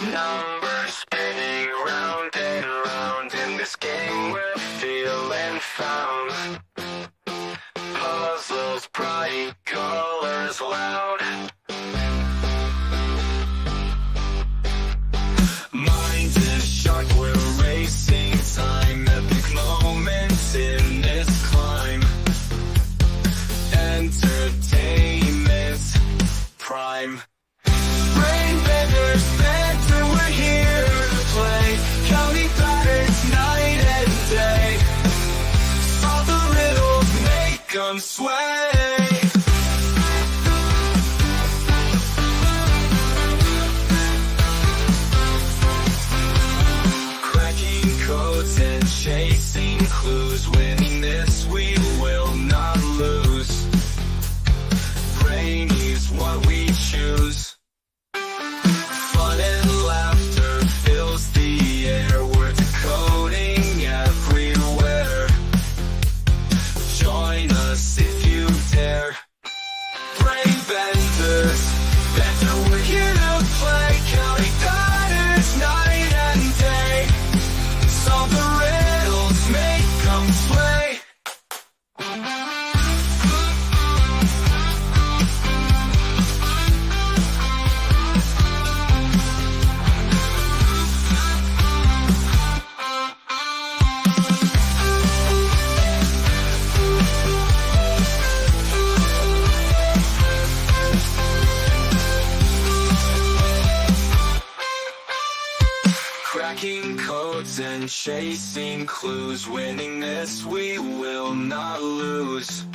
Numbers spinning round and round in this game we're feeling found. Puzzles bright, colors loud. Mind is sharp, we're racing time. Epic moments in this climb. Entertainment prime. Brain benders, better, we're here to play. Counting patterns night and day. Solve the riddles, make them sway. Cracking codes and chasing clues. Winning this we will not lose. Brain is what we choose. Fun and laughter fills the air. We're decoding everywhere. Join us if you dare. Brain benders, better, we're here to play. Counting patterns night and day. Solve the riddles, make them play. Cracking codes and chasing clues. Winning this we will not lose.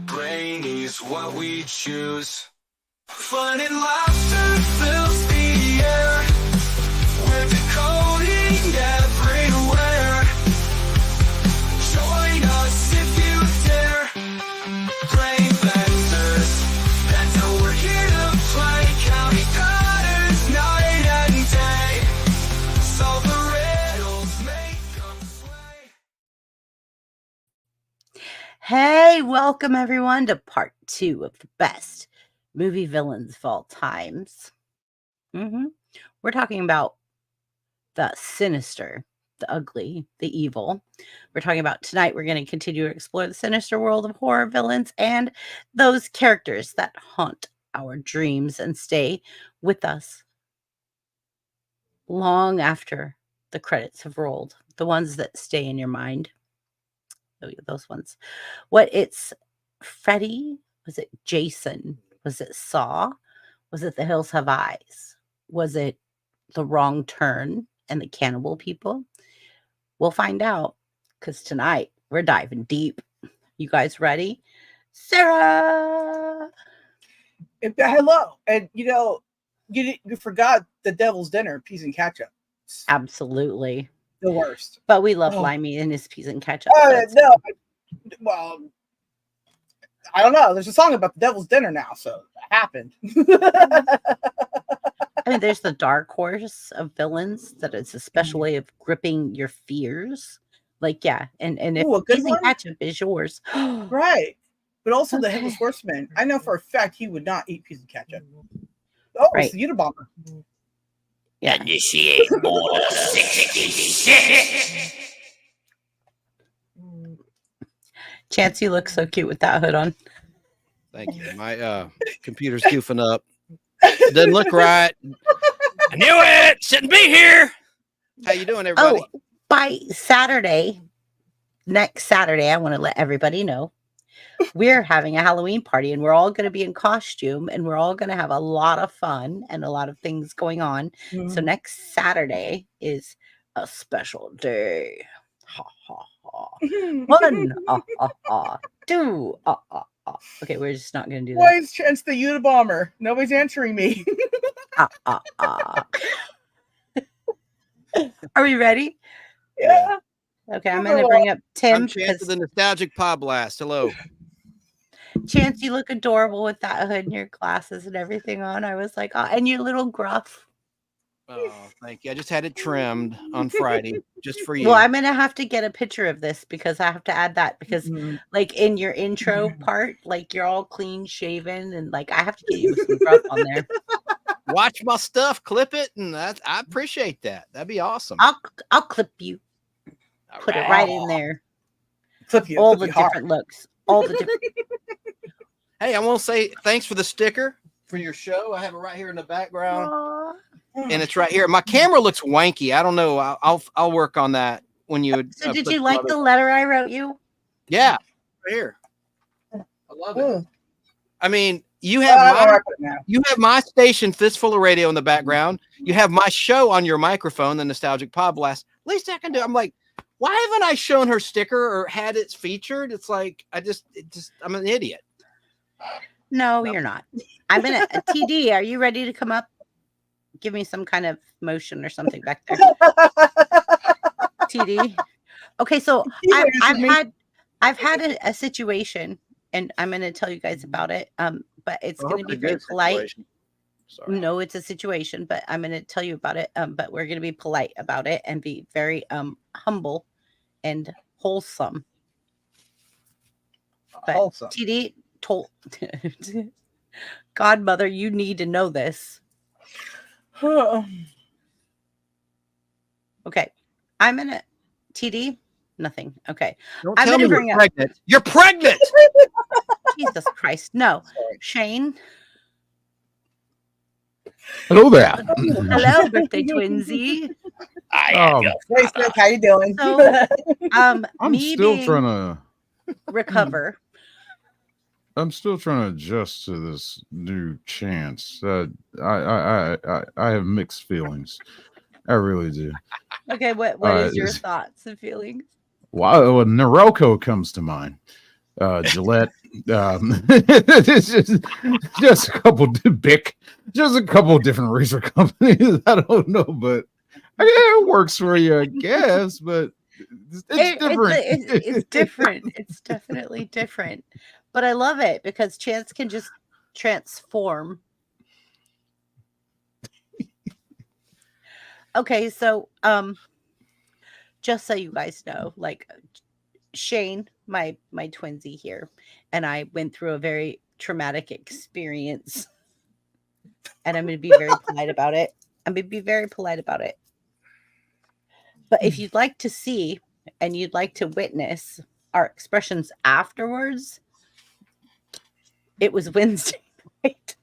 Brainy's what we choose. Fun and laughter fills the air. We're decoding everywhere. Join us if you dare. Brain benders, that's how we're here to play. Counting patterns night and day. Solve the riddles, make them sway. Hey, welcome everyone to part 2 of the best movie villains of all times. We're talking about the sinister, the ugly, the evil. We're talking about tonight, we're going to continue to explore the sinister world of horror villains and those characters that haunt our dreams and stay with us long after the credits have rolled. The ones that stay in your mind. Those ones. What it's Freddy? Was it Jason? Was it Saw? Was it The Hills Have Eyes? Was it The Wrong Turn and the Cannibal People? We'll find out because tonight we're diving deep. You guys ready? Sarah! Hello. And you forgot the Devil's Dinner, peas and ketchup. Absolutely. The worst. But we love Limey and his peas and ketchup. No. Well, I don't know. There's a song about the Devil's Dinner now, so it happened. I mean, there's the dark horse of villains that it's a special way of gripping your fears. Like, yeah. And if peas and ketchup is yours. Right. But also the Headless Horseman. I know for a fact he would not eat peas and ketchup. Oh, right. It's the Unabomber. Yeah. Initiate order 66. Chance, you look so cute with that hood on. Thank you. My computer's goofing up. It doesn't look right. I knew it. Shouldn't be here. How you doing, everybody? Oh, by Saturday, next Saturday, I want to let everybody know we're having a Halloween party and we're all going to be in costume and we're all going to have a lot of fun and a lot of things going on. So next Saturday is a special day. Ha, ha, ha. 1, two, Okay, we're just not going to do that. Why is Chance the Unabomber? Nobody's answering me. Are we ready? Yeah. Okay, I'm going to bring up Tim. I'm Chance of the Nostalgic Pod Blast. Hello. Chance, you look adorable with that hood and your glasses and everything on. I was like, oh, and your little gruff. Oh, thank you. I just had it trimmed on Friday just for you. Well, I'm going to have to get a picture of this because I have to add that because like in your intro part, like you're all clean shaven and like I have to get you some gruff on there. watch my stuff, clip it, and I appreciate that. That'd be awesome. I'll clip you. All Put it right. right in there. Clip you, All clip the you hard. different looks. All the different. Hey, I want to say thanks for the sticker for your show. I have it right here in the background, Aw. and it's right here. My camera looks wanky. I don't know. I'll work on that when you. So did put you some like other- the letter I wrote you? Yeah, right here. I love it. Mm. I mean, you I have don't know my where I put it now. you have my station, Fistful of Radio, in the background. You have my show on your microphone, the Nostalgic Pod Blast. Least I can do. I'm like, why haven't I shown her sticker or had it featured? It's like I'm an idiot. No, you're not. I'm in a TD. Are you ready to come up? Give me some kind of motion or something back there. TD. Okay, so You I've answered me. had a situation, and I'm going to tell you guys about it. But it's I going hope to be it's a very good polite. situation. Sorry. No, it's a situation, but I'm going to tell you about it. But we're going to be polite about it and be very humble and wholesome. But Wholesome. TD told Godmother, you need to know this. Okay, I'm in a TD. Nothing. Okay, Don't I'm tell gonna me bring you're up- pregnant. You're pregnant. Jesus Christ, no, Sorry. Shane. Hello there. Hello, birthday twinsy. Hey, Snook, how you doing? So, I'm me still being trying to. recover. I'm still trying to adjust to this new chance. I have mixed feelings. I really do. Okay, what is your thoughts and feelings? Well, Norelco comes to mind. Gillette. Just a couple Bic. Just a couple different razor companies. I don't know, but it works for you, I guess. But it's different. It's different. It's definitely different. But I love it because Chance can just transform. Okay, so just so you guys know, like Shane, my twinsy here, and I went through a very traumatic experience. And I'm going to be very polite about it. I'm going to be very polite about it. But if you'd like to see and you'd like to witness our expressions afterwards, it was Wednesday night.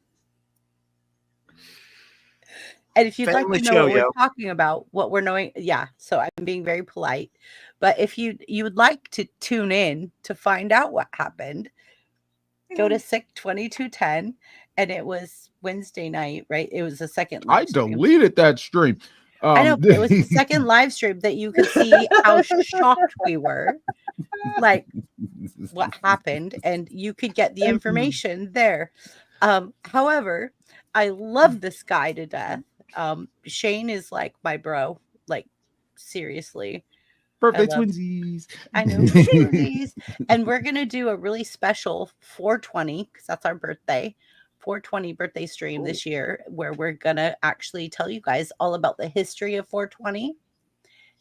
And if you'd Family like to know show, what we're yo. talking about, what we're knowing, yeah. So I'm being very polite. But if you would like to tune in to find out what happened, go to SICK 2210, and it was Wednesday night, right? It was the second I live stream. deleted that stream. I know, but it was the second live stream that you could see how shocked we were, like what happened, and you could get the information there. However, I love this guy to death. Shane is like my bro, like seriously. Birthday I love- twinsies. I know, twinsies. And we're gonna do a really special 420 because that's our birthday. 420 birthday stream this year, where we're gonna actually tell you guys all about the history of 420,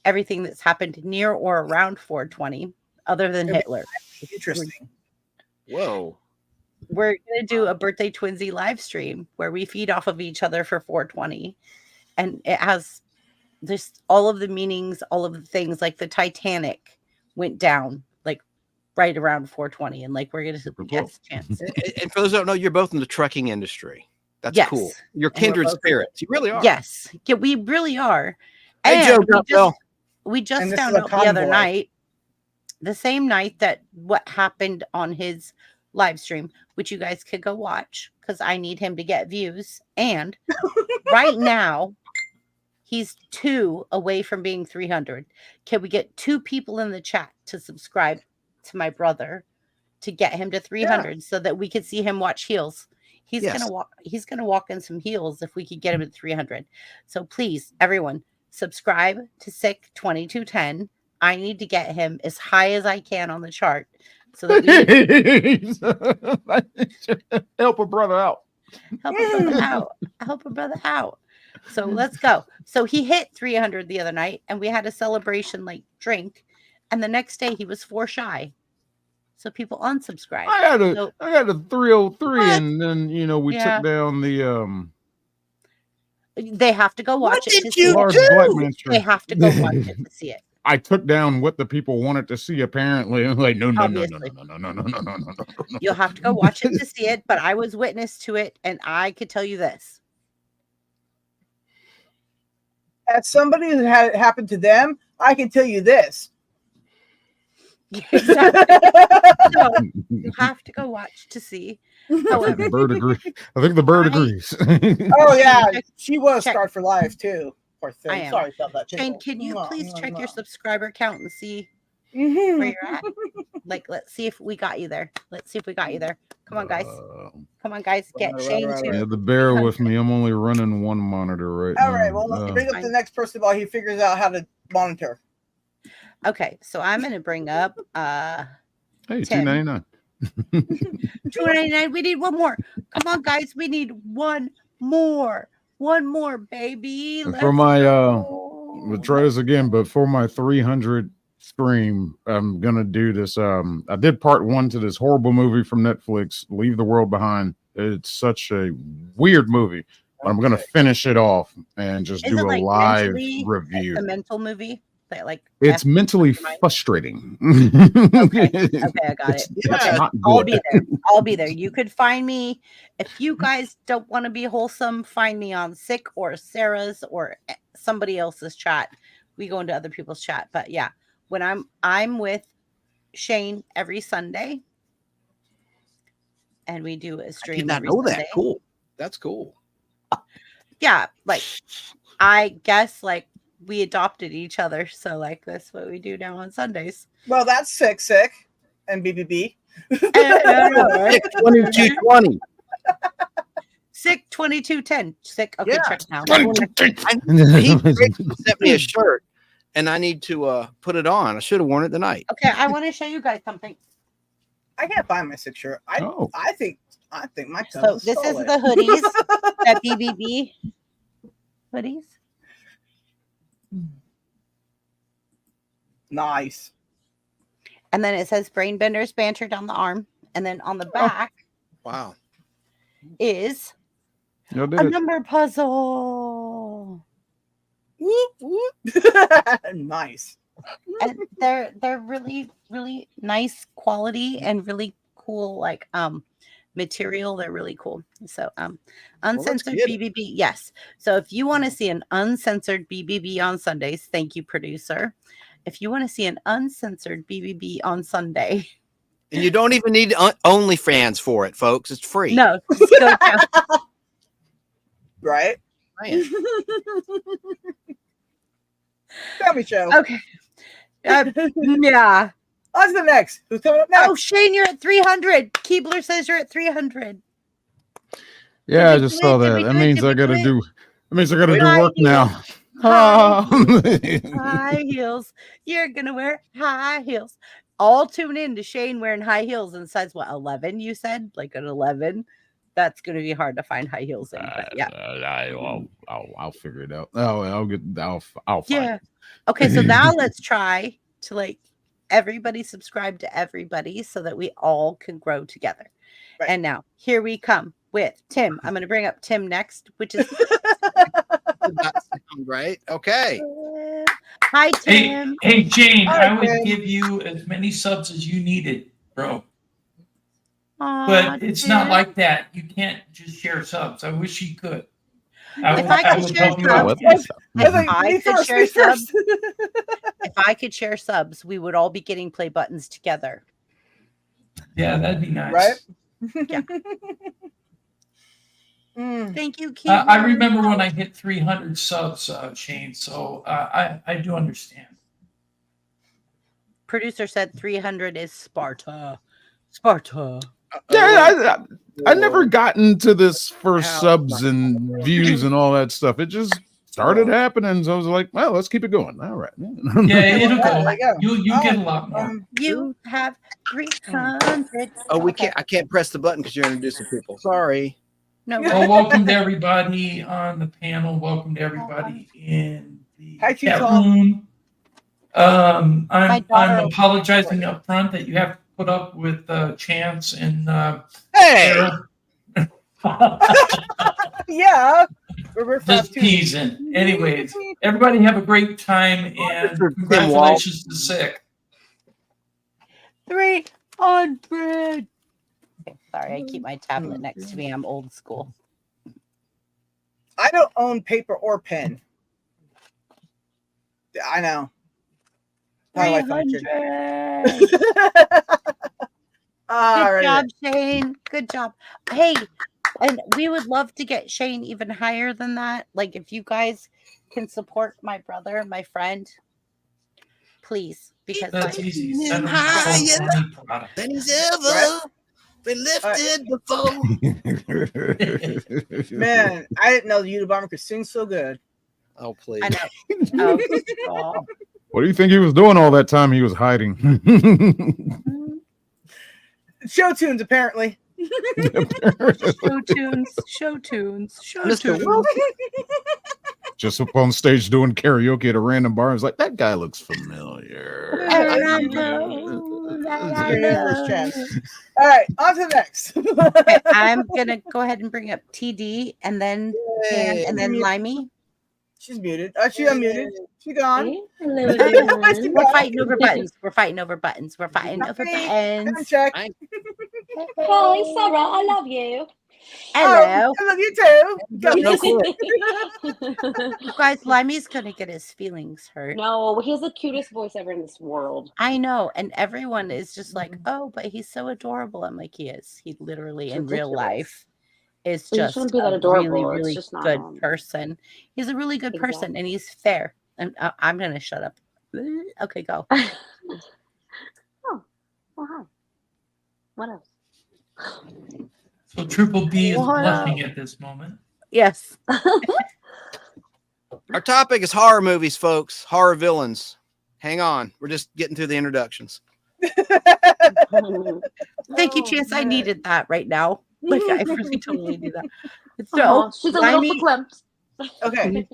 everything that's happened near or around 420, other than Hitler. Interesting. Whoa. We're gonna do a birthday twinsy live stream where we feed off of each other for 420, and it has just all of the meanings, all of the things, like the Titanic went down like right around 420, and like we're gonna yes, Chance. And for those who don't know, you're both in the trucking industry. That's Yes. cool. You're And we're kindred both- spirits. You really are. Yes, yeah, we really are. Hey, And Joe. we just And this found is a out the other convoy. night, the same night that what happened on his live stream, which you guys could go watch because I need him to get views. And right now, he's 2 away from being 300. Can we get 2 people in the chat to subscribe to my brother to get him to 300 so that we could see him watch heels? He's Yes. gonna walk. He's gonna walk in some heels if we could get him to 300. So please, everyone, subscribe to SICK 2210. I need to get him as high as I can on the chart so that we Help a brother out. help a brother out. Help a brother out. So let's go. So he hit 300 the other night, and we had a celebration like drink, and the next day he was 4 shy. So people unsubscribed. I had a So- 303, What? and then we Yeah. took down the They have to go watch What it did to see you it. Large do? black man They shirt. have to go watch it to see it. I took down what the people wanted to see. Apparently, I'm like, no. Obviously. You'll have to go watch it to see it, but I was witness to it, and I could tell you this. As somebody that had it happen to them, I can tell you this. Exactly. So you have to go watch to see. However, The bird agrees. I think the bird agrees. Oh yeah, Check- she was check. scarred for life too. Poor thing. I am. Sorry about that. Shane, Tickle. can you Mwah, please mwah, check your mwah. subscriber count and see where Mhm. you're at? Like, let's see if we got you there. Let's see if we got you there. Come on, guys. Come on, guys. Get Right, Shane right, too. You have to bear with me. I'm only running one monitor right All now. right, well, let's bring up the next person while he figures out how to monitor. Okay, so I'm gonna bring up Hey, Tim. $2.99. $2.99. We need one more. Come on, guys. We need one more. One more, baby. And Let's for my go. we'll try this again, but for my 300 stream, I'm gonna do this. I did part 1 to this horrible movie from Netflix, Leave the World Behind. It's such a weird movie, but I'm gonna finish it off and just Is do it a like live mentally review. a mental movie that like It's F- mentally mind? frustrating. Okay, I got it. It's Okay, not I'll good. be there. I'll be there. You could find me if you guys don't want to be wholesome. Find me on Sick or Sarah's or somebody else's chat. We go into other people's chat, but yeah, when I'm with Shane every Sunday, and we do a I stream. did not every know Sunday. that. Cool. That's cool. Yeah, like I guess like we adopted each other, so like that's what we do now on Sundays. Well, that's sick, and BBB. Right? 2220. Sick 2210. Sick. Okay, Yeah. check now. He sent me a shirt, and I need to put it on. I should have worn it tonight. Okay, I want to show you guys something. I can't find my 6 shirt. I think my So this is the hoodies that BBB hoodies. Nice. And then it says Brain Benders Banter down the arm. And then on the back Wow. is Y'all did a it. number puzzle. Whoop, whoop. Nice. And they're really, really nice quality and really cool, like material. They're really cool. So uncensored get it. BBB. Yes. So if you want to see an uncensored BBB on Sundays, thank you, producer. If you want to see an uncensored BBB on Sunday, And you don't even need OnlyFans for it, folks. It's free. no, just go down. Right? Man. Tell me, show. Okay. Yeah. What's the next? Who's coming up next? Oh, Shane, you're at 300. Keebler says you're at 300. Yeah, I Did we just do it? saw Did that. we That do it? means Did I we gotta do it? do. That means I gotta do High work now. High heels. You're gonna wear high heels. All tune in to Shane wearing high heels in size what 11? You said like an 11. That's gonna be hard to find high heels in. But yeah, I'll figure it out. I'll find yeah. it. Okay, so now let's try to like everybody subscribe to everybody so that we all can grow together. Right. And now here we come with Tim. I'm gonna bring up Tim next, which is That sound right. Okay. hi Tim. Hey, Jane, Hi, I would Tim. give you as many subs as you needed, bro. Aw, But it's not Tim. like that. You can't just share subs. I wish you could. If I could would share help you subs, out. if I was like, I me could first, share me first. if I could share subs, we would all be getting play buttons together. Yeah, that'd be nice. Right? Yeah. Mm. Thank you, Keith. I remember when I hit 300 subs, Shane. So I do understand. Producer said 300 is Sparta. Sparta. Yeah, I never got into this for Ow. subs and views and all that stuff. It just started happening. So I was like, well, let's keep it going. All right. Yeah, it'll There go. you go. You get a lot more. You have 300. Oh, we Okay. can't. I can't press the button because you're introducing people. Sorry. No, Well, welcome to everybody on the panel. Welcome to everybody in the Hi, chat Chief. room. My daughter- I'm apologizing up front that you have to put up with Chance and Hey. Sarah. Yeah. We're Just fast too. teasing. Anyways, everybody have a great time and Mr. Tim congratulations to Sick. 300. Okay, sorry, I keep my tablet next to me. I'm old school. I don't own paper or pen. I know. How do I function? 300. Good job, Shane. Good job. Hey, and we would love to get Shane even higher than that. Like, if you guys can support my brother, my friend, please, because That's easy. like, Send them Higher so many products. than he's ever been lifted before. Man, I didn't know the Unabomber could sing so good. Oh, please. I know. Oh, What do you think he was doing all that time? He was hiding. Show tunes, apparently. show tunes. Mr. Wilson. Just up on stage doing karaoke at a random bar. I was like, that guy looks familiar. And I know that I Your name was know. Chance. All right, on to the next. Okay, I'm gonna go ahead and bring up TD and then Yay. and then Limey. She's muted. She unmuted. She gone. Hello, everyone. We're fighting over buttons. We're fighting over buttons. We're fighting over Time buttons. check. I- Hi, Sarah. I love you. Hello. Oh, I love you too. Go. No clue. You guys, Limey's gonna get his feelings hurt. No, he has the cutest voice ever in this world. I know, and everyone is just like, oh, but he's so adorable. I'm like, he is. He literally It's in real ridiculous. life is He just shouldn't be that a adorable. really, It's really just not good him. person. He's a really good person, Exactly. and he's fair. And I'm gonna shut up. Okay, go. Oh, well, hi. What else? So Triple B is What blushing else? at this moment. Yes. Our topic is horror movies, folks. Horror villains. Hang on. We're just getting through the introductions. Thank you, Oh, Chance. I man. needed that right now. Like, I really totally need that. So, Oh, she's a little Limey, verklempt. Okay.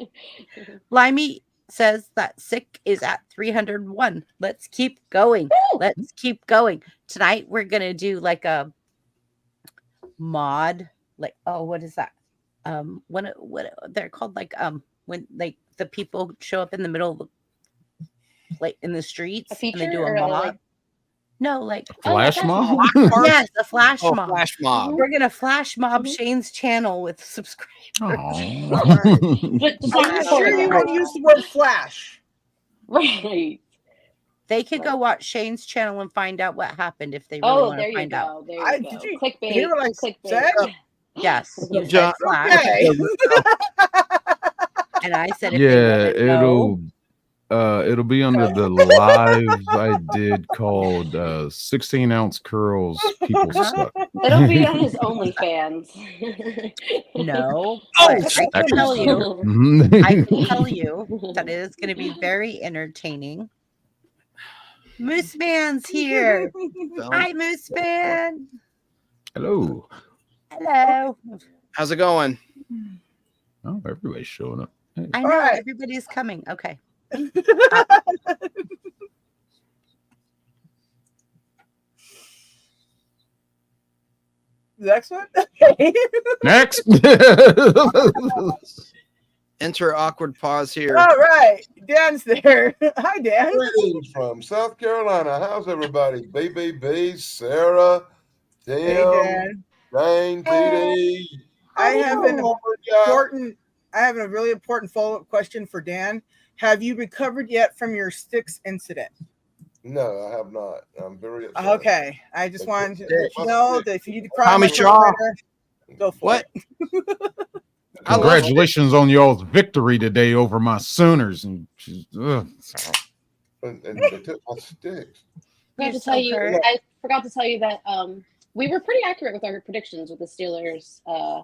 Limey says that Sick is at 301. Let's keep going. Let's keep going. Tonight, we're going to do like a mod. Like, oh, what is that? What they're called, like, when like the people show up in the middle of the, like in the streets A feature and they do a or mob. like No, like Flash mob? yes, a flash Oh, mob. flash mob. We're gonna flash mob Mhm. Shane's channel with subscribers. Oh. just Are not you sure you recording want to use the word flash? Right. They could go watch Shane's channel and find out what happened if they really Oh, want there to you find out. go. There you I- go. did you Clickbait. hear what I Clickbait. said? Yes, you said John- flash, Okay. and I said if Yeah, they want to know, it'll be under the live I did called 16-ounce curls. People suck. It'll be on his OnlyFans. no. Oh, But I can tell you, Mhm. I can tell you that it is going to be very entertaining. Moose Man's here. Hi, Moose Man. Hello. Hello. How's it going? Oh, everybody's showing up. Hey. I know All right. everybody's coming. Okay. Next one? Okay. Next. Enter awkward pause here. All right. Dan's there. Hi, Dan. Greetings from South Carolina. How's everybody? BBB, Sarah, Tim, Hey, Dan. Dane, PD. I have an Yeah. important. I have a really important follow-up question for Dan. Have you recovered yet from your sticks incident? No, I have not. I'm very upset. Okay. I just wanted to let you know that if you need to cry, Tommy my Shaw. refrigerator, go for What? it. I love Congratulations on y'all's victory today over my Sooners. And And they took my sticks. I You're so hurt. I forgot to tell you that we were pretty accurate with our predictions with the Steelers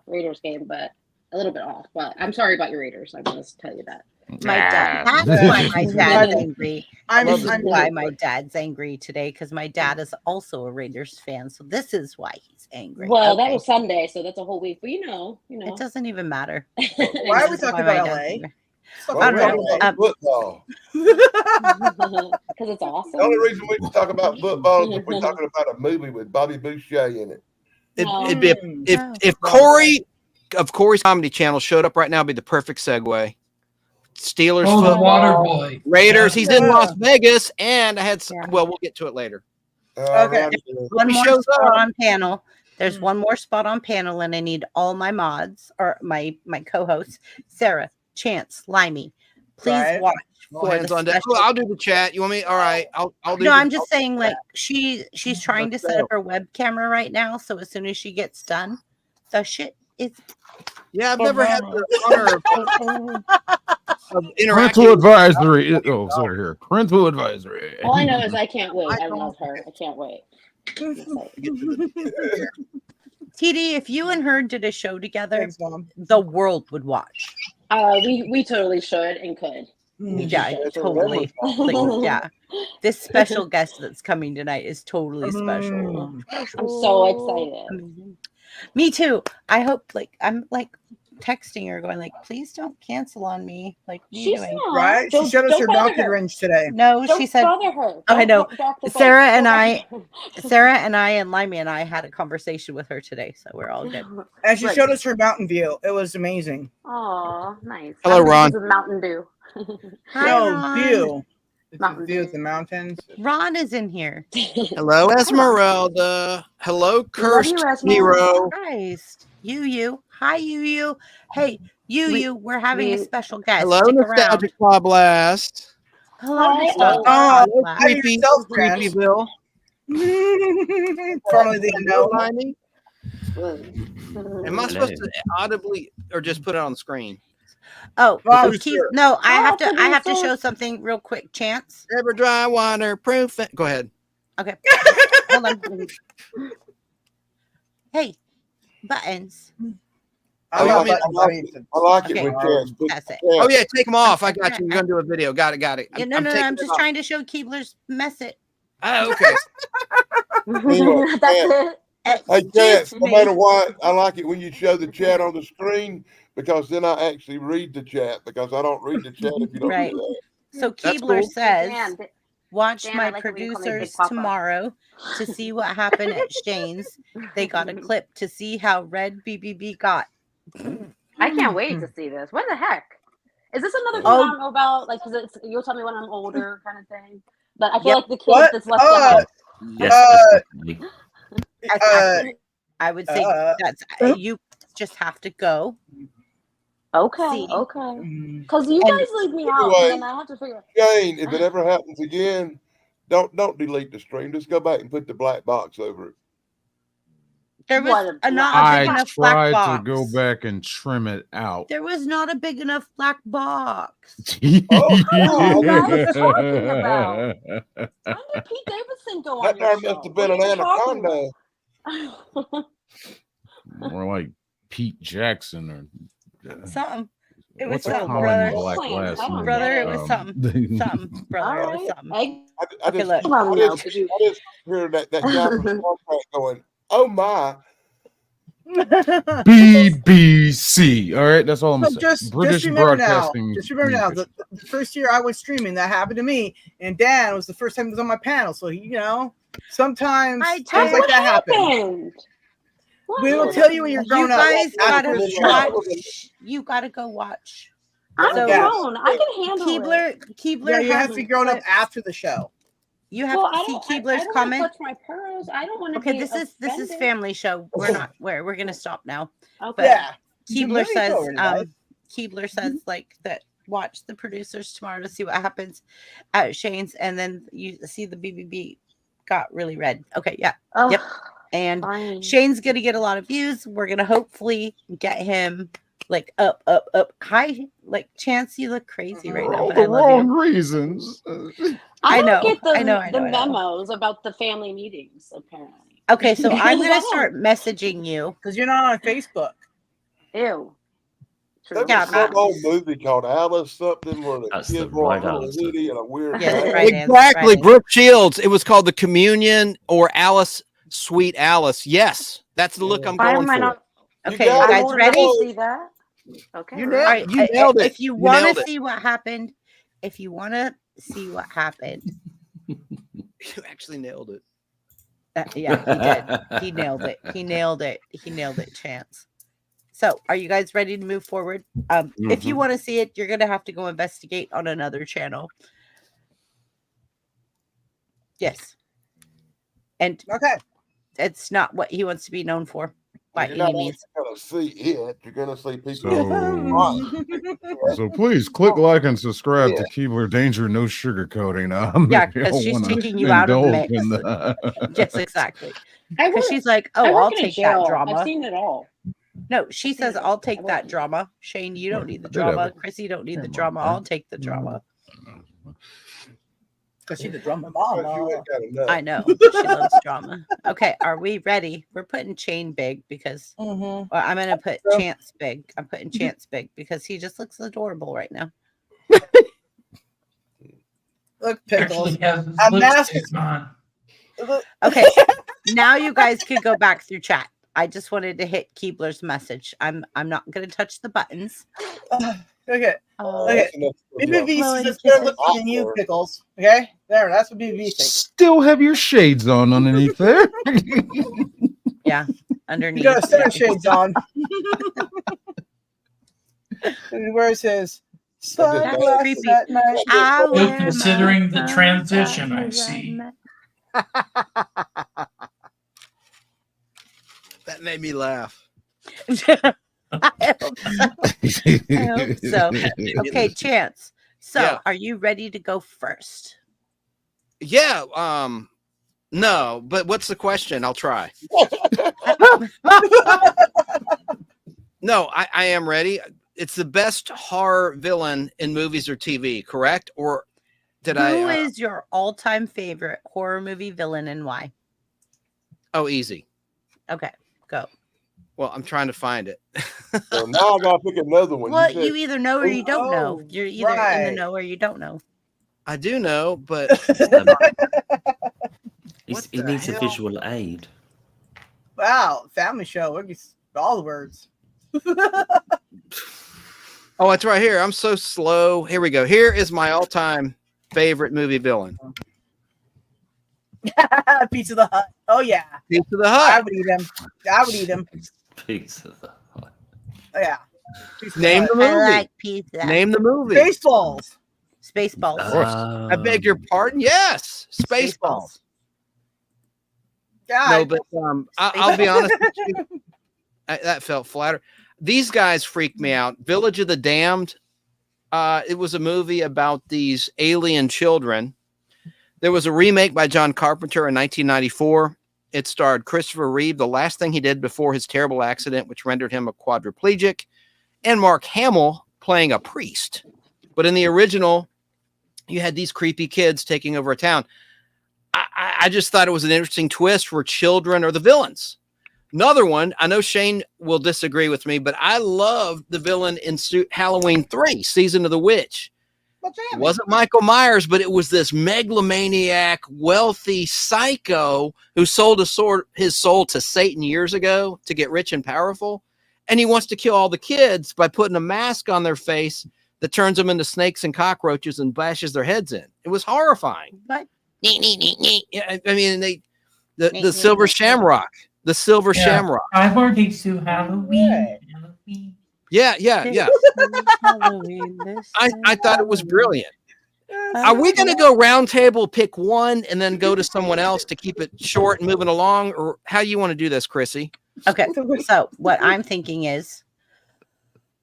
Raiders game, but a little bit off. But I'm sorry about your Raiders. I must tell you that. My dad. That's why my dad's angry. This is why my dad's angry today because my dad is also a Raiders fan. So this is why he's angry. Well, that Okay. was Sunday, so that's a whole week. But you know. It doesn't even matter. Why are we This is talking why my about dad's LA? angry. Talk Why I are we don't talking know. about football? Because it's awesome. The only reason we can talk about football is if we're talking about a movie with Bobby Boucher in it. It'd No. be Mm. if No. if Corey of Corey's Comedy Channel showed up right now. Be the perfect segue. Steelers Oh, the football, water boy. Raiders. Yeah. He's in Las Vegas, and I had. Yeah. Well, we'll get to it later. Okay. Alrighty. One He more shows spot up. on panel. There's Mm. one more spot on panel, and I need all my mods or my co-hosts, Sarah, Chance, Limey. Please Right. watch All for the hands on deck. special. Oh, I'll do the chat. You want me? All right. I'll do. No, the, I'm just saying, like she's trying to Let's set go. up her web camera right now. So as soon as she gets done, the shit is Yeah, I've never had the honor of interacting. Parental advisory. Oh, sorry here. Parental advisory. All I know is I can't wait. I love her. I can't wait. TD. If you and her did a show together, Thanks, Mom. the world would watch. We totally should and could. Yeah, That's a totally. wonderful- Like, yeah, this special guest that's coming tonight is totally special. I'm so excited. Amazing. Me too. I hope, like, I'm like texting her, going like, "Please don't cancel on me." Like, what are you She's doing? not. Right? She Don't- showed us don't her bother donkey her. wrench today. No, Don't she said. bother her. I know. Don't rock the boat. Sarah Don't and rock the- Sarah and I and Limey and I had a conversation with her today, so we're all good. And she Right. showed us her mountain view. It was amazing. Aw, nice. Hello, I'm gonna Ron. use a Mountain Dew. Hi, No Ron. view. It's a Mountain view of Dew. the mountains. Ron is in here. Hello, Esmeralda. Hello, cursed you, Esmeralda. hero. Christ, you. Hi, you. Hey, you. We're having a we- special guest. Hello, Stick around. nostalgic Bob Blast. Hello, Hi, nostalgic. Oh, Blast. hi yourself, Chance. Creepyville. Formerly the Hello, unknown. Limey. Am I supposed to audibly or just put it on the screen? Oh, Wow, no, I Oh, have to. I have to producer. show something real quick. Chance. Ever dry, waterproof. Go ahead. Okay. Hold on. Hey, buttons. I Oh, love you that. I like it Okay. when Chance puts That's it. Oh yeah, take them off. I Okay, got you. You're gonna do a video. Got it. Yeah, no, I'm no. taking I'm it just off. trying to show Keebler's mess it. Oh, okay. Look, That's it. Hey, Excuse Chance, no me. matter what, I like it when you show the chat on the screen because then I actually read the chat because I don't read the chat if you don't Right. do that. So That's Keebler cool. says, Dan, watch Dan, I my like it when you call me Big producers Papa. tomorrow to see what happened at Shane's. They got a clip to see how red BBB got. I can't wait to see this. What the heck? Is this another thing Oh. I don't know about? Like, because you'll tell me when I'm older, kind of thing. But I feel Yep. like the kid What? that's left behind. Yes, definitely. I would say that's you just have to go. Okay, See. okay. Mm. Because you And- guys leave me out, Anyway. and then I have to figure. Jane, if it ever happens again, don't delete the stream. Just go back and put the black box over it. There was What a not black- a big I enough black tried box. to go back and trim it out. There was not a big enough black box. Oh, you guys talking about? When did Pete Davidson go on That your darn show? must have been an What are you talking anaconda. about? More like Pete Jackson or Something. It was what's a something, common brother. black I last don't name? Brother, it was something. Something, All brother. It was right. something. I Okay, just, look. Well, I no, just, 'cause you- I just hear that guy from Star Trek going, "Oh my!" BBC. All right, that's all I'm So saying. just British remember now. Broadcasting. Just remember now. The first year I was streaming, that happened to me, and Dan was the first time he was on my panel. So sometimes Hi, things Dan. like what that happen. happened? What We will happened? tell you when you're You grown up. guys gotta After the show. watch. You gotta go watch. I'm So- grown. I can handle it. Keebler Yeah, you has have to be grown up clips. after the show. You have Well, to I see don't. Keebler's I don't comment. want to touch my pearls. I don't want to. Okay, be this is offended. family show. We're gonna stop now. Okay. But Yeah. The Keebler movie's says over, guys. Keebler says like that watch the producers tomorrow to see what happens at Shane's, and then you see the BBB got really red. Okay, yeah. Oh, Yep. And fine. Shane's gonna get a lot of views. We're gonna hopefully get him like up high. Like Chance, you look crazy right For now, all but the I love wrong you. reasons. I I don't know, get the, I know, the I know. memos about the family meetings, apparently. Okay, so I'm I gonna don't. start messaging you. Because you're not on Facebook. Ew. There Yeah, was some but- old movie called Alice something where the That's kids the were right a little answer. hoodie and a weird Yes, hat. right answer, Exactly. right. Brooke Shields. It was called The Communion or Alice, Sweet Alice. Yes, that's the look I'm Why going am I for. not? Okay, got you it. guys I'm ready? to see that. Okay. You right. nailed- All right, You nailed it. If you You want nailed to it. see what happened, if you want to see what happened, You actually nailed it. yeah, he did. He nailed it. He nailed it. He nailed it. Chance. So, are you guys ready to move forward? If you want to see it, you're going to have to go investigate on another channel. Yes. And Okay. it's not what he wants to be known for by You're not any means. going to see it. You're going to see people. So please click like and subscribe to Keebler Danger No Sugarcoating. Yeah, If y'all because she's wanna taking you out of the indulge mix. in that. Yes, exactly. I Because work, she's like, I oh, work I'll in a take that jail. drama. I've seen it all. No, she says, it. I'll take I that work. drama. Shane, you don't need the I did have drama. it. Chrissy, you don't need the Come on, drama. man. I'll take the drama. Because she's the drummer But mom. you ain't got enough. I know. She loves drama. Okay, are we ready? We're putting Shane big because Mm-hmm. well, I'm going to put True. Chance big. I'm putting Chance big because he just looks adorable right now. Look, Pickles. Actually has his A mask lipstick is- on. Look- Okay, now you guys could go back through chat. I just wanted to hit Keebler's message. I'm not going to touch the buttons. Okay. Oh, Okay. That's enough for BBB y'all. Well, says you they're just- looking at you, Pickles. Okay? There, that's what BBB thinks. Still have your shades on underneath there. yeah, You underneath. got his center yeah. shades on. And he wears his sunglasses creepy. at night. I Still wear considering my the transition, I sunglasses at see. night. That made me laugh. I hope so. I hope so. Okay, Chance. So, Yeah. are you ready to go first? Yeah. No, but what's the question? I'll try. No, I am ready. It's the best horror villain in movies or TV, correct? Or did Who I? is your all-time favorite horror movie villain and why? Oh, easy. Okay, go. Well, I'm trying to find it. So now I got to pick another one. Well, said- you either know or you don't know. Oh, You're either in the right. know or you don't know. I do know, but He What needs the a hell? visual aid. Wow, family show. Look at all the words. oh, it's right here. I'm so slow. Here we go. Here is my all-time favorite movie villain. Pizza the Hut. Oh yeah, Pizza the I Hut. would eat him. I would eat him. Pizza the Hut. Oh, yeah. Pizza the Name Hut. the I movie. like pizza. Name the movie. Baseballs. Spaceballs. I beg your pardon. Yes, Spaceballs. God. No, but I'll be honest with you. That felt flatter. These guys freaked me out. Village of the Damned. It was a movie about these alien children. There was a remake by John Carpenter in 1994. It starred Christopher Reeve, the last thing he did before his terrible accident, which rendered him a quadriplegic, and Mark Hamill playing a priest. But in the original, you had these creepy kids taking over a town. I just thought it was an interesting twist where children are the villains. Another one, I know Shane will disagree with me, but I love the villain in Halloween 3, Season of the Witch. It wasn't Michael Myers, but it was this megalomaniac, wealthy psycho who sold his soul to Satan years ago to get rich and powerful. And he wants to kill all the kids by putting a mask on their face that turns them into snakes and cockroaches and bashes their heads in. It was horrifying. What? Yeah, I mean, the silver shamrock, the silver Yeah. shamrock. I'm already to Halloween. Right. Halloween. Yeah. Halloween, I thought it was brilliant. Are we going to go round table, pick one, and then go to someone else to keep it short and moving along? Or how you want to do this, Chrissy? Okay, so what I'm thinking is,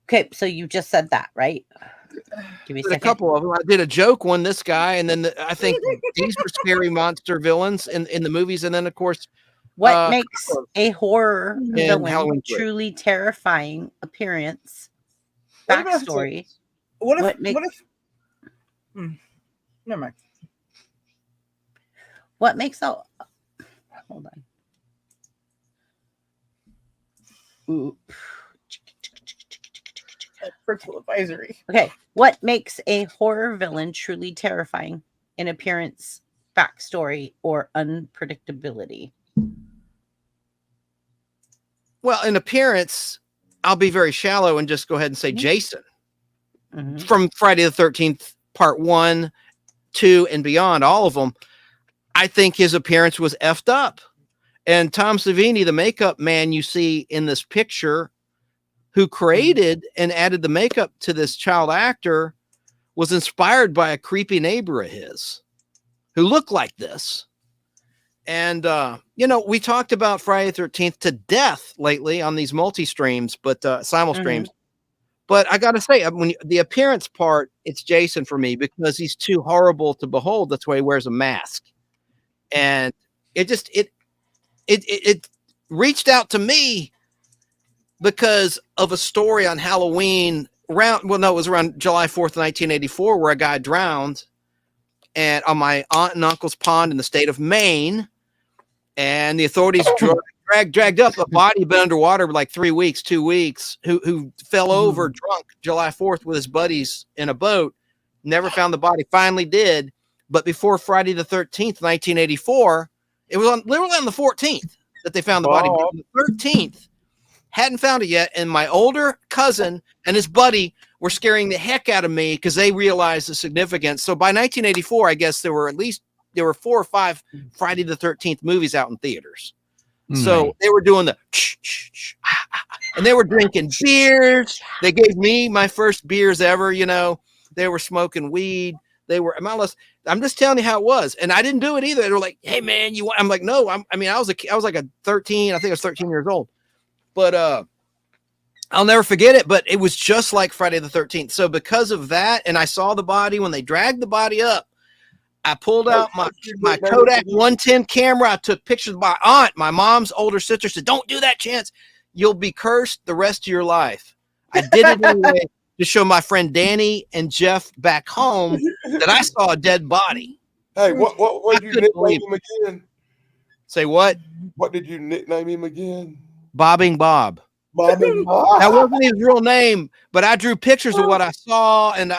okay, so you just said that, right? Give me a Did a second. couple of them. I did a joke one, this guy, and then I think these were scary monster villains in the movies. And then, of course, What makes a horror And villain Halloween 3. truly terrifying appearance? What about Backstory. What if? What makes- What if? Never mind. What makes a hold on. Ooh. Parental advisory. Okay, what makes a horror villain truly terrifying in appearance, backstory, or unpredictability? well, in appearance, I'll be very shallow and just go ahead and say Jason Mhm. from Friday the 13th, part 1, 2, and beyond, all of them. I think his appearance was effed up. And Tom Savini, the makeup man you see in this picture, who created and added the makeup to this child actor, was inspired by a creepy neighbor of his who looked like this. And, we talked about Friday the 13th to death lately on these multi-streams, but simul streams. But I got to say, when the appearance part, it's Jason for me because he's too horrible to behold. That's why he wears a mask. And it reached out to me because of a story on Halloween it was around July 4th, 1984, where a guy drowned and on my aunt and uncle's pond in the state of Maine. And the authorities dragged up a body been underwater for like 3 weeks, 2 weeks, who fell over drunk July 4th with his buddies in a boat. Never found the body. Finally did. But before Friday the 13th, 1984, it was literally on the 14th that they found the body. But on the 13th, hadn't found it yet. And my older cousin and his buddy were scaring the heck out of me because they realized the significance. So by 1984, I guess there were 4 or 5 Friday the 13th movies out in theaters. So they were doing the and they were drinking beers. They gave me my first beers ever, They were smoking weed. I'm just telling you how it was. And I didn't do it either. They were like, "Hey man, I'm like, "No, I was like a 13, I think I was 13 years old." But I'll never forget it, but it was just like Friday the 13th. So because of that, and I saw the body when they dragged the body up, I pulled out my Kodak 110 camera. I took pictures of my aunt, my mom's older sister, said, "Don't do that, Chance. You'll be cursed the rest of your life." I did it anyway to show my friend Danny and Jeff back home that I saw a dead body. Hey, what did you nickname him again? Say what? What did you nickname him again? Bobbing Bob. Bobbing Bob. That wasn't his real name, but I drew pictures of what I saw, and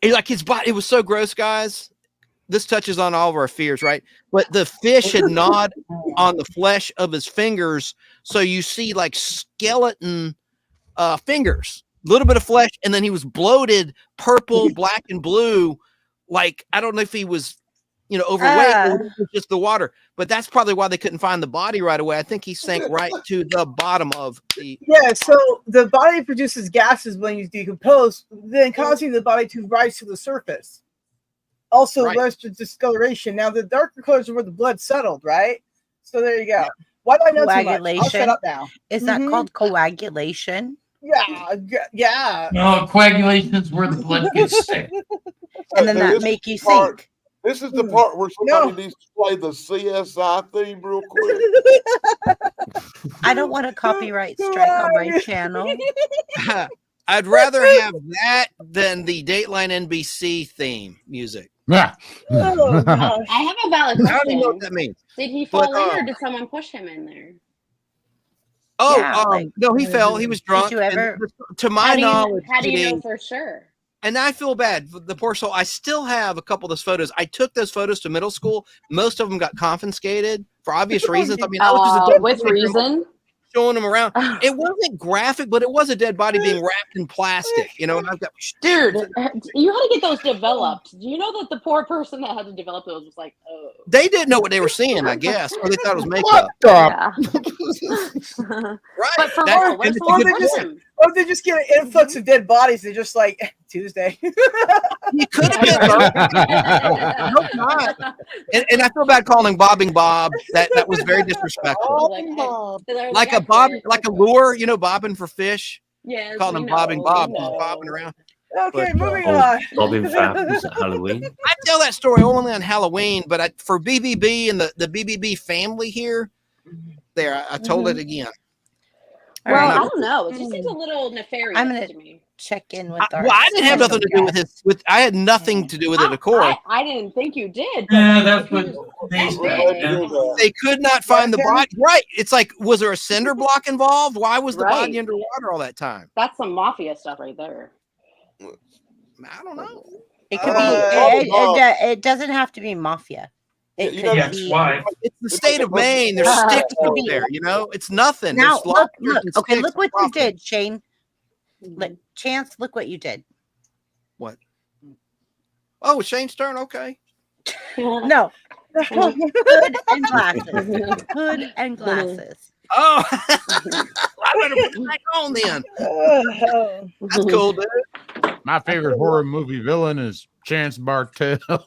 like his body, it was so gross, guys. This touches on all of our fears, right? But the fish had gnawed on the flesh of his fingers, so you see like skeleton fingers, a little bit of flesh, and then he was bloated, purple, black, and blue. Like I don't know if he was, overweight or it was just the water, but that's probably why they couldn't find the body right away. I think he sank right to the bottom of the. Yeah, so the body produces gases when you decompose, then causing the body to rise to the surface. Also, less discoloration. Now, the darker colors are where the blood settled, right? So there you go. Why do I know too much? I'll shut up now. Is that called coagulation? Yeah. No, coagulation is where the blood gets thick. And then that make you sink. This is the part where somebody needs to play the CSI theme real quick. I don't want a copyright strike on my channel. I'd rather have that than the Dateline NBC theme music. Yeah. Oh, gosh. I have a valid question. I don't even know what that means. Did he fall in or did someone push him in there? No, he fell. He was drunk. Did you ever? To my knowledge, how do you know for sure? And I feel bad. The poor soul. I still have a couple of those photos. I took those photos to middle school. Most of them got confiscated for obvious reasons. I mean, I was just a dead with reason. Showing them around. It wasn't graphic, but it was a dead body being wrapped in plastic. And I've got dude, you had to get those developed. Do you know that the poor person that had to develop those was like, oh, they didn't know what they were seeing, I guess, or they thought it was makeup. Yeah. Right. But for real, what's or they just get an influx of dead bodies. They're just like Tuesday. You could have been. Nope, not. And I feel bad calling Bobbing Bob. That was very disrespectful. Like a bob, like a lure, bobbing for fish. Yeah, calling him Bobbing Bob, just bobbing around. Okay, moving on. Bobbing Fat at Halloween. I tell that story only on Halloween, but for BBB and the BBB family here, I told it again. Well, I don't know. It just seems a little nefarious to me. Check in with our. Well, I didn't have nothing to do with it. I had nothing to do with it, of course. I didn't think you did. Yeah, that's what they said. They could not find the body. Right. It's like, was there a cinder block involved? Why was the body underwater all that time? That's some mafia stuff right there. I don't know. It could be. It doesn't have to be mafia. It could That's why. It's the state of Maine. There's sticks out there. It's nothing. Now look. Okay, look what you did, Shane. Chance, look what you did. What? Oh, it's Shane's turn. Okay. No. Hood and glasses. Hood and glasses. Oh, I better put it back on then. Oh, That's cool, dude. My favorite horror movie villain is Chance Bartel. right.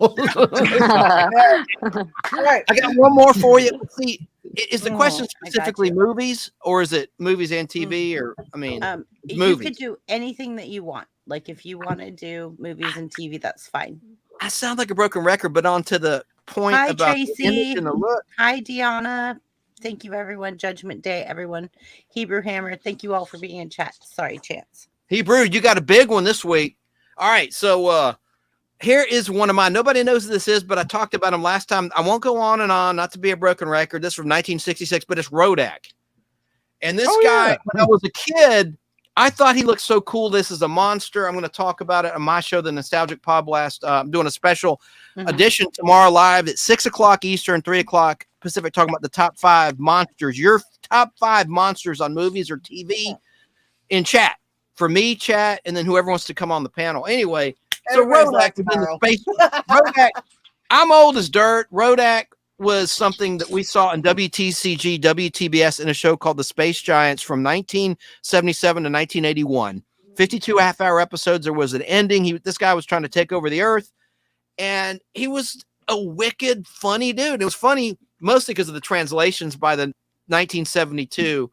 I got one more for you. Let's see, is the Oh, question I got specifically you. movies, or is it movies and TV? Or I mean, You movies. could do anything that you want. Like if you want to do movies and TV, that's fine. I sound like a broken record, but on to the point Hi, about the image Tracy. and the look. Hi, Deanna. Thank you, everyone. Judgment Day, everyone. Hebrew Hammer. Thank you all for being in chat. Sorry, Chance. Hebrew, you got a big one this week. All right, so here is one of mine. Nobody knows who this is, but I talked about him last time. I won't go on and on, not to be a broken record. This is from 1966, but it's Rodak. And this guy, when I was a kid, I thought he looked so cool. This is a monster. I'm going to talk about it on my show, The Nostalgic Pod Blast. I'm doing a special edition tomorrow live at 6 o'clock Eastern, 3 o'clock Pacific, talking about the top 5 monsters, your top 5 monsters on movies or TV in chat. For me, chat, and then whoever wants to come on the panel. Anyway, so Rodak was in the space. Rodak, I'm old as dirt. Rodak was something that we saw in WTCG, WTBS in a show called The Space Giants from 1977 to 1981. 52 half-hour episodes. There was an ending. This guy was trying to take over the Earth, and he was a wicked, funny dude. It was funny mostly because of the translations by the 1972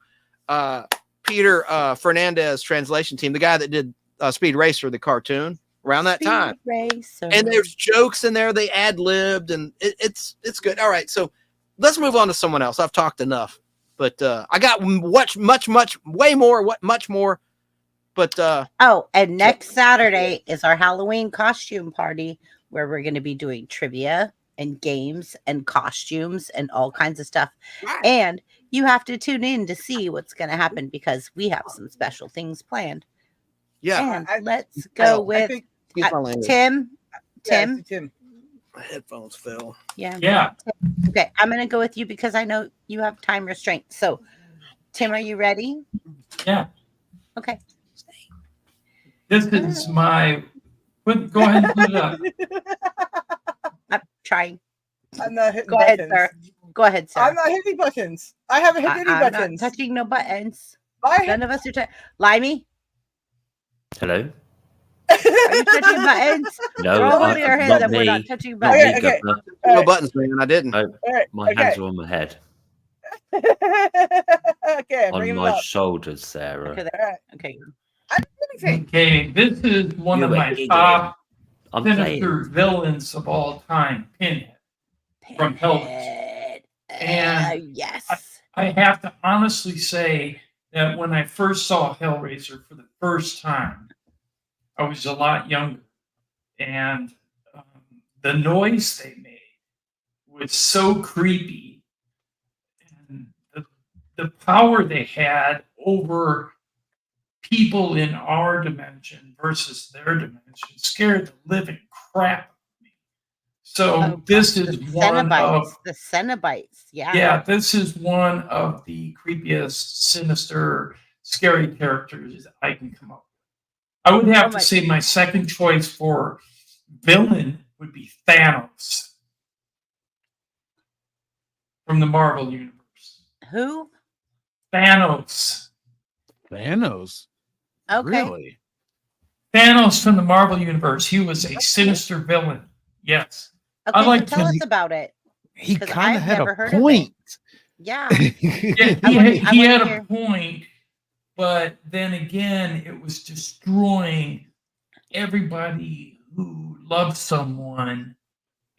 Peter Fernandez translation team, the guy that did Speed Racer, the cartoon, around that time. Racer. And there's jokes in there. They ad-libbed, and it's good. All right, so let's move on to someone else. I've talked enough, but I got much more. But and next Saturday is our Halloween costume party where we're going to be doing trivia and games and costumes and all kinds of stuff. Right. And you have to tune in to see what's going to happen because we have some special things planned. Yeah. And let's go with Tim. Tim. My headphones fell. Yeah. Yeah. Okay. I'm going to go with you because I know you have time restraints. So, Tim, are you ready? Yeah. Okay. This is my. Go ahead and put it up. I'm trying. I'm not hitting Go ahead, buttons. sir. Go ahead, sir. I'm not hitting buttons. I haven't hit any I'm buttons. not touching no buttons. I None of us are touching. Limey, Hello? are you touching buttons? No, We're all over our heads not and we're not me. touching Not buttons. me, Okay. Governor. No Alright. buttons, man. I didn't. No, Alright, my okay. hands are on my head, Okay, bring on him my up. shoulders, Sarah. Okay, Alright. okay. Let me see. Okay, this is one You of were my giggling. top I'm Sinister playing. villains of all time, Pinhead. From Hellraiser. Pinhead. And Yes. I have to honestly say that when I first saw Hellraiser for the first time, I was a lot younger. And the noise they made was so creepy. And the power they had over people in our dimension versus their dimension scared the living crap out of me. So this is one of the Cenobites. yeah, this is one of the creepiest, sinister, scary characters I can come up with. I would have to say my second choice for villain would be Thanos from the Marvel Universe. Who? Thanos. Thanos. Okay. Really? Thanos from the Marvel Universe. He was a sinister villain. Yes. Okay, I like so tell him. us about it. He 'Cause kind of I've had never a heard of it. point. Yeah. Yeah, I he wanna had hear. a point, but then again, it was destroying everybody who loved someone,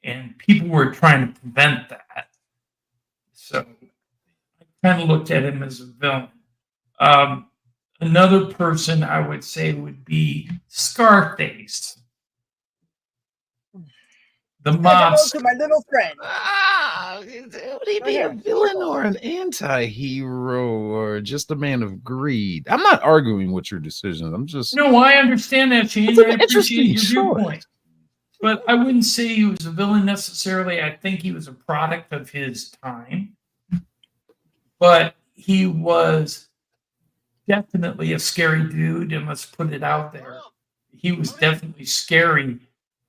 and people were trying to prevent that. So I kind of looked at him as a villain. Another person I would say would be Scarface, the Hello mobster. to my little friend. Would he be a villain or an anti-hero or just a man of greed? I'm not arguing with your decisions. I'm just No, I understand that, Shane. It's an I appreciate your interesting choice. viewpoint. But I wouldn't say he was a villain necessarily. I think he was a product of his time. But he was definitely a scary dude, and let's put it out there. He was definitely scary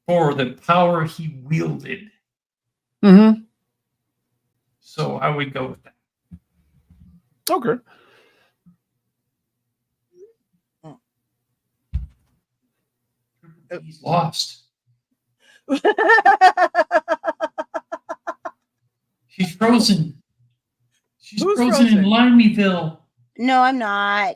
for the power he wielded. Mm-hmm. So I would go with that. Okay. He's lost. She's frozen. She's Who's frozen in frozen? Limeyville. No, I'm not.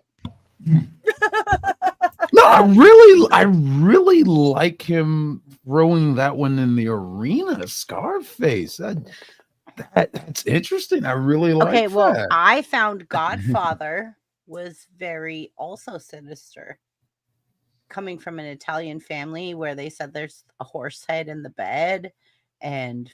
No, I really like him throwing that one in the arena, Scarface. That's interesting. I really like Okay, well, that. I found Godfather was very also sinister. Coming from an Italian family where they said there's a horse head in the bed, and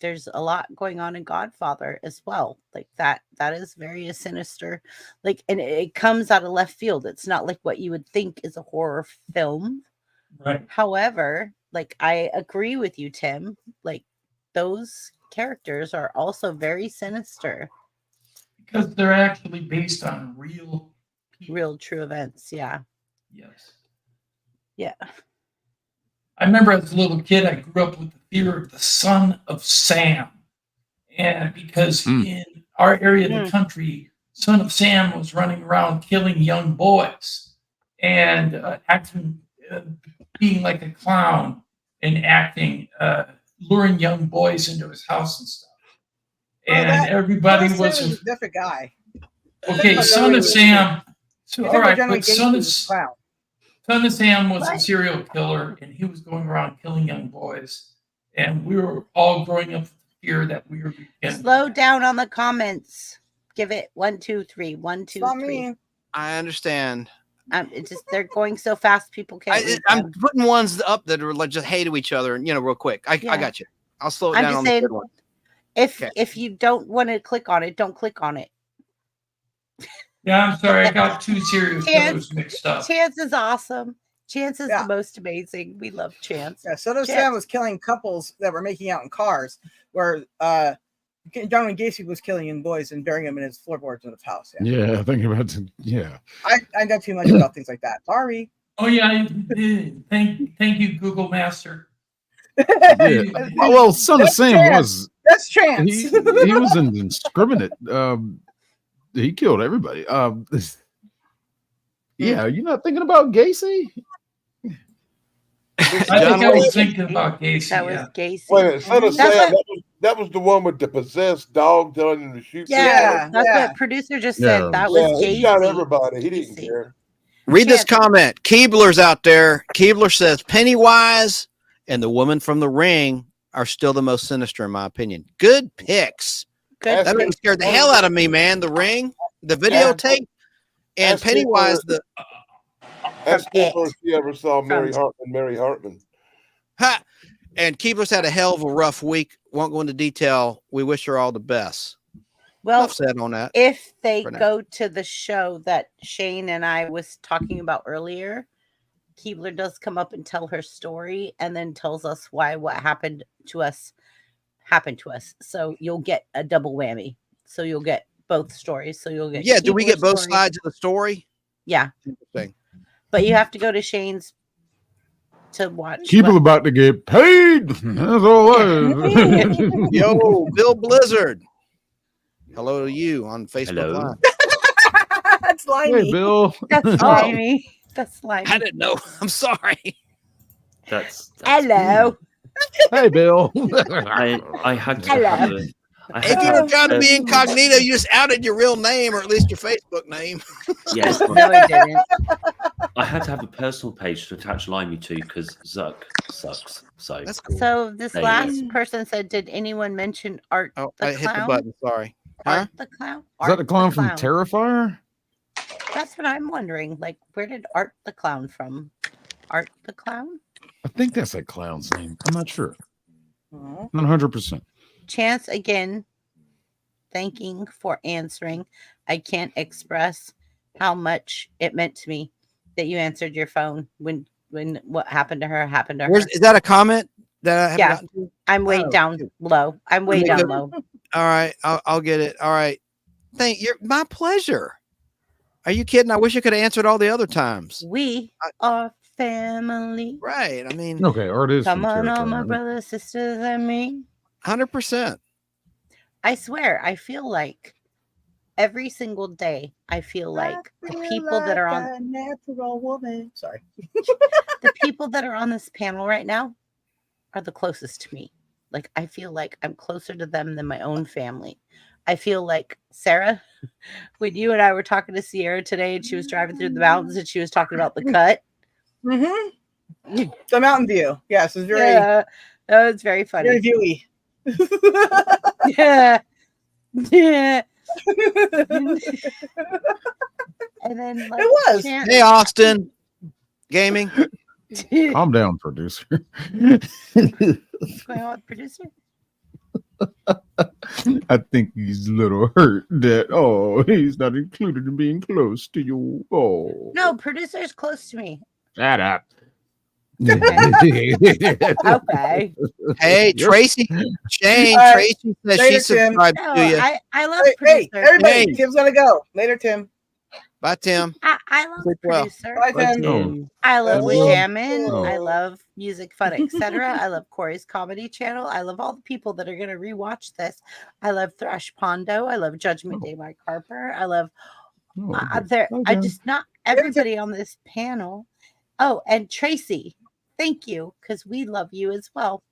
there's a lot going on in Godfather as well. Like that is very sinister. Like, and it comes out of left field. It's not like what you would think is a horror film. Right. However, like I agree with you, Tim. Like those characters are also very sinister. Because they're actually based on real people. Real true events. Yeah. Yes. Yeah. I remember as a little kid, I grew up with the fear of the Son of Sam. And because in our area of the country, Son of Sam was running around killing young boys and acting, being like a clown and acting, luring young boys into his house and stuff. And everybody was a different guy. Okay, Son of Sam. So, all right, but Son of Sam was a serial killer, and he was going around killing young boys. And we were all growing up with the fear that we were getting. Slow down on the comments. Give it 1, 2, 3. 1, 2, 3. I understand. It's just they're going so fast, people can't. I'm putting ones up that are like just hey to each other, real quick. I got you. I'll slow it down on the third one. If you don't want to click on it, don't click on it. Yeah, I'm sorry. I got two serial killers mixed up. Chance is awesome. Chance is the most amazing. We love Chance. Yeah, Son of Sam was killing couples that were making out in cars, where John Wayne Gacy was killing young boys and burying them in his floorboards of his house. Yeah, thinking about I know too much about things like that. Sorry. Oh yeah, thank you, Google Master. Yeah. Well, Son of Sam was that's Chance. He was indiscriminate. He killed everybody. Yeah, you're not thinking about Gacy? I think I was thinking about Gacy. That was Gacy. Wait a minute, Son of Sam, that was the one with the possessed dog telling him to shoot. Yeah, that's what producer just said. That was Gacy. He shot everybody. He didn't care. Read this comment. Keebler's out there. Keebler says Pennywise and the woman from The Ring are still the most sinister, in my opinion. Good picks. Good. That would scared the hell out of me, man. The Ring, the videotape, and Pennywise. That's the first you ever saw Mary Hartman. Ha! And Keebler's had a hell of a rough week. Won't go into detail. We wish her all the best. Well, enough said on that. If they go to the show that Shane and I was talking about earlier, Keebler does come up and tell her story and then tells us why what happened to us. So you'll get a double whammy. So you'll get both stories. So you'll get do we get both sides of the story? Yeah. Interesting. But you have to go to Shane's to watch. People about to get paid. That's all. Yo, Bill Blizzard. Hello to you on Facebook Live. That's slimy. Hey, Bill. That's slimy. That's slimy. I didn't know. I'm sorry. That's hello. Hey, Bill. I had to have a, if you were trying to be incognito, you just outed your real name or at least your Facebook name. Yes. No, I didn't. I had to have a personal page to attach Limey to because Zuck sucks. So that's cool. So this last person said, did anyone mention Art the I Clown? hit the button. Sorry. Art the Clown? Is that the clown from Terrifier? That's what I'm wondering. Like, where did Art the Clown from? Art the Clown? I think that's that clown's name. I'm not sure. 100%. Chance, again, thanking for answering. I can't express how much it meant to me that you answered your phone when what happened to her happened to her. Is that a comment that I have gotten to? I'm way down low. I'm way down low. All right, I'll get it. All right, my pleasure. Are you kidding? I wish I could have answered all the other times. We are family. Right. I mean, okay, Art is. Come on, all my brothers, sisters, and me. 100%. I swear, I feel like every single day, I feel like the people that are on a natural woman. Sorry. the people that are on this panel right now are the closest to me. Like, I feel like I'm closer to them than my own family. I feel like Sarah, when you and I were talking to Sierra today and she was driving through the mountains and she was talking about the cut. Mm-hmm. The Mountain View. Yes, it's very, it's very funny. very viewy. Yeah. Yeah. And then like, it was. Hey, Austin Gaming. Calm down, producer. What's going on with producer? I think he's a little hurt that he's not included in being close to you. Oh No, producer's close to me. shut up. Okay. Hey, Tracy, Shane, All right. Tracy says Later, she Tim. subscribed No, to you. I love Hey, producer. everybody, Hey. Tim's gonna go later. Tim. Bye, Tim. I love Sleep well. producer. Bye, Bye, Tim. Tim. I love Oh. Jammin. I love Music Fun, etc. I love Corey's comedy channel. I love all the people that are going to rewatch this. I love Thrash Pondo. I love Judgment Day Mike Harper. I love I just not everybody on this panel. Oh, and Tracy, thank you, because we love you as well.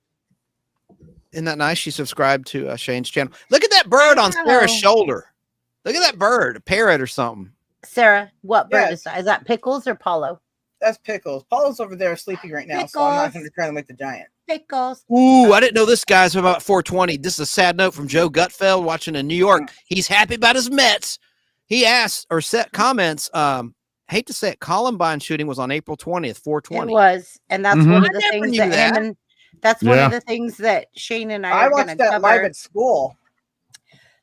Isn't that nice? She subscribed to Shane's channel. Look at that bird on Sarah's shoulder. Look at that bird, a parrot or something. Sarah, what bird Yes. is that? Is that Pickles or Paulo? That's Pickles. Paul's over there sleeping right now, so I'm not Pickles. trying to make the giant. Pickles. Ooh, I didn't know this guy's about 420. This is a sad note from Joe Gutfeld watching in New York. He's happy about his Mets. He asked or set comments. Hate to say it, Columbine shooting was on April 20th, 420. It was, and that's Mhm. one of I the never things knew that that. him and that's one Yeah. of the things that Shane and I I are going to watched that live cover. at school.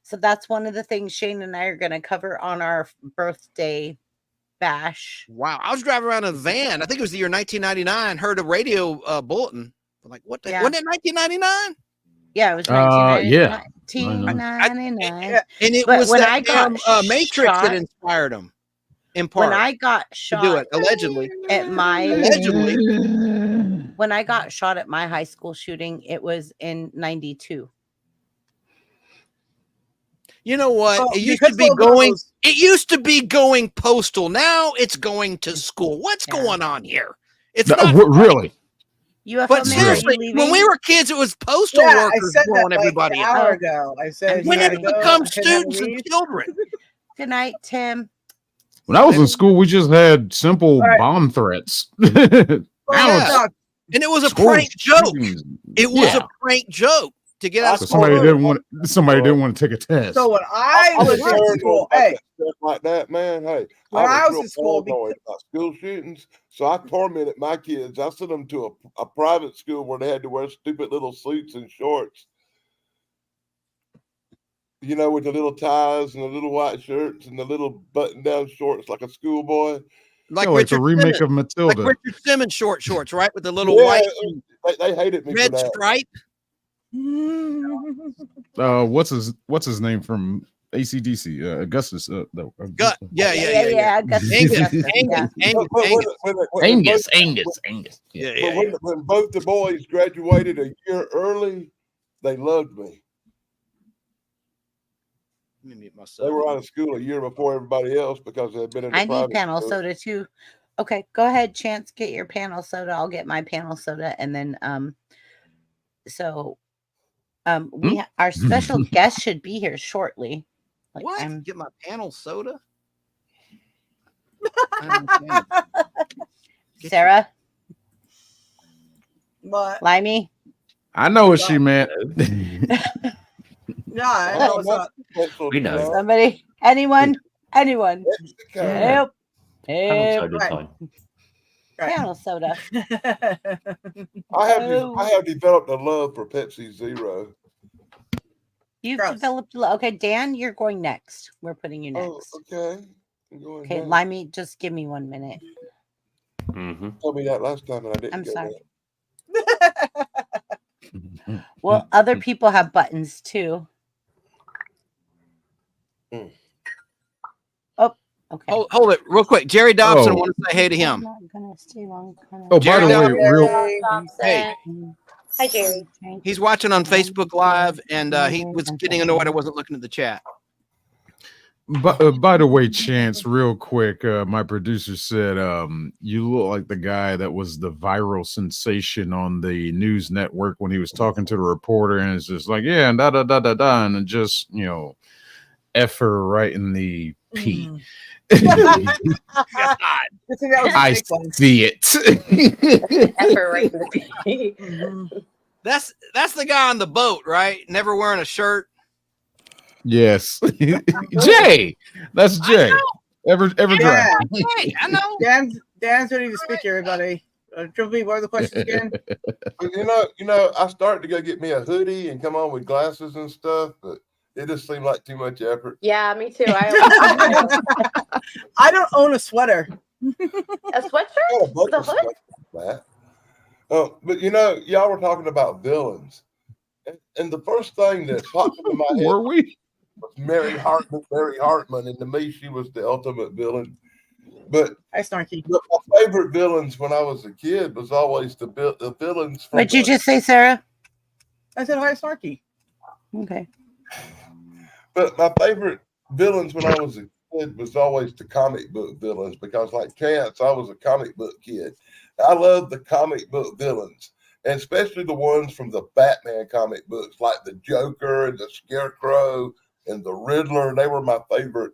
So that's one of the things Shane and I are going to cover on our birthday bash. Wow. I was driving around in a van. I think it was the year 1999. Heard a radio bulletin. I'm like, what the? Yeah. Wasn't it 1999? Yeah, it was yeah. 1999. And it But was when that I got Matrix shot- that inspired him. In part. When I got to do shot it, allegedly. at my Allegedly. when I got shot at my high school shooting, it was in 92. You know what? Well, it used because to be of going. those- It used to be going postal. Now it's going to school. What's Yeah. going on here? It's No, not. really? UFO But man, are you seriously, leaving? when we were kids, it was postal Yeah, I workers said blowing that like everybody an out. hour ago. I said I'm When you did gotta it go. become I couldn't students and leave. children? Good night, Tim. When I was in school, we just had simple All right. bomb threats. Well, Now Yeah. it's no, And it was a school prank joke. shootings. It was Yeah. a prank joke to get out of So school. somebody didn't want to take a test. so when I I'm was concerned in school, about hey, that stuff like that, man. Hey, When I was real in school, paranoid about school shootings, so I tormented my kids. I sent them to a private school where they had to wear stupid little suits and shorts. You know, with the little ties and the little white shirts and the little button-down shorts like a schoolboy. Like the remake of Matilda. Like Richard Simmons shorts, right, with the little Yeah, white they hated me for red that. stripe. What's his name from ACDC? Augustus. Gut. Yeah. Augustus, Angus, Augustus, Angus, yeah. Angus, But Angus. Angus. Yeah. when both the boys graduated a year early, they loved me. Let me mute They myself. were out of school a year before everybody else because they had been in the I need private panel school. soda too. Okay, go ahead, Chance. Get your panel soda. I'll get my panel soda, and then we our special guest should be here shortly. Like, What? Get my panel soda? I don't understand. Get Sarah, but Limey. I know what she meant. yeah, I know it's not. We know. Somebody, anyone. Yeah. Help. Panel Help. soda Right. time. Right. Panel soda. I have developed a love for Pepsi Zero. You've Gross. developed. Okay, Dan, you're going next. We're putting you Oh, next. okay. I'm going Okay, now. Limey, just give me 1 minute. Mm-hmm. Told me that last time and I didn't. I'm go sorry. there. Well, other people have buttons too. Mm. Oh, okay. Hold it real quick. Jerry Dobson, I Oh. want to say hey to I'm him. not gonna stay long. Oh, by the Jerry way, real Hey, Hi, Jerry. he's watching on Facebook Live, and he was getting annoyed I wasn't looking at the chat. By the way, Chance, real quick, my producer said you look like the guy that was the viral sensation on the news network when he was talking to the reporter, and it's just like, yeah, and da da da da da, and then just F her right in the P. I think that was a I fake one. see it. Effort right in the day. Mhm. That's the guy on the boat, right? Never wearing a shirt. Yes, Jay. That's Jay. Ever drive? Hey, I know. Dan's ready to speak, everybody. Triple B, what are the questions again? You know, I started to go get me a hoodie and come on with glasses and stuff, but it just seemed like too much effort. Yeah, me too. I I don't own a sweater. a sweatshirt Got a bunch with a of hood. stuff like that. But y'all were talking about villains, and the first thing that popped into my head Were we? was Mary Hartman. Mary Hartman, and to me, she was the ultimate villain. But Hi, Snarky. my favorite villains when I was a kid was always the villains from What'd you just say, Sarah? I said hi, Snarky. Okay. But my favorite villains when I was a kid was always the comic book villains because, like Chance, I was a comic book kid. I love the comic book villains, and especially the ones from the Batman comic books, like the Joker and the Scarecrow and the Riddler. They were my favorite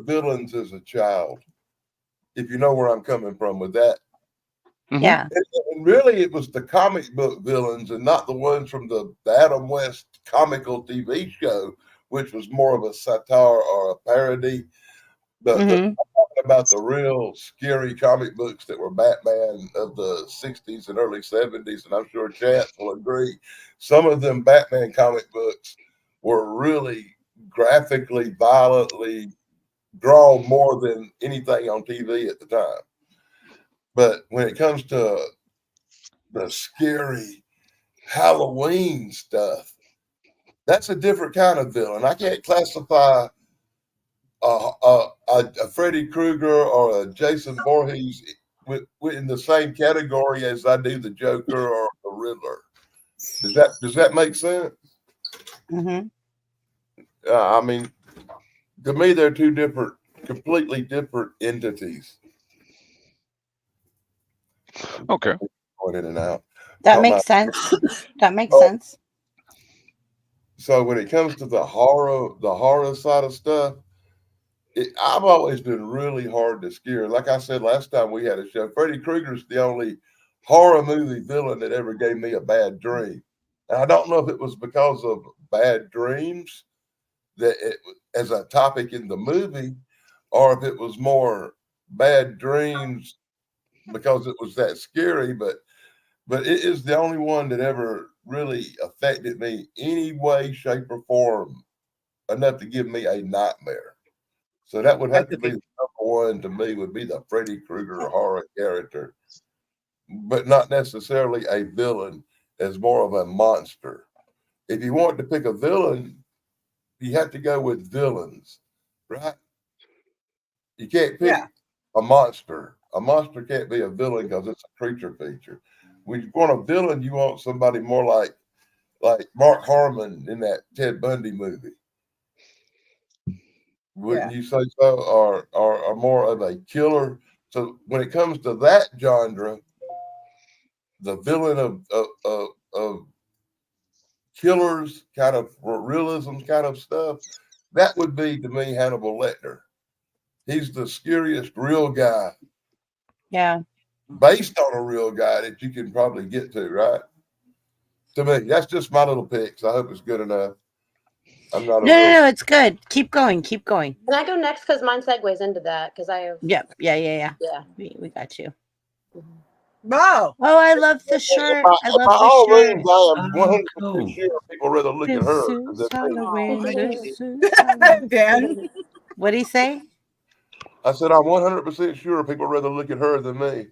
villains as a child. If you know where I'm coming from with that. Yeah. And really, it was the comic book villains and not the ones from the Adam West comical TV show, which was more of a satire or a parody. But Mhm. I'm talking about the real scary comic books that were Batman of the 60s and early 70s, and I'm sure Chance will agree. Some of them Batman comic books were really graphically, violently drawn more than anything on TV at the time. But when it comes to the scary Halloween stuff, that's a different kind of villain. I can't classify a Freddy Krueger or a Jason Voorhees in the same category as I do the Joker or the Riddler. Does that make sense? Mhm. I mean, to me, they're two completely different entities. Okay. Going in and out. That makes sense. That makes Oh. sense. So when it comes to the horror side of stuff, I've always been really hard to scare. Like I said last time we had a show, Freddy Krueger's the only horror movie villain that ever gave me a bad dream. And I don't know if it was because of bad dreams as a topic in the movie, or if it was more bad dreams because it was that scary. But it is the only one that ever really affected me any way, shape, or form enough to give me a nightmare. So that would have to be the number one to me, would be the Freddy Krueger horror character, but not necessarily a villain, as more of a monster. If you want to pick a villain, you have to go with villains, right? You can't pick a monster. A monster can't be a villain because it's a creature feature. When you want a villain, you want somebody more like Mark Harmon in that Ted Bundy movie. Wouldn't you say so? Or more of a killer? So when it comes to that genre, the villain of killers, kind of realism kind of stuff, that would be to me Hannibal Lecter. He's the scariest real guy. Yeah. Based on a real guy that you can probably get to, right? To me, that's just my little picks. I hope it's good enough. I'm not. No, it's good. Keep going. Keep going. Can I go next? Because mine segues into that. Because I have. Yep. Yeah. Yeah. We got you. Wow. Oh, I love the shirt. I love By the all shirt. means, I am Oh, 100% cool. sure people rather look at her. This is than me. Halloween. This is Halloween. Dan. What'd he say? I said I'm 100% sure people rather look at her than me.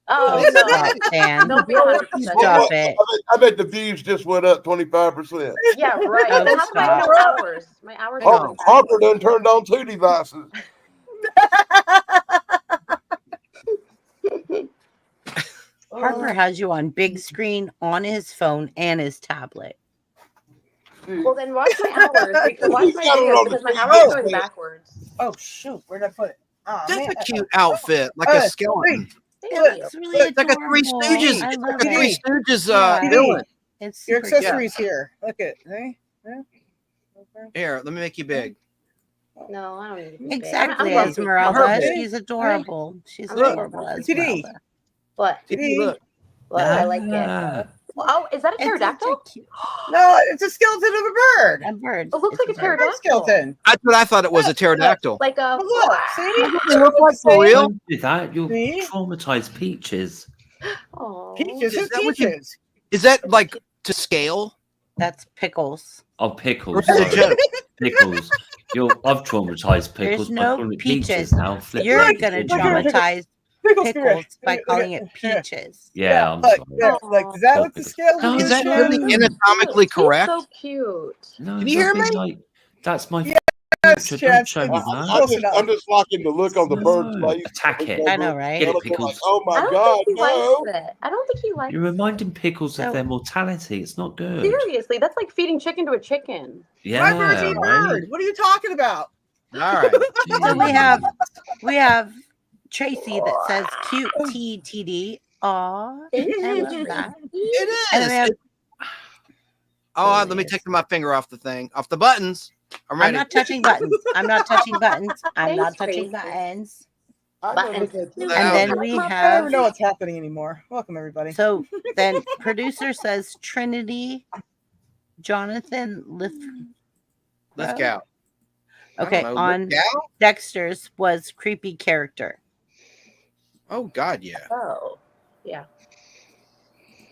Oh Oh, no! stop, Dan. Don't be 100%. Stop it. I bet the views just went up 25%. Yeah, right. Oh, Then how come I have no stop. hours? My hours Hang are on. Harper done turned on 2 devices. Harper has you on big screen on his phone and his tablet. Well, then watch my hours. Watch my He's got it videos on the because my screen. hours are going backwards. Oh shoot, where'd I put it? Oh, That's man. a cute outfit, like a skeleton. Thank Look, you. It's really Look, It's like a Three adorable. Stooges. I It's love like a Three it. Stooges Yeah. villain. It's Your super cute. accessories here. Look at see? Yeah. Okay. Here, let me make you big. No, I don't need to be Exactly, big. I'm Esmeralda. Her big. She's adorable. She's Look. adorable, TD. Esmeralda. What? See, look. What? I like it. Ah, Oh, is that a It's such a pterodactyl? cute No, it's a skeleton of a bird. a bird. It looks It's like a Bird pterodactyl. skeleton. That's what I thought it was, a pterodactyl. Like a. Look, see? They look like for real. don't do that. You'll See? traumatize Peaches. Oh. Peaches. Is Who's that what you- peaches? Is that like to scale? That's Pickles. Oh, Or Pickles. is it a Sorry. joke? Pickles. I've traumatized Pickles There's by no calling it peaches. Peaches now. Flip You're it. gonna Look at her. traumatize Pickles. Pickles by Look at- calling it look at- Peaches. Yeah, I'm Look, sorry. yeah, like, does that Poor look the Pickles. scale? No, Is that no. really anatomically He's correct? so cute. No, Can you hear nothing me? Like, that's my Yes, future. Chad, Don't show me it's that. I'm just liking the look on the bird's No. face. Attack it. I know, right? Get it, Like, Pickles. oh I my don't god, think he no! likes it. I don't think he likes You're reminding Pickles So- of their mortality. It's not good. Seriously, that's like feeding chicken to a chicken. Yeah, My bird's a right? bird. What are you talking about? All right. So we have Tracy that says cute TTD. Aw, I love that. It And is. then we have, Oh, let me take my finger off the thing, off the buttons. I'm I'm ready. not touching buttons. I'm not touching buttons. I'm Thanks, not touching Tracy. buttons. Buttons. And then we I don't have even know what's happening anymore. Welcome, everybody. so then producer says Trinity Jonathan Let's go. Okay, on Gal? Dexter's was creepy character. Oh God, yeah. Oh, yeah.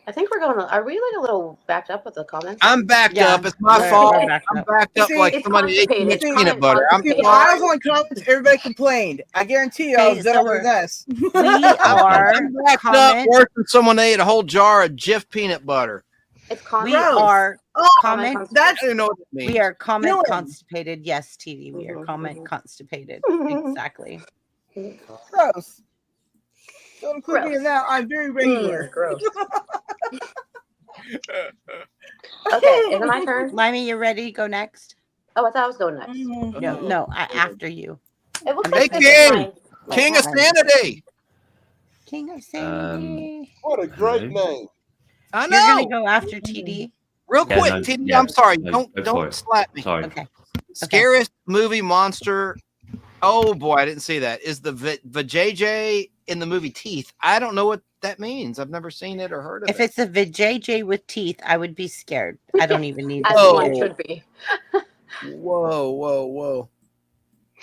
I think we're going. Are we like a little backed up with the comments? I'm backed Yeah, up. It's my we're fault. backed I'm up. backed up See, like it's somebody ate too much constipated. peanut butter. I'm Constipated. When I was sorry. on comments, everybody complained. I guarantee you, I Okay, was done so over this. We are I'm backed up comment. worse than someone ate a whole jar of Jif peanut butter. It's We constipated. are Oh, comment. I don't even know what it means. We are comment Dylan. constipated. Yes, TD. We are Mhm, comment mhm. constipated. Mhm. Exactly. gross. Don't include me Gross. in that. I'm very regular. Gross. Okay, is it my turn? Limey, you ready to go next? Oh, I thought I was going next. No, after you. It looks Hey, like this is King! my King of hat. Sanity. King of Sanity. What a great Hello? name! I You're gonna know. go after TD. Real Yeah, quick, no, TD, yeah. I'm sorry. No, go for Don't it. slap me. Sorry. Okay. Scariest movie monster. Oh boy, I didn't see that. Is the JJ in the movie Teeth? I don't know what that means. I've never seen it or heard of If it. it's a VJJ with teeth, I would be scared. I don't even need As to Oh. see one it. should be. Whoa, whoa, whoa!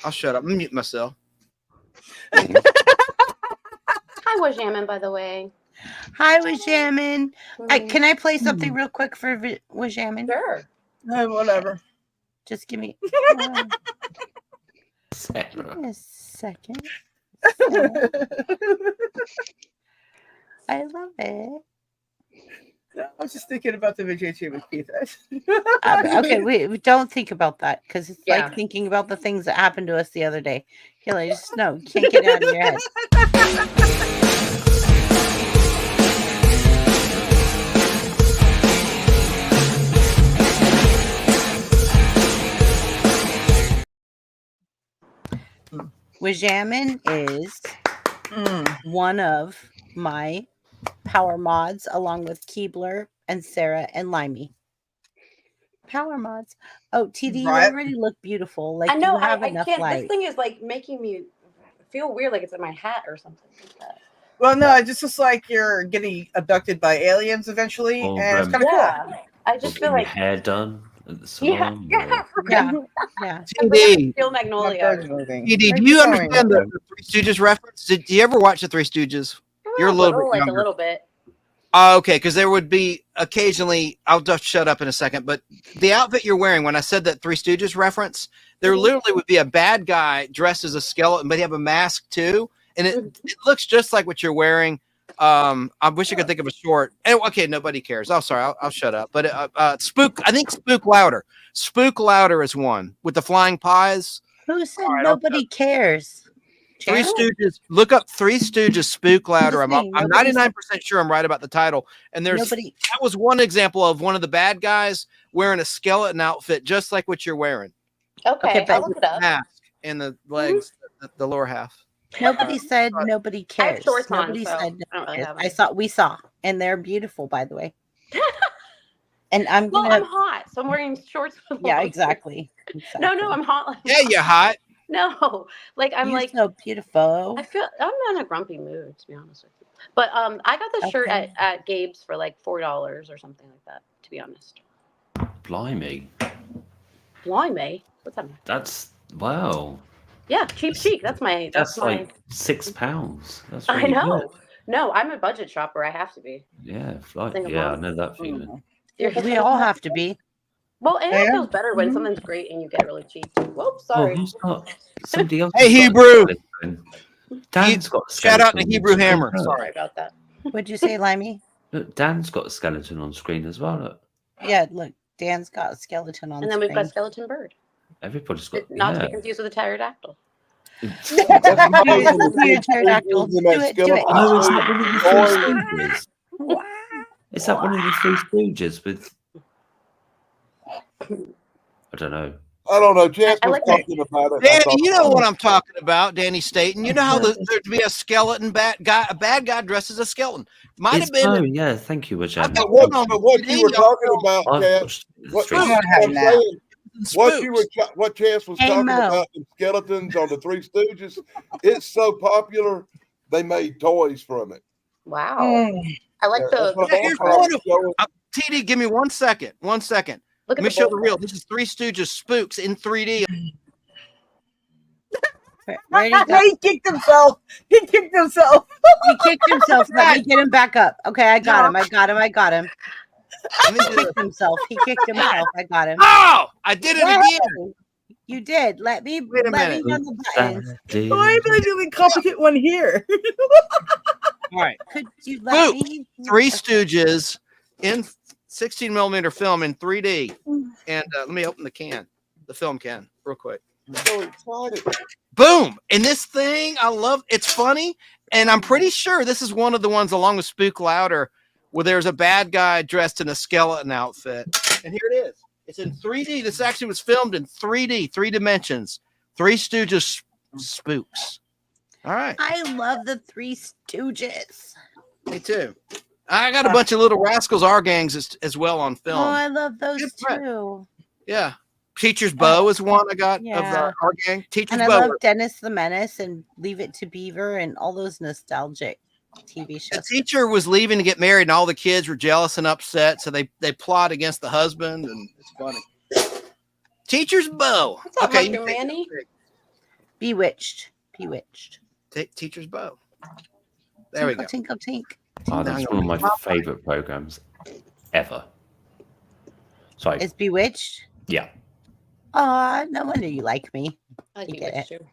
I'll shut up. I'm mute myself. Hi, Wajamin, by the way. Hi, Wajamin. Mhm. Can I play something real quick for Wajamin? Sure. Whatever. Just give me Sarah. a second. I love it. I was just thinking about the VJJ with Keith. Okay, we don't think about that because it's Yeah. like thinking about the things that happened to us the other day. Kelly, just no, you can't get it out of your head. Wajamin is one of my power mods, along with Keebler and Sarah and Limey. Power mods. Oh, TD, Right. you already look beautiful. Like I know. you have I enough can't. light. This thing is like making me feel weird, like it's in my hat or something like that. Well, no, it just looks like you're getting abducted by aliens eventually, Or, and it's kind of Yeah. I just feel Getting your like. hair done at the Yeah. salon. Yeah. Yeah, yeah. TD, Feel cool. My Magnolia. bird's moving. TD, Thanks do you for showing understand me. the Three Stooges reference? Did you ever watch the Three Stooges? You're a little bit like younger. a little bit. Okay, because there would be occasionally. I'll just shut up in a second. But the outfit you're wearing, when I said that Three Stooges reference, there literally would be a bad guy dressed as a skeleton, but he have a mask too, and it looks just like what you're wearing. I wish I could think of a short. Okay, nobody cares. Oh, sorry, I'll shut up. But Spook, I think Spook Louder. Spook Louder is one with the flying pies. Who said All right, nobody cares? Three channel? Stooges. Look up Three Stooges Spook Louder. I'm Listening, 99% sure I'm right about the title. And that was one example of one of the bad guys wearing a skeleton outfit, just like what you're wearing. Okay, but I'll look it up. Mask and the legs, the lower half. Nobody said nobody I have cares. shorts on, Nobody so said I don't really cares. have them. We saw, and they're beautiful, by the way. And I'm Well, gonna. I'm hot, so I'm wearing shorts. With Yeah, long exactly. No, I'm hot. Yeah, you're hot. No, like I'm You're like so beautiful. I feel I'm in a grumpy mood, to be honest with you. But I got this shirt Okay. at Gabe's for like $4 or something like that. To be honest. Blimey. Blimey, what's that mean? That's wow. Yeah, cheap chic. That's my. That's my. like £6. That's I really know. good. No, I'm a budget shopper. I have to be. Yeah, like, Single yeah, I mom. know that feeling. We all have to be. Well, and it feels better when Mhm. something's great and you get it really cheap. Whoops, Oh, sorry. who's got somebody else? Hey, has got a Hebrew. skeleton. Dan's got a Shout out to skeleton on Hebrew screen. Hammer. Look. Sorry about that. What'd you say, Limey? Look, Dan's got a skeleton on screen as well. Look. Yeah, look, Dan's got a skeleton on And then screen. we've got skeleton bird. Everybody's got. Not to be confused with a pterodactyl. It's a pterodactyl. Do it. Oh, is that one of the Three Stooges? Wow. Is that one of the Three Stooges with? I don't know. I don't know. Chance I was like talking about it. Danny, you know what I'm talking about, Danny Staten. You know how there'd be a skeleton bad guy dressed as a skeleton. Might have been. Oh, yeah, thank you, Ajahn. But what you were talking about, Chance, what Chance was talking about in skeletons on the Three Stooges, it's so popular they made toys from it. Wow. I like Here's one of TD, give me 1 second. 1 second. Look Let me show the reel. This is Three Stooges Spooks in 3D. He kicked himself. He kicked himself. He kicked himself. Let me get him back up. Okay, I got him. He kicked himself. I got him. Oh, I did it again. You did. Let me Wait a minute. run the buttons. Why am I the only competent one here? All right. Could you let Spook. me? Three Stooges in 16 millimeter film in 3D. And let me open the film can, real quick. So excited. Boom. And this thing, I love, it's funny. And I'm pretty sure this is one of the ones along with Spook Louder where there's a bad guy dressed in a skeleton outfit. And here it is. It's in 3D. This actually was filmed in 3D, 3 dimensions. Three Stooges Spooks. All right. I love the Three Stooges. Me too. I got a bunch of Little Rascals R gangs as well on film. Oh, I love those Good friend. too. Yeah. Teacher's Bow is one I got of Yeah. our gang. Teacher's And I Bow. love Dennis the Menace and Leave It to Beaver and all those nostalgic TV The shows. teacher was leaving to get married, and all the kids were jealous and upset, so they plot against the husband, and it's funny. Teacher's Bow. What's up, Okay, Mr. Manny? Bewitched. Teacher's Bow. There we go. Tinkle, tink. Oh, that's one of my favorite programs ever. Sorry. It's Bewitched. Yeah. Oh, no wonder you like me. I You like get it too.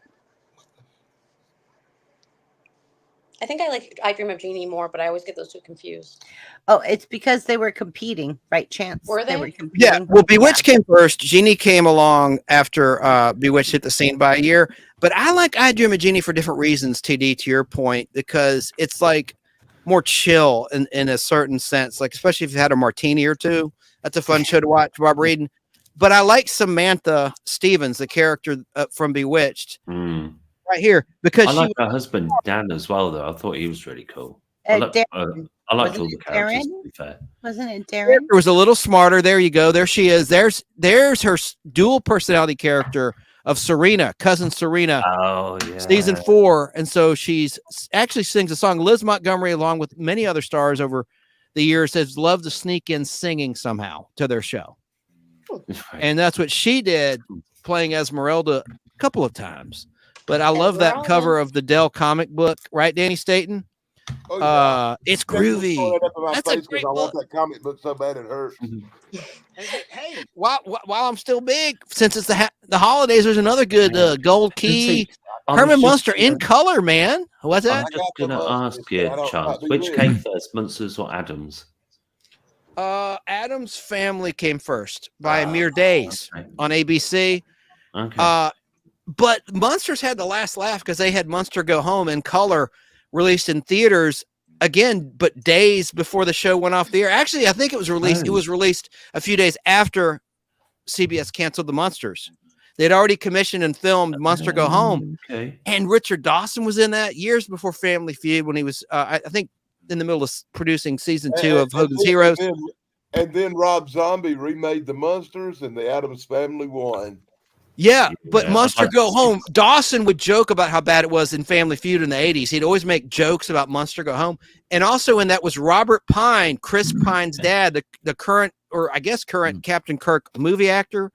I think I like I Dream of Jeannie more, but I always get those two confused. Oh, it's because they were competing, right? Chance. Were they? were competing. Yeah, well, Bewitched came first. Genie came along after Bewitched hit the scene by a year. But I like I Dream of Genie for different reasons, TD, to your point, because it's like more chill in a certain sense, like especially if you had a martini or two. That's a fun show to watch, Bob Reading. But I like Samantha Stevens, the character from Bewitched, right here, because I like her husband Dan as well, though. I thought he was really cool. I liked all the characters. To be fair, Wasn't it Darren? It was a little smarter. There you go. There she is. There's her dual personality character of Serena, cousin Serena. Oh yeah. Season 4, and so she's actually sings a song. Liz Montgomery, along with many other stars over the years, has loved to sneak in singing somehow to their show. And that's what she did, playing Esmeralda a couple of times. But I love that cover of the Dell comic book, right, Danny Staten? Oh, yeah. It's groovy. That's a great I want book. that comic book so bad it hurts. Hey, while I'm still big, since it's the holidays, there's another good Gold Key Herman Munster in color, man. What's that? I'm just gonna ask you, Charles, which came first, Munsters or Adams? Adam's Family came first by Mere Days on ABC. Okay. But Monsters had the last laugh because they had Monster Go Home in color released in theaters again, but days before the show went off the air. Actually, I think it was released. It was released a few days after CBS canceled the Monsters. They'd already commissioned and filmed Monster Go Home, and Richard Dawson was in that years before Family Feud when he was, I think, in the middle of producing season 2 of Hogan's Heroes. And then Rob Zombie remade the Monsters, and the Addams Family won. Yeah, but Monster Go Home, Dawson would joke about how bad it was in Family Feud in the 80s. He'd always make jokes about Monster Go Home. And also in that was Robert Pine, Chris Pine's dad, the current, or I guess current Captain Kirk movie actor.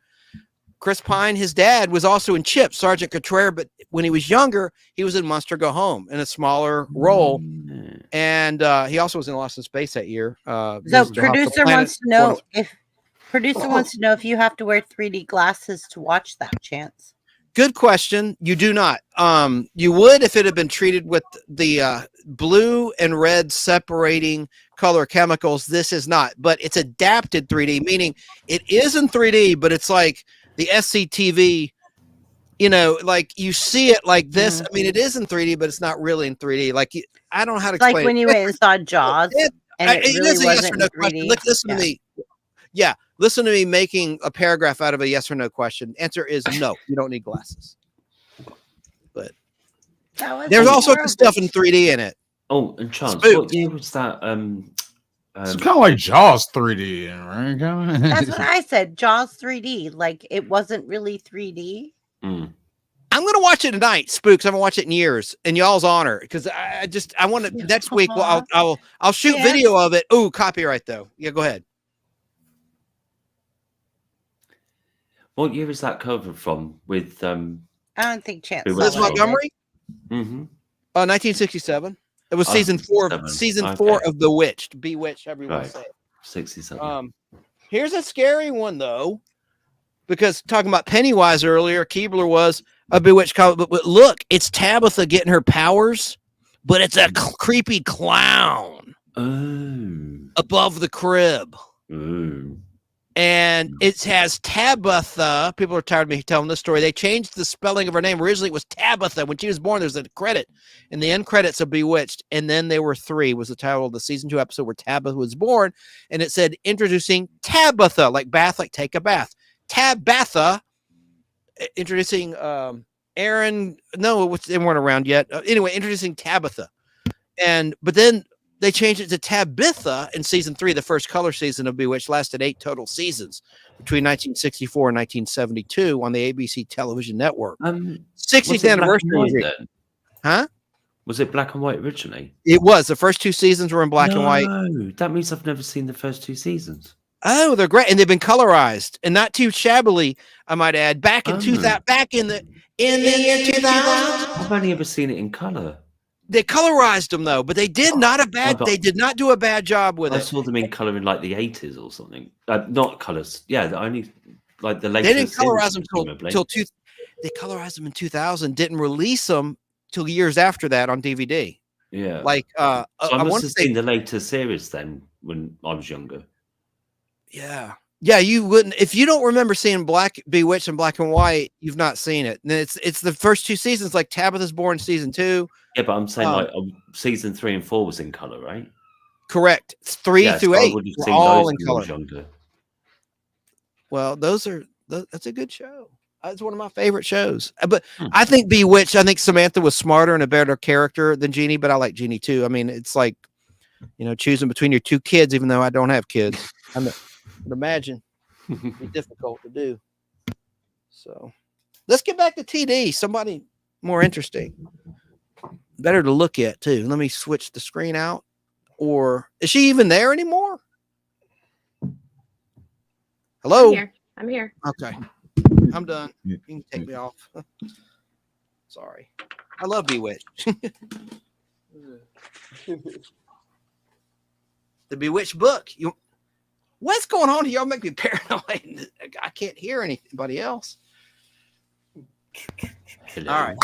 Chris Pine, his dad, was also in Chip, Sergeant Cotrere, but when he was younger, he was in Monster Go Home in a smaller role. And he also was in Lost in Space that year. So producer wants to know if you have to wear 3D glasses to watch that, Chance. Good question. You do not. You would if it had been treated with the blue and red separating color chemicals. This is not, but it's adapted 3D, meaning it is in 3D, but it's like the SCTV, you know, like you see it like this. I mean, it is in 3D, but it's not really in 3D. Like, I don't know how to explain like when you went and saw Jaws, and it really wasn't in 3D. Listen to me. Yeah, listen to me making a paragraph out of a yes or no question. Answer is no. You don't need glasses. But there's all sorts of stuff in 3D in it. Oh, and Chance, what year was that? It's kind of like Jaws 3D, right? That's what I said. Jaws 3D. Like it wasn't really 3D. I'm gonna watch it tonight, Spooks. I haven't watched it in years, in y'all's honor, because I want to next week. Well, I'll shoot video of it. Ooh, copyright though. Yeah, go ahead. What year is that cover from? With I don't think Chance. Liz Montgomery. 1967. It was season 4. Season 4 of Bewitched. However you want to say it. 67. Here's a scary one though, because talking about Pennywise earlier, Keebler was a Bewitched comic, but look, it's Tabitha getting her powers, but it's a creepy clown above the crib. And it has Tabitha. People are tired of me telling this story. They changed the spelling of her name. Originally, it was Tabitha. When she was born, there's a credit in the end credits of Bewitched. And then there were 3 was the title of the season 2 episode where Tabitha was born. And it said, introducing Tabitha, like bath, like take a bath. Tabitha, introducing Aaron. No, they weren't around yet. Anyway, introducing Tabitha. But then they changed it to Tabitha in season 3. The first color season of Bewitched lasted 8 total seasons between 1964 and 1972 on the ABC television network. 60th anniversary. Huh? Was it black and white originally? It was. The first 2 seasons were in black and white. That means I've never seen the first 2 seasons. Oh, they're great, and they've been colorized, and not too shabbily, I might add. Back in 2000, back in the year 2000. I've only ever seen it in color. They colorized them though, but they did not They did not do a bad job with it. I saw them in color in like the 80s or something. Not colors. Yeah, only like the latest. They didn't colorize them till they colorized them in 2000. Didn't release them till years after that on DVD. Yeah, like so I must have seen the later series then when I was younger. Yeah. Yeah, you wouldn't if you don't remember seeing Bewitched in black and white. You've not seen it. And it's the first 2 seasons, like Tabitha's born season 2. Yeah, but I'm saying like season 3 and 4 was in color, right? Correct. It's 3 through 8 were all in color. Well, that's a good show. It's one of my favorite shows. But I think Bewitched. I think Samantha was smarter and a better character than Jeannie, but I like Jeannie too. I mean, it's like choosing between your 2 kids, even though I don't have kids. I would imagine it'd be difficult to do. So let's get back to TD. Somebody more interesting. Better to look at too. Let me switch the screen out. Or is she even there anymore? Hello? I'm here. Okay. I'm done. You can take me off. Sorry. I love Bewitched. The Bewitched book. What's going on here? Y'all make me paranoid. I can't hear anybody else. Hello. All right.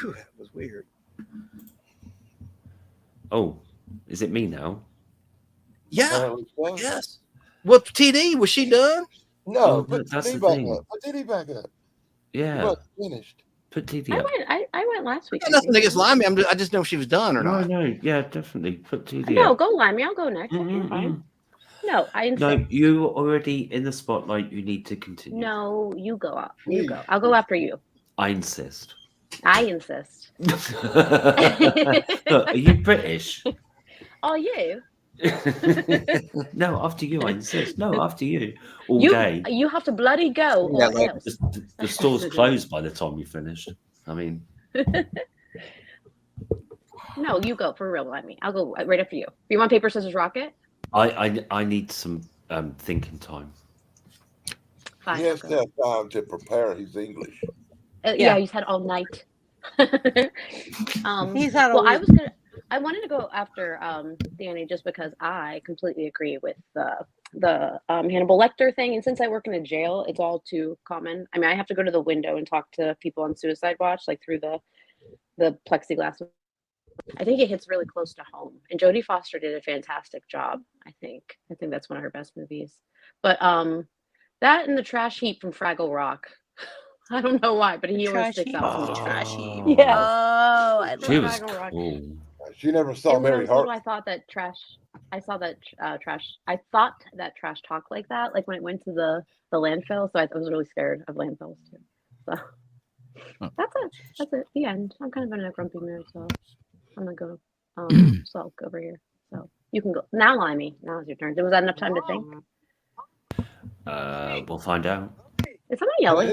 Whew, that was weird. Oh, is it me now? Yeah. Yes. Well, TD, was she done? No, put TD back up. Put TD back up. Yeah. Well, finished. Put TD up. I went last week. Got nothing against Limey. I just know if she was done or not. No, yeah, definitely. Put TD No, up. go Limey. I'll go next. You're fine. No, I insist. No, you already in the spotlight. You need to continue. No, you go up. You go. I'll go after you. I insist. I insist. Are you British? Oh, you. No, after you, I insist. No, after you. All You day. you have to bloody go. Yeah, Or like else. The store's closed by the time you finish. I mean, No, you go for real, Limey. I'll go right after you. You want paper, scissors, rocket? I need some thinking time. Fine. He I'll has to go. have time to prepare his English. Yeah, he's had all night. He's had a well, week. I wanted to go after Danny just because I completely agree with the Hannibal Lecter thing. And since I work in a jail, it's all too common. I mean, I have to go to the window and talk to people on suicide watch, like through the plexiglass. I think it hits really close to home. And Jodie Foster did a fantastic job. I think that's one of her best movies. But that and the trash heap from Fraggle Rock. I don't know why, but he always sticks out to me. Trash heap. Yeah. Oh, I She love was Fraggle Rock. cool. She never saw And when I Mary was little, Hart. I thought that trash. I thought that trash talked like that, like when it went to the landfill. So I was really scared of landfills too. So that's it. That's it. The end. I'm kind of in a grumpy mood, so I'm gonna go sulk over here. So you can go now, Limey. Now it's your turn. Was that enough time to think? We'll find out. Is someone yelling?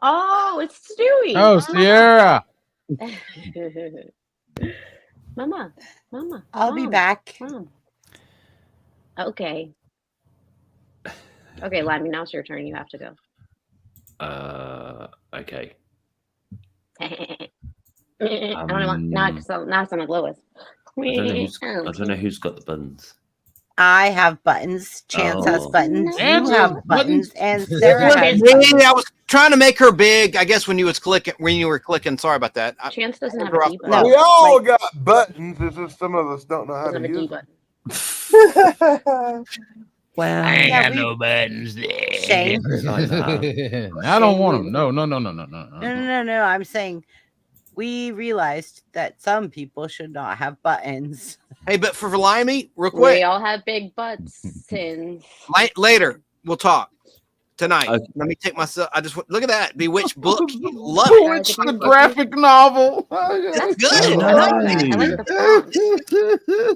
Oh, it's Stewie. Oh, Sierra. Mama. I'll be Mom, back. Mom. Okay. Okay, Limey, now it's your turn. You have to go. Okay. I don't know. Now I sound like Lois. I don't know who's got the buttons. I have buttons. Chance has Oh. buttons. Chance You has have buttons, and Sarah Look has at me, buttons. I was trying to make her big. I guess when you were clicking. Sorry about that. Chance doesn't have We're a off D the button. We all got buttons. It's just some of us don't know how Doesn't to have a D use them. button. Well, I ain't Yeah, got we- no buttons there. Shane. I don't want them. No. No. I'm saying we realized that some people should not have buttons. Hey, but for Limey, real We quick, all have big butts. Sins. later we'll talk. Tonight, Oh. let me take myself. I just look at that Bewitched book. Love it. Bewitched the graphic novel. That's good. good. I like that. I like the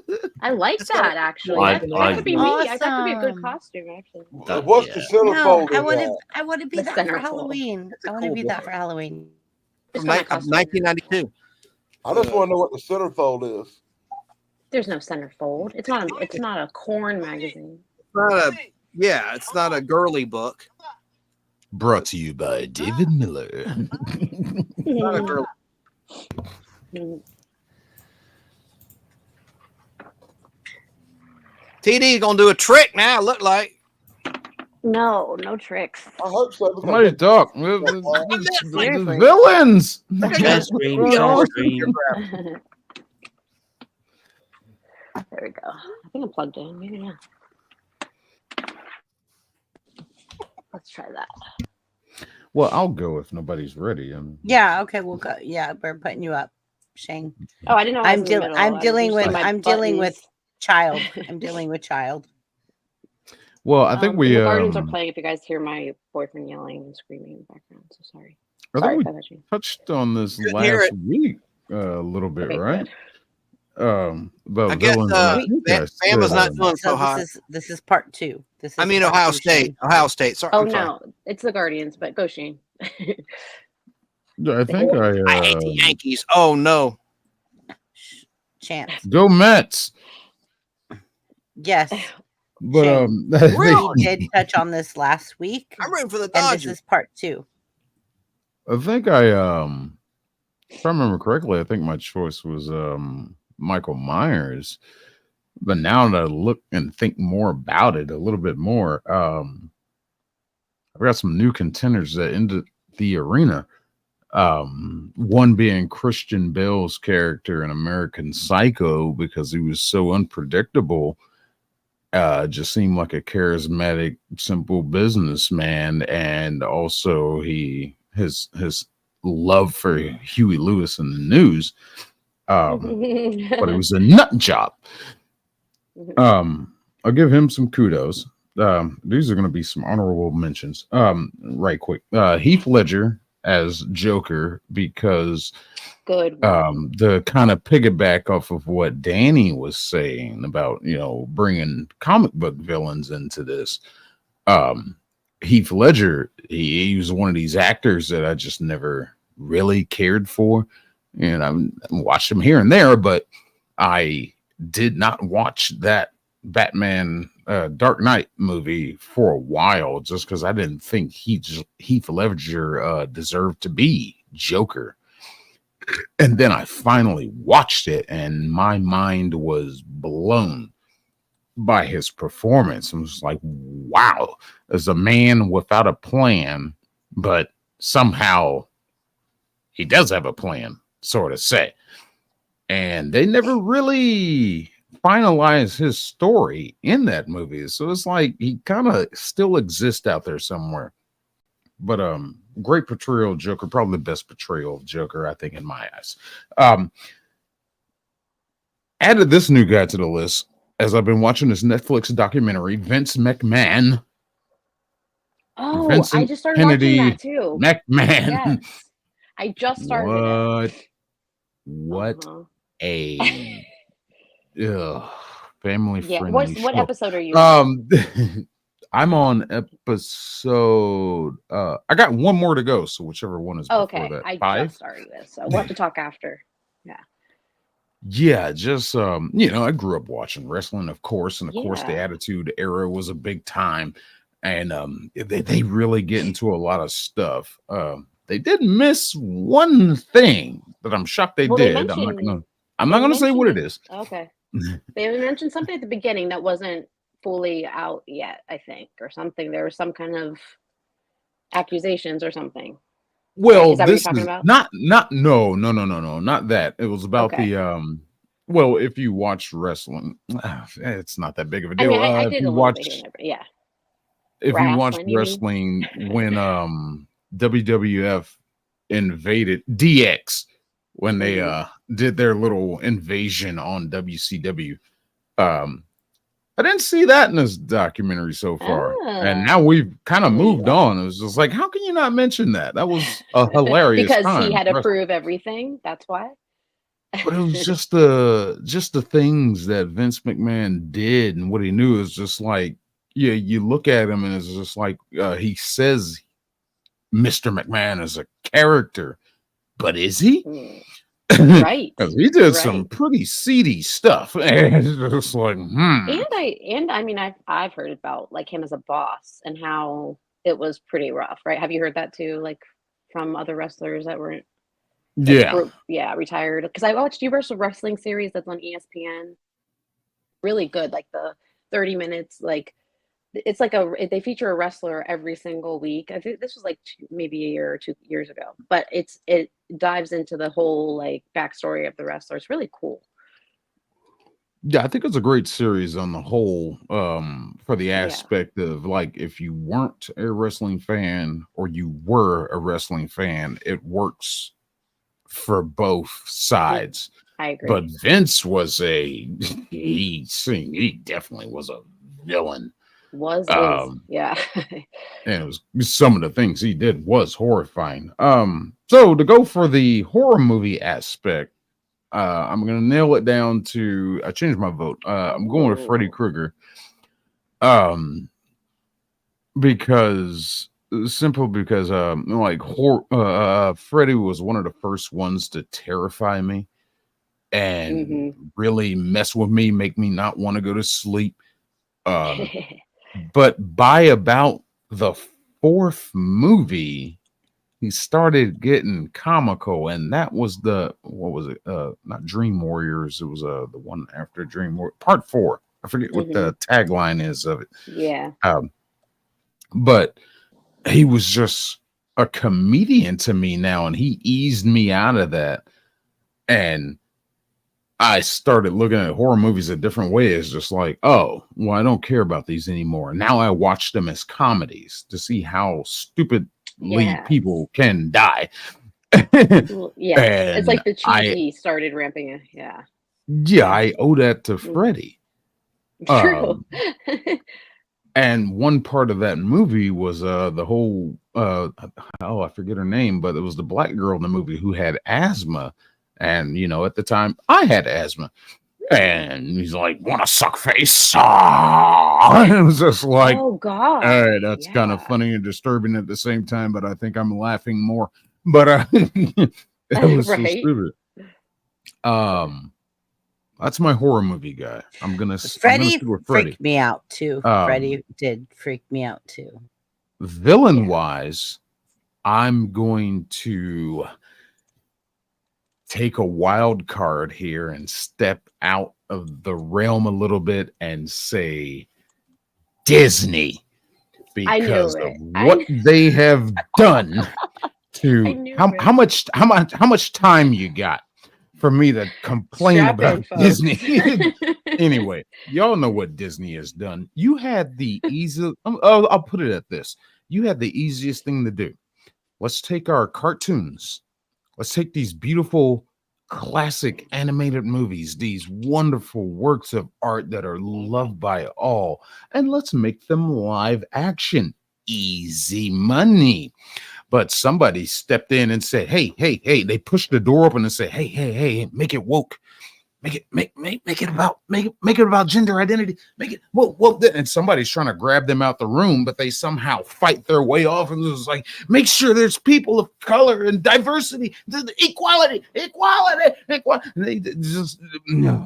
font. I like That's that what- actually. I- That could be me. That could be a good Awesome. costume actually. What's the No, centerfold? I want to be The that for centerfold. Halloween. I want to cool be book. that for Halloween. It's From not my costume. 1992. I just want to know what the centerfold is. There's no centerfold. It's not a corn magazine. It's not a girly book. Brought to you by David Miller. It's not a girly. TD gonna do a trick now. Look like No tricks. I hope so. because Somebody talk. Seriously. The villains. Share screen, Well, share no. screen. There we go. I think I'm plugged in. Maybe not. Let's try that. Well, I'll go if nobody's ready. Yeah. Okay. We'll go. Yeah, we're putting you up, Shane. Oh, I didn't know. I was in the middle. I I'm was dealing just with. doing my I'm dealing buttons. with child. I'm dealing with child. Well, I think we. The Guardians are playing. If you guys hear my boyfriend yelling and screaming in the background, so sorry. I Sorry think if I we touched you. touched on this Couldn't hear last it. week a little bit, Okay, right? good. About I guess villains. and I think I Bama's said, not doing so So hot. this is part 2. This is. I mean part Ohio 2, State. Shane. Ohio State. Sorry. Oh I'm sorry. no, it's the Guardians. But go Shane. I think I hate the Yankees. Oh no. Chance. go Mets. Yes. But Shane. Really? We did touch on this last week, I'm rooting for the and this Dodgers. is part 2. I think if I remember correctly, I think my choice was Michael Myers. But now that I look and think more about it a little bit more, I've got some new contenders that into the arena. One being Christian Bale's character in American Psycho, because he was so unpredictable just seemed like a charismatic, simple businessman, and also his love for Huey Lewis and the news. But it was a nut job. I'll give him some kudos. These are going to be some honorable mentions. Right quick. Heath Ledger as Joker, because Good one. the kind of piggyback off of what Danny was saying about, bringing comic book villains into this. Heath Ledger, he was one of these actors that I just never really cared for. And I watched him here and there, but I did not watch that Batman Dark Knight movie for a while, just because I didn't think Heath Ledger deserved to be Joker. And then I finally watched it, and my mind was blown by his performance. I was like, wow, as a man without a plan, but somehow he does have a plan, sort of say. And they never really finalized his story in that movie. So it's like he kind of still exists out there somewhere. But great portrayal of Joker, probably the best portrayal of Joker, I think, in my eyes. Added this new guy to the list as I've been watching this Netflix documentary, Vince McMahon. Oh, Vincent I just started Kennedy watching that too. McMahon. Yes. I just started it. What Uh-huh. a family Yeah. friendly What show. episode are you on? I'm on episode I got one more to go, so whichever one is Oh, before okay. that. I 5. just started this, so we'll have to talk after. Yeah, just I grew up watching wrestling, of course, and of course the Yeah. Attitude Era was a big time, and they really get into a lot of stuff. They did miss one thing that I'm shocked they Well, did. they I'm not gonna say what it mentioned- is. Okay. They mentioned something at the beginning that wasn't fully out yet, I think, or something. There was some kind of accusations or something. Well, Is that what you're this talking is about? not no, not that. It was about Okay. the well, if you watch wrestling, it's not that big of a I deal. mean, I If did you a little watch bit here and there, but yeah. if you watch Wrestling, you mean? wrestling when WWF invaded DX, when they did their little invasion on WCW. I didn't see that in this documentary so far. And now we've kind of moved on. It was just like, how can you not mention that? That was a hilarious Because time. he had to prove everything. That's why. But it was just the things that Vince McMahon did and what he knew is just like, yeah, you look at him and it's just like he says Mr. McMahon is a character, but is he? Right. Because he did some pretty seedy stuff. And it's just like, And I mean, I've heard about like him as a boss and how it was pretty rough, right? Have you heard that too, like from other wrestlers that were retired? Because I watched Universal Wrestling series that's on ESPN. Really good, like the 30 minutes, like it's like they feature a wrestler every single week. I think this was like maybe a year or 2 years ago, but it dives into the whole like backstory of the wrestler. It's really cool. Yeah, I think it's a great series on the whole, for the aspect of like if you weren't a wrestling fan or you were a wrestling fan, it works for both sides. I agree. But Vince was he definitely was a villain. And it was some of the things he did was horrifying. So to go for the horror movie aspect, I'm gonna nail it down to I changed my vote. I'm going with Freddy Krueger. Because Freddy was one of the first ones to terrify me and really mess with me, make me not want to go to sleep. But by about the 4th movie, he started getting comical, and that was what was it? Not Dream Warriors. It was the one after Dream Warriors, Part 4. I forget what the tagline is of it. Yeah. But he was just a comedian to me now, and he eased me out of that. And I started looking at horror movies a different way. It's just like, oh, well, I don't care about these anymore. Now I watch them as comedies to see how stupidly Yes. people can die. Well, yes. It's And like the cheesy started ramping it. Yeah. I owe that to Freddy. True. And one part of that movie was the whole I forget her name, but it was the black girl in the movie who had asthma. And at the time I had asthma. And he's like, wanna suck face? It was just like, oh God. all right, that's kind of funny and disturbing at the same time, but I think I'm laughing more. But it was so Right. stupid. That's my horror movie guy. I'm gonna Freddy stick with Freddy. freaked me out too. Freddy did freak me out too. Villain wise, I'm going to take a wild card here and step out of the realm a little bit and say Disney, because of what they have done to how much time you got for me to complain about Disney. Anyway, y'all know what Disney has done. You had the easy, I'll put it at this. You had the easiest thing to do. Let's take our cartoons. Let's take these beautiful classic animated movies, these wonderful works of art that are loved by all, and let's make them live action. Easy money. But somebody stepped in and said, hey, they pushed the door open and said, hey, make it woke. Make it about gender identity. Make it woke. And somebody's trying to grab them out the room, but they somehow fight their way off. And it was like, make sure there's people of color and diversity, equality. And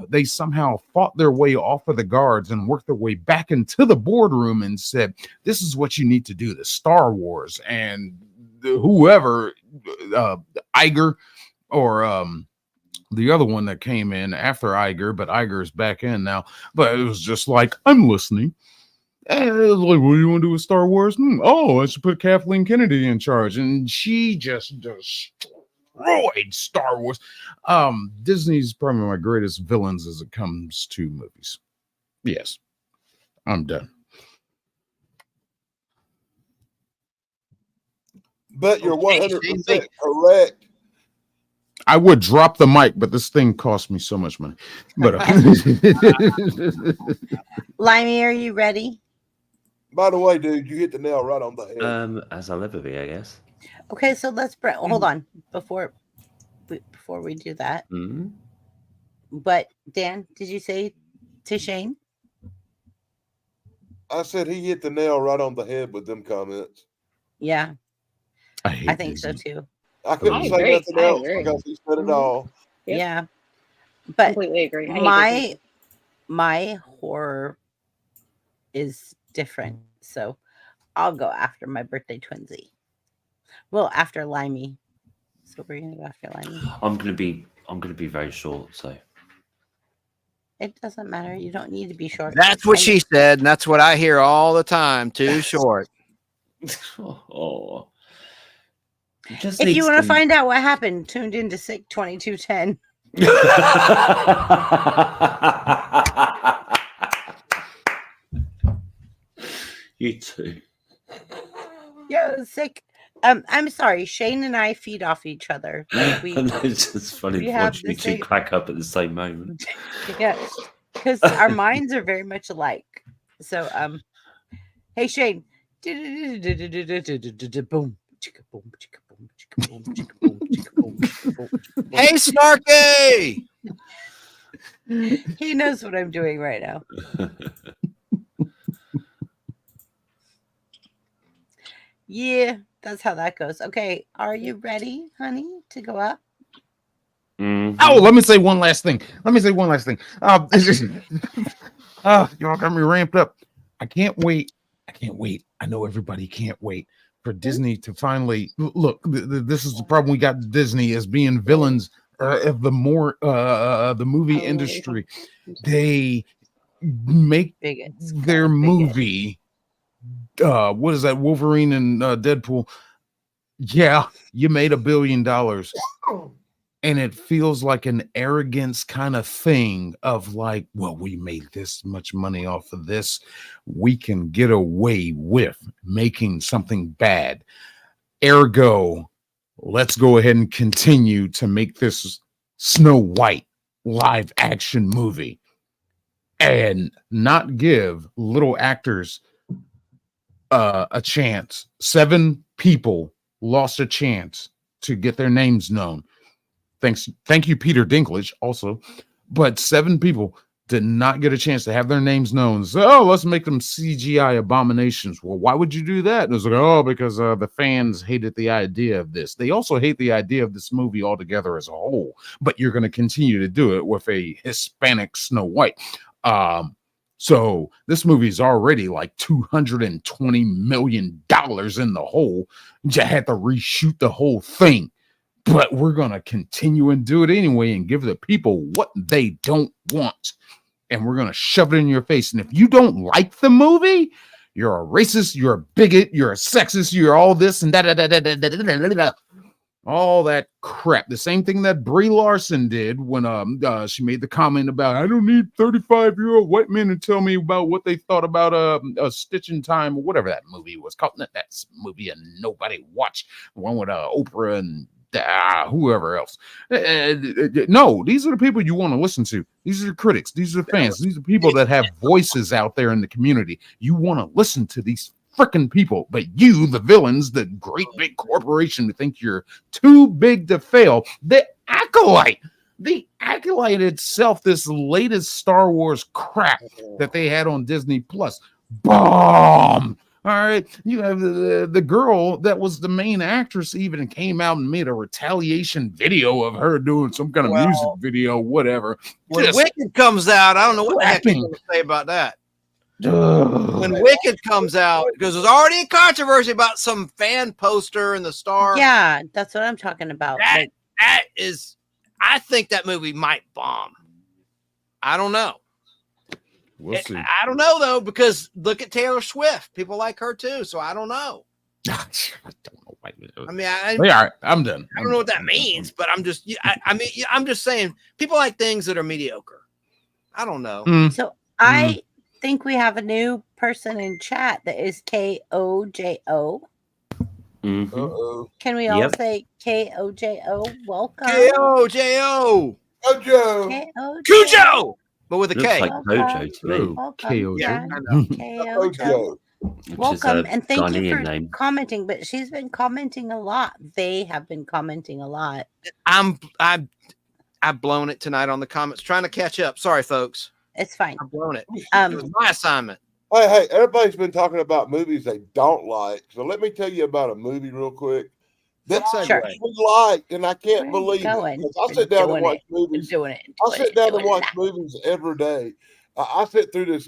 they somehow fought their way off of the guards and worked their way back into the boardroom and said, this is what you need to do. The Star Wars and whoever, Iger or the other one that came in after Iger, but Iger's back in now. But it was just like, I'm listening. And it was like, what do you want to do with Star Wars? Oh, I should put Kathleen Kennedy in charge. And she just destroyed Star Wars. Disney's probably my greatest villains as it comes to movies. Yes, I'm done. But you're 100% correct. I would drop the mic, but this thing cost me so much money. But Limey, are you ready? By the way, dude, you hit the nail right on the head. As I'll ever be, I guess. Okay, so let's hold on before we do that. Mm-hmm. But Dan, did you say to Shane? I said he hit the nail right on the head with them comments. Yeah, I think Disney. so too. I couldn't say nothing else because he said it all. Yep. Yeah, but Completely agree. I hate my horror is different, so I'll go after my birthday twinsy. Well, after Limey, so we're gonna go after Limey. I'm gonna be very short, so It doesn't matter. You don't need to be short. That's what she said, and that's what I hear all the time. Too short. oh. If you want to find out what happened, tuned into Sick 2210. You too. Yo, Sick. I'm sorry. Shane and I feed off each other. Like It's just funny watching you two crack up at the same moment. Yeah, because our minds are very much alike. So, hey Shane. Boom. Hey, Snarky! He knows what I'm doing right now. Yeah, that's how that goes. Okay, are you ready, honey, to go up? Mm-hmm. Oh, let me say one last thing. Y'all got me ramped up. I can't wait. I know everybody can't wait for Disney to finally look. This is the problem we got. Disney as being villains of the movie industry. They make their movie. What is that? Wolverine and Deadpool. Yeah, you made $1 billion. And it feels like an arrogance kind of thing of like, well, we made this much money off of this. We can get away with making something bad. Ergo, let's go ahead and continue to make this Snow White live action movie and not give little actors a chance. 7 people lost a chance to get their names known. Thank you, Peter Dinklage, also. But 7 people did not get a chance to have their names known. So, oh, let's make them CGI abominations. Well, why would you do that? And it was like, oh, because the fans hated the idea of this. They also hate the idea of this movie altogether as a whole. But you're going to continue to do it with a Hispanic Snow White. So this movie is already like $220 million in the hole. You had to reshoot the whole thing. But we're going to continue and do it anyway and give the people what they don't want. And we're going to shove it in your face. And if you don't like the movie, you're a racist, you're a bigot, you're a sexist, you're all this and that. All that crap. The same thing that Brie Larson did when she made the comment about, I don't need 35-year-old white men to tell me about what they thought about a Stitch in Time or whatever that movie was called. That's a movie and nobody watched. The one with Oprah and whoever else. No, these are the people you want to listen to. These are the critics. These are the fans. These are people that have voices out there in the community. You want to listen to these freaking people, but you, the villains, the great big corporation who think you're too big to fail, the Acolyte itself, this latest Star Wars crap that they had on Disney Plus, bomb. All right, you have the girl that was the main actress even came out and made a retaliation video of her doing some kind of music video, whatever. When Wicked comes out, I don't know what the heck you're going to say about that. When Wicked comes out, because there's already a controversy about some fan poster and the star. Yeah, that's what I'm talking about. That is, I think that movie might bomb. I don't know. We'll see. I don't know though, because look at Taylor Swift. People like her too, so I don't know. I don't know. I mean, I'm done. I don't know what that means, but I'm just, I'm just saying people like things that are mediocre. I don't know. So I think we have a new person in chat that is KOJO. Can we all say KOJO? Welcome. KOJO. Cujo. But with a Looks K. like Kojo to me. Welcome. Yeah, KOJO. Welcome and thank you for name. commenting. But she's been commenting a lot. They have been commenting a lot. I've blown it tonight on the comments, trying to catch up. Sorry, folks. It's fine. I've blown it. It was my assignment. Hey, everybody's been talking about movies they don't like. So let me tell you about a movie real quick. That's Sure. liked, and I can't believe it. I sit down and watch movies. I sit down and watch movies every day. I sit through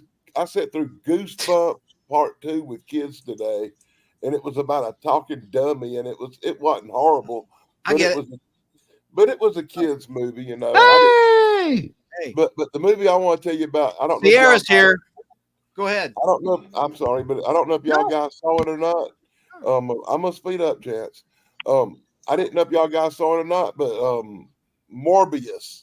Goosebumps Part 2 with kids today, and it was about a talking dummy, and it wasn't horrible. But it was a kids movie, you know. Hey! But the movie I want to tell you about, I don't know. Sierra's here. Go ahead. I don't know. I'm sorry, but I don't know if y'all guys saw it or not. I'm gonna speed up, gents. I didn't know if y'all guys saw it or not, but Morbius.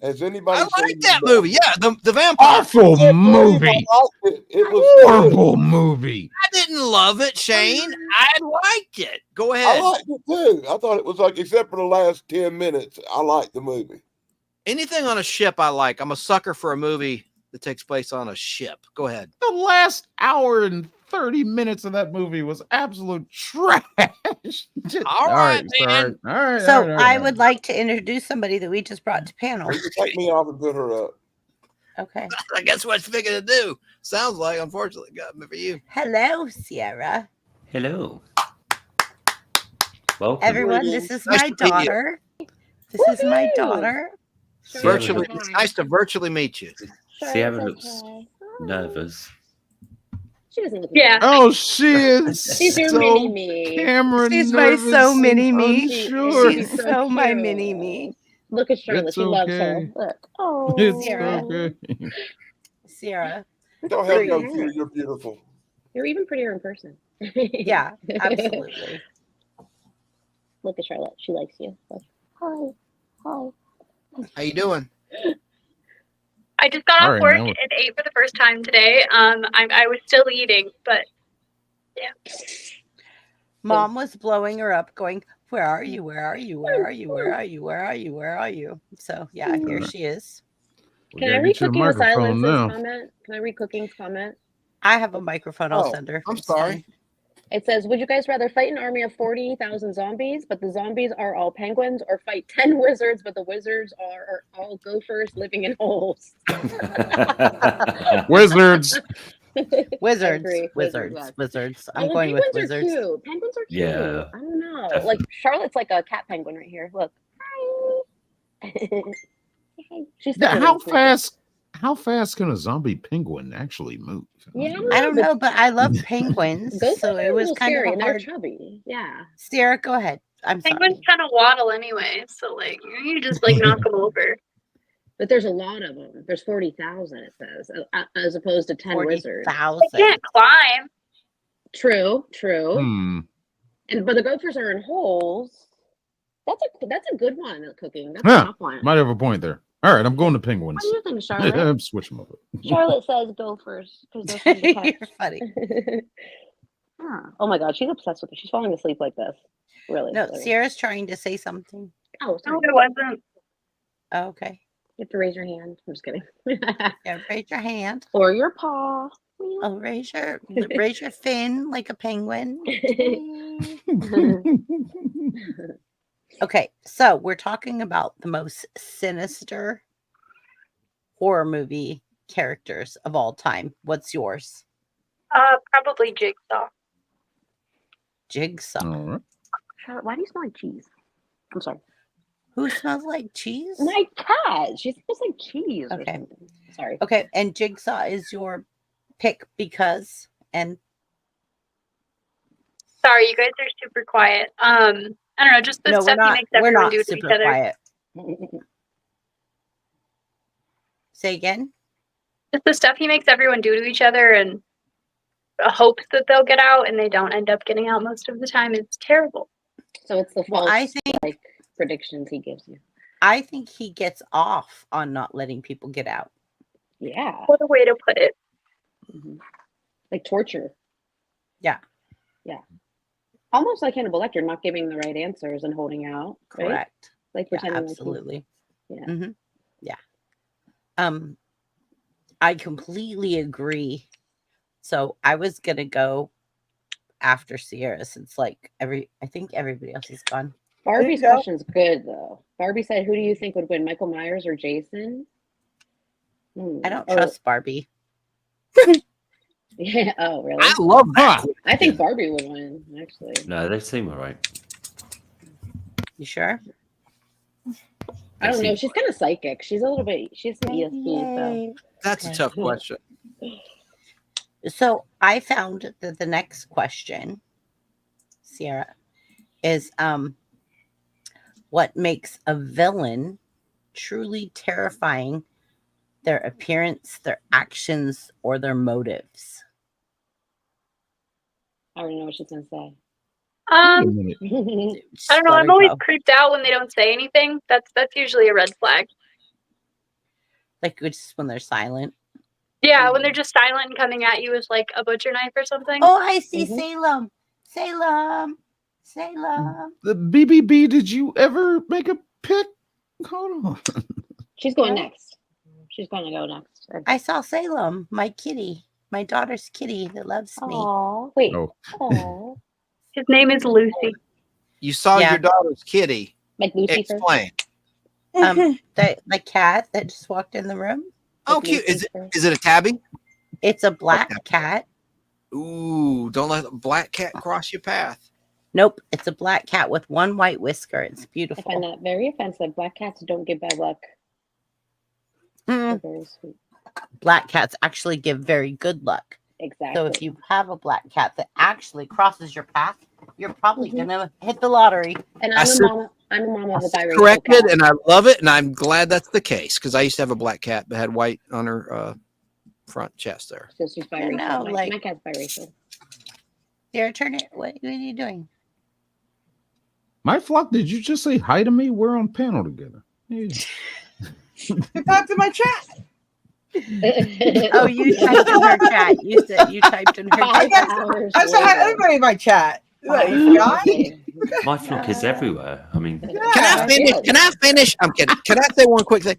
Has anybody seen that movie? Yeah, the vampire. Awful movie. It was horrible movie. I didn't love it, Shane. I liked it. Go ahead. I liked it too. I thought it was like, except for the last 10 minutes, I liked the movie. Anything on a ship, I like. I'm a sucker for a movie that takes place on a ship. Go ahead. The last hour and 30 minutes of that movie was absolute trash. All right, man. All right. So I would like to introduce somebody that we just brought to panel. You can take me off and put her up. Okay. I guess what you're thinking to do. Sounds like, unfortunately, got me for you. Hello, Sierra. Hello. Welcome. Everyone, this is my daughter. This is my daughter. Virtually, it's nice to virtually meet you. Sierra looks nervous. She doesn't look. Yeah. Oh, she is. She's your so mini me. Cameron, She's my so mini me. Sure. She's so my mini me. Look at Charlotte. It's She loves her. okay. Look. Oh, It's Sierra. okay. Sierra. Don't have no fear. You're beautiful. You're even prettier in person. Hi. How you doing? I just got All off right, work now and ate for the first time today. I was still eating, but yeah. Mom was blowing her up, going, "Where are you? Where are you? Where are you? Where are you? Where are you? Where are you?" So yeah, here she is. we Can I gotta read get you a Cooking with microphone Silence's now. comment? Can I read Cooking's comment? I have a microphone. I'll Oh, send her. I'm It's sorry. fine. It says, would you guys rather fight an army of 40,000 zombies, but the zombies are all penguins, or fight 10 wizards, but the wizards are all gophers living in holes? Wizards. Wizards, agree. wizards, Yes. wizards. Oh, I'm well, going with penguins are wizards. cute. Penguins are cute. Yeah, I don't know. definitely. Like, Charlotte's like a cat penguin right here. Look. Hi. She's still Now, really sneaky. how fast can a zombie penguin actually move? Yeah, I don't but know, but I love penguins, gophers so are it a was little kind of scary, a and they're hard. chubby. Yeah. Sarah, go ahead. I'm Penguins sorry. kind of waddle anyway, so like you just like knock them over. But there's a lot of them. There's 40,000, it says, as opposed to 10 wizards. 40,000. They can't climb. True. Hmm. But the gophers are in holes. That's a good one. Cooking. That's a Huh. tough one. Might have a point there. All right, I'm going to penguins. What do you think, Charlotte? I'm switching them up. Charlotte says gophers because they're fun to catch. You're funny. Oh my God, she's obsessed with it. She's falling asleep like this. Really? No, hilarious. Sierra's trying to say something. Oh, No, sorry. it wasn't. Oh, okay. You have to raise your hand. I'm just kidding. Yeah, raise your hand. Or your paw. Oh, raise your fin like a penguin. Okay, so we're talking about the most sinister horror movie characters of all time. What's yours? Probably Jigsaw. Jigsaw. All right. Charlotte, why do you smell like cheese? I'm sorry. Who smells like cheese? My cat. She smells like cheese or Okay. something. Sorry. Okay, and Jigsaw is your pick because and Sorry, you guys are super quiet. I don't know, just the no, stuff he makes we're everyone not do to each super other. quiet. Say again. Just the stuff he makes everyone do to each other, and hopes that they'll get out, and they don't end up getting out most of the time. It's terrible. So it's the false Well, I think like predictions he gives you. I think he gets off on not letting people get out. Yeah. What a way to put it. Like torture. Yeah. Yeah. Almost like Hannibal Lecter, not giving the right answers and holding out. Right? Correct. Like Yeah, pretending absolutely. Like Mm-hmm. Yeah. I completely agree. So I was gonna go after Sierra since like I think everybody else is gone. Barbie's There you go. question's good though. Barbie said, "Who do you think would win, Michael Myers or Jason?" I don't Or- trust Barbie. Yeah. Oh, really? I love that. I think Barbie would win. Actually. No, they seem all right. You sure? I don't know. She's kind of psychic. She's a little bit. She's some ESP. So. Yay. That's a tough question. So I found that the next question, Sierra, is what makes a villain truly terrifying? Their appearance, their actions, or their motives? I don't know what she's gonna say. I Just don't know. let I'm her always go. creeped out when they don't say anything. That's usually a red flag. Like just when they're silent. Yeah, when they're just silent and coming at you with like a butcher knife or something. Oh, I see Salem. Salem. The BBB, did you ever make a pick? Hold on. She's going next. She's going to go next. I saw Salem, my kitty, my daughter's kitty that loves me. Oh, wait. Oh. Oh, His name is Lucy. You saw Yeah. your daughter's kitty. like Lucifer. Explain. The cat that just walked in the room. Oh, Like cute. Lucifer. Is it a tabby? It's a black Okay. cat. Ooh, don't let a black cat cross your path. Nope, it's a black cat with one white whisker. It's I find beautiful. that very offensive. Black cats don't give bad luck. Mm, They're very sweet. black cats actually give very good luck. Exactly. So if you have a black cat that actually crosses your path, you're probably gonna hit the lottery. And I I'm said- a mom. I'm a mom of a biracial Corrected, cat. and I love it, and I'm glad that's the case because I used to have a black cat that had white on her front chest there. So she's biracial. know, my, like- my cat's biracial. Sarah, turn it. What are you doing? My flock, did you just say hi to me? We're on panel together. Get back to my chat. Oh, you typed in her chat. You said you typed in her I chat. I said hi to everybody in my chat. What, you forgot? My flock is everywhere. I mean, Can I finish? Yeah. Can I finish? I'm kidding. Can I say one quick thing?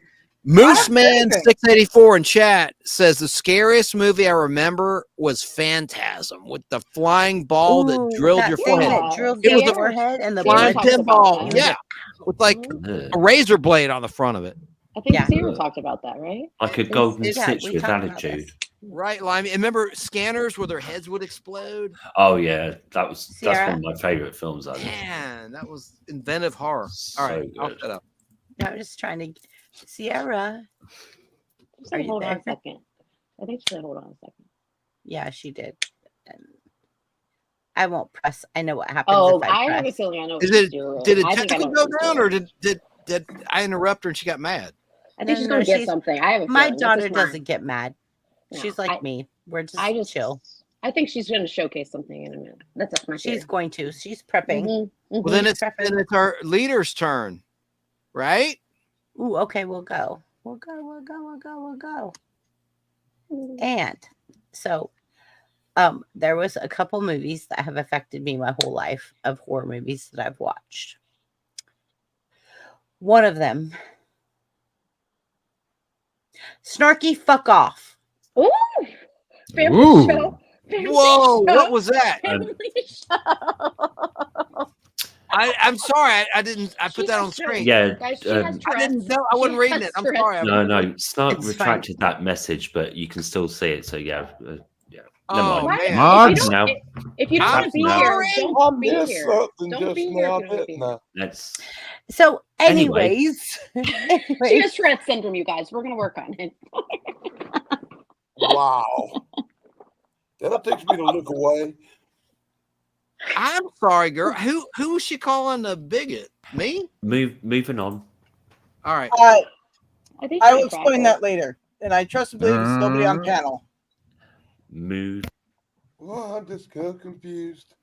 I haven't said Mooseman anything. 684 in chat says the scariest movie I remember was Phantasm with the flying ball that Ooh, drilled that your thing forehead. that drilled It was your a forehead and the flying blood. talks about pinball. that. Yeah, with like ugh. a razor blade on the front of it. I think Yeah. Sierra talked about that, right? Like a golden Yeah, stitch we with talked about attitude. this. Right, Limey. And remember scanners where their heads would explode? Oh yeah, that's Sierra? one of my favorite films. I think. Man, that was inventive horror. All right, So I'll good. shut up. No, I'm just trying to. Sierra. She Are said, you hold on there? a second. I think she said, hold on a second. Yeah, she did. And I won't press. I know what happens Oh, if I I press. have a feeling I know what Is she's it doing. did a I think I know technical what go she's down, or doing. did I interrupt her and she got mad? I think No, she's no, going to get she's- something. I have a My feeling. That's daughter just mine. doesn't get mad. No, She's like me. We're just I just chill. I think she's going to showcase something in a minute. That's my She's theory. going to. She's prepping. Mhm, Well, then mhm. it's our leader's turn, right? Ooh, okay, we'll go. We'll go. And so there was a couple movies that have affected me my whole life of horror movies that I've watched. One of them, Snarky Fuck Off. Ooh, family Ooh. show. Family Whoa, show. what was that? Family show. I'm sorry, I didn't. I put She that has on screen. Yeah, Guys, she has I didn't Tourette's. know. I wasn't She reading has it. I'm Tourette's. sorry. no, Snark It's retracted that message, but you can still see it. So yeah, yeah. Oh Never mind. What? man, Mods? Now If you don't I'm want to be now. here, sorry. I don't be missed here. something Don't just be here now, if you don't want to be didn't here. I? Let's. So, Anyway. anyways, She has Tourette's syndrome, you guys. We're going to work on it. Wow. That takes me to look away. I'm sorry, girl. Who was she calling a bigot? Me? Moving on. All right. I think I she will explain that later. And I trust and believe it's nobody on panel. Move. Well, I'm just confused.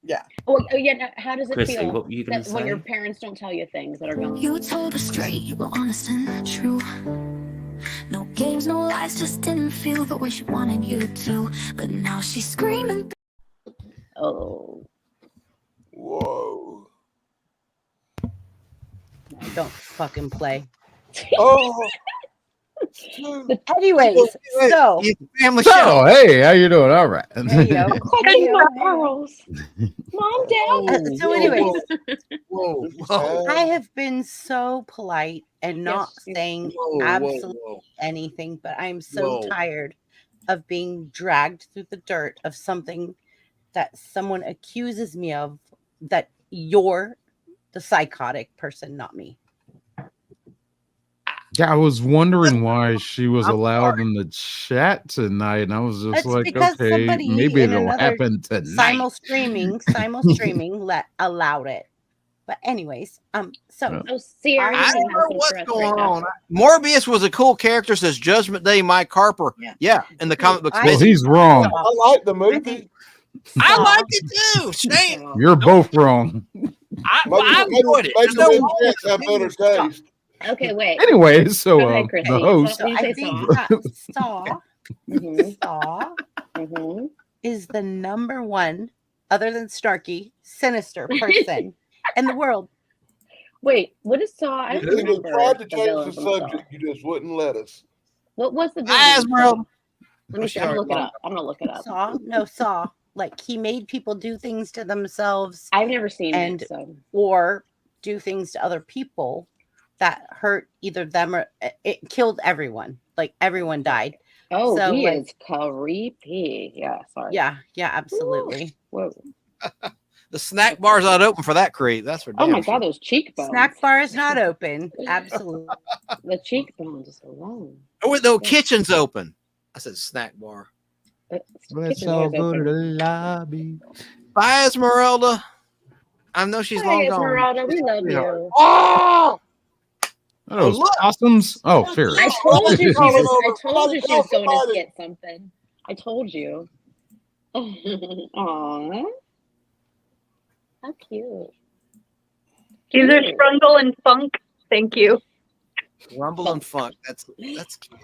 Yeah. Oh, yeah. Now, how does it Chrissy, feel what were you going to when your say? parents don't tell you things that are going on? You told us straight, you were honest and true. No games, no lies, just didn't feel the way she wanted you to. But now she's screaming. Oh. Whoa. don't fucking play. Oh. Anyways, so family So, show. hey, how you doing? All right. there you go. Clutching Hey, her yo. pearls. Mom, Dad. So, anyways, Whoa. I have been so polite and not Yes, saying Whoa, absolutely whoa. anything, but I'm so Whoa. tired of being dragged through the dirt of something that someone accuses me of, that you're the psychotic person, not me. Yeah, I was wondering why she was I'm allowed in the chat tonight, and I was just That's like, because okay, somebody maybe in it'll another happen tonight. simul streaming allowed it. But anyways, so Oh, Sierra, I I don't has know some what's stress going right now. on. Morbius was a cool character, says Judgment Day, Mike Harper. Yeah, in the comic books. I- Well, he's wrong. I like the I movie. think I liked it too. Shane, You're both wrong. I enjoyed it. There's no Maybe wrong with Jets have better Stop. taste. Okay, wait. Anyway, so Go ahead, Chrissy. the host. So You I say think Saw. that Saw Mhm, Saw mhm. is the number one, other than Starkey, sinister person in the world. Wait, what is Saw? I don't We remember tried to the change villain the from Saw. subject. You just wouldn't let us. What was the villain? in Esmeralda. Saw? Let me see. I'm gonna look it up. I'm gonna look it up. Saw. Like he made people do things to themselves I've never seen And- it, so or do things to other people that hurt either them or it killed everyone. Like everyone died. oh, So, he like- is creepy. Yeah, sorry. Yeah, absolutely. Whoa. The snack bar's not open for that creep. That's for Oh damn my sure. God, those cheekbones. Snack bar is not open. Absolutely. The cheekbones alone. Oh, wait, the kitchen's open. I said snack bar. Kitchen door's open. lobby. Bye, Esmeralda. I know she's Hi, long gone. Esmeralda. We love you. Oh, Oh, those look. possums. Oh, fair. I told you she Somebody was. I told you she was going to somebody. get something. I told you. Aww. How cute. These are Sprungle and Funk. Thank you. Rumble and Funk. That's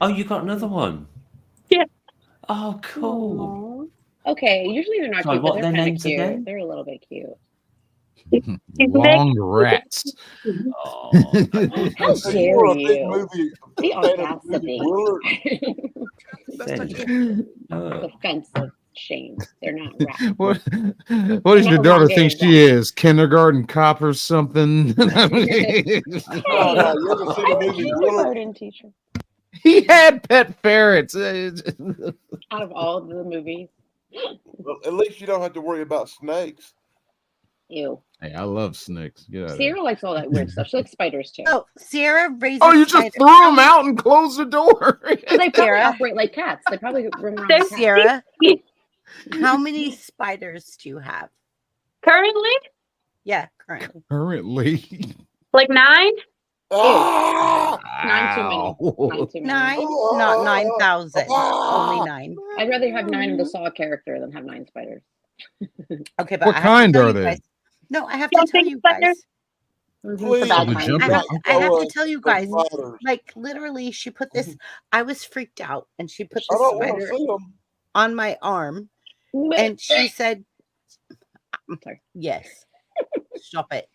Oh, you got another one. Yeah. Oh, cool. Aw. Okay, usually they're not Sorry, cute, but what they're are their kind of names cute. again? They're a little bit cute. Long rats. Oh, How So dare you're a big you? movie The fan of the movie audacity. Willard. that's not Thank cute. Offensive. Shame. They're not rats. What They're does your not daughter think she elongated is? Kindergarten cop or something? I mean, Hey, No, you ever seen the I'm a movie Willard? kindergarten teacher. he had pet ferrets. Out of all the movies. Well, at least you don't have to worry about snakes. Ew. Hey, I love snakes. Get out of here. Sierra likes all that weird stuff. She likes spiders too. Oh, Sierra raises. Oh, you just threw them out and closed the door. Because they probably Sierra. operate like cats. They probably roam around They're like cats. Sierra, how many spiders do you have? Currently, Yeah, currently. Currently. like 9. Ah! 9 too many. 9 too many. 9, not 9,000. Only 9. I'd rather have 9 of the Saw character than have 9 spiders. Okay, but What I have kind to tell are you they? guys. No, I have to tell Jumping you guys. spiders? Please, bad The kind. jumping- I have to tell you guys. spiders. Like literally, she put this. I was freaked out, and she put I this don't want to spider see them. on my arm, and she said, I'm sorry. "Yes, stop it."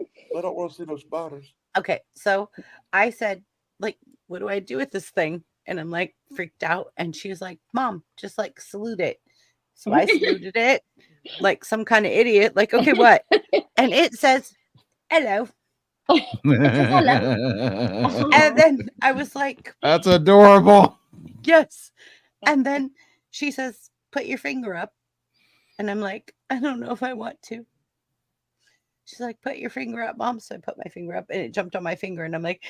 I don't want to see those spiders. Okay, so I said, like, what do I do with this thing? And I'm like freaked out, and she was like, "Mom, just like salute it." So I saluted it, like some kind of idiot. Like, okay, what? And it says, "Hello." And then I was like, That's adorable. "Yes." And then she says, "Put your finger up." And I'm like, "I don't know if I want to." She's like, "Put your finger up, Mom." So I put my finger up, and it jumped on my finger. And I'm like,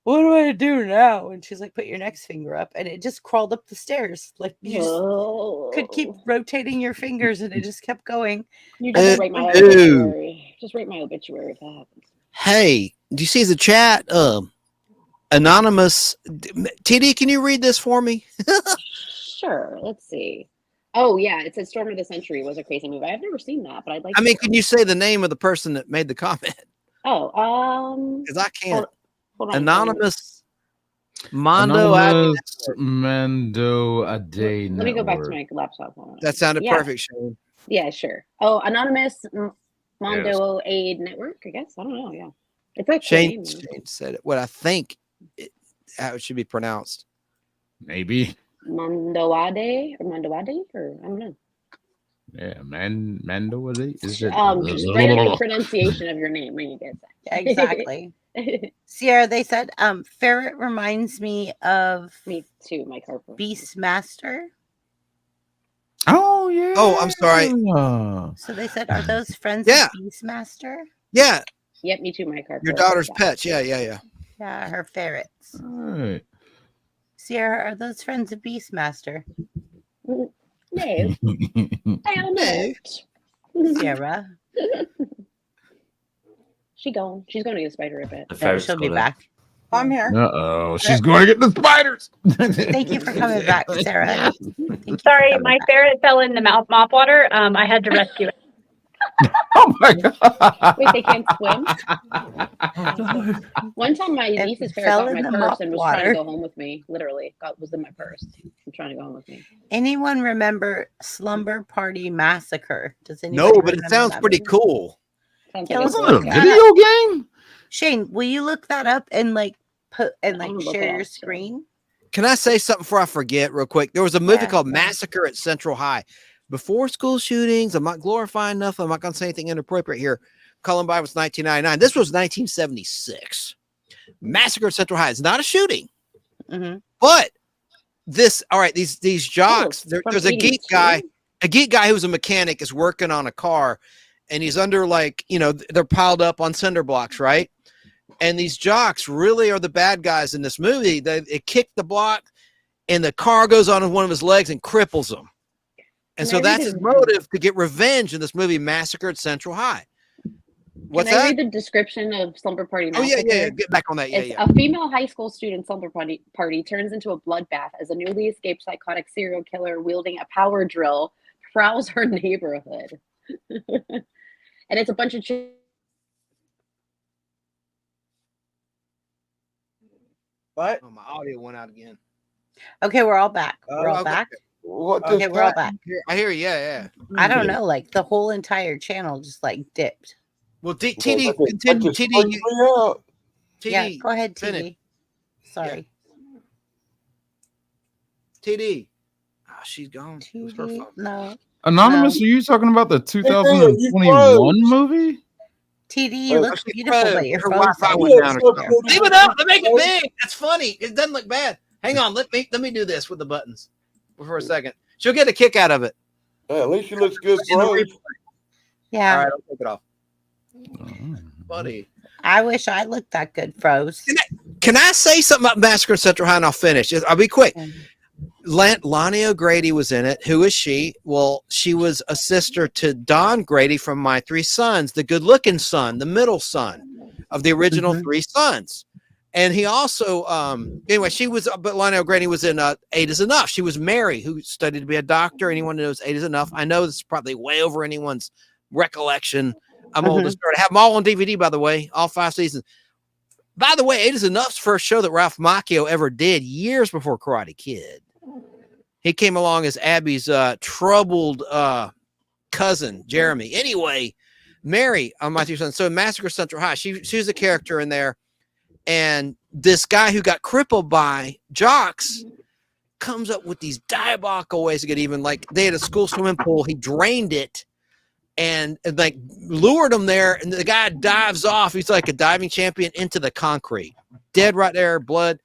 "What do I do now?" And she's like, "Put your next finger up." And it just crawled up the stairs. Like you just could keep rotating your fingers, and it just kept going. You just rate my Ew. obituary. Just rate my obituary if that happens. Hey, do you see the chat? Anonymous TD, can you read this for me? Sure. Let's see. Oh yeah, it said Storm of the Century was a crazy movie. I've never seen that, but I'd like. I mean, to. can you say the name of the person that made the comment? Oh, Because I can't. hold on. Anonymous Mondo. Anonymous Mando Ade Let me go back to Network. my laptop. Hold on. That sounded Yeah. perfect, Shane. Yeah, sure. Oh, Anonymous Mondo Aid Network. I guess I don't know. Yeah, it's like Shane said it. What I think how it should be pronounced. Maybe. Mondoade or I don't know. Yeah, Mando Ade. Is it? Just write in the pronunciation of your name when you get that. Exactly. Sierra, they said, ferret reminds me of Me too, my car. Beastmaster. Oh yeah. Oh, I'm sorry. So they said, are those friends Yeah. of Beastmaster? Yeah, Yep, me too, my car. your daughter's pets. Yeah. Yeah, her ferrets. All right. Sierra, are those friends of Beastmaster? No, I am not. Sierra, She's going to get a spider a bit. The ferret's she'll be got back. I'm here. Uh-oh, she's going to get the spiders. Thank you for coming back, Sarah. Thank you for Sorry, coming my back. ferret fell in the mop water. I had to rescue it. Oh my god. Wait, they can't swim? One time my It niece's ferret fell got in my the purse mop and was trying water. to go home with me. Literally, was in my purse. I'm trying to go home with me. Anyone remember Slumber Party Massacre? Does anyone? No, but it sounds pretty cool. Sounds Yeah, like let's a Wasn't it good a guy. video game? Shane, will you look that up and like put and I'm like gonna look share it your up, so. screen? Can I say something before I forget real quick? There was a movie Yeah, called yeah. Massacre at Central High. Before school shootings, I'm not glorifying nothing. I'm not going to say anything inappropriate here. Columbine was 1999. This was 1976. Massacre at Central High. It's not a shooting, Mm-hmm. but all right, these jocks, from there's a geek 82? guy who's a mechanic is working on a car, and he's under they're piled up on cinder blocks, right? And these jocks really are the bad guys in this movie. They kick the block, and the car goes on one of his legs and cripples him. And so Can I read that's his it? motive to get revenge in this movie, Massacre at Central High. What's Can I that? read the description of Slumber Party Oh, Massacre? yeah. Get back on that. It's Yeah. a female high school student slumber party turns into a bloodbath as a newly escaped psychotic serial killer wielding a power drill prowls her neighborhood. And it's a bunch of What? Oh, my audio went out again. Okay, we're all back. We're all okay. back. What Okay, just we're all happened? back. I hear you. Yeah. I don't know, like the whole entire channel just like dipped. Well, That TD, just continue. TD, freaked me out. Yeah, TD, go ahead, finish. TV. Sorry. TD. Oh, she's gone. It was her TV? phone. No. Anonymous, No. are you talking about the you 2021 froze. movie? TD, you look She beautiful, froze. but your Her phone's Wi-Fi like went down or so something. pretty. Leave it up. Let make it big. That's funny. It doesn't look bad. Hang on. Let me do this with the buttons for a second. She'll get a kick out of it. At least she looks good, In the bro. replay. yeah. All right, I'll take it off. Buddy. I wish I looked that good, froze. Can I say something about Massacre in Central High and I'll finish? I'll be quick. Lonnie O'Grady was in it. Who is she? Well, she was a sister to Don Grady from My Three Sons, the good-looking son, the middle son of the original Three Sons. And he also, anyway, but Lonnie O'Grady was in Eight is Enough. She was Mary, who studied to be a doctor. Anyone who knows Eight is Enough. I know this is probably way over anyone's recollection. I'm old as dirt. I have them all on DVD, by the way, all 5 seasons. By the way, Eight is Enough's first show that Ralph Macchio ever did years before Karate Kid. He came along as Abby's troubled cousin, Jeremy. Anyway, Mary on My Three Sons. So Massacre Central High, she was a character in there. And this guy who got crippled by jocks comes up with these diabolical ways to get even. Like they had a school swimming pool. He drained it and like lured him there. And the guy dives off. He's like a diving champion into the concrete. Dead right there, blood.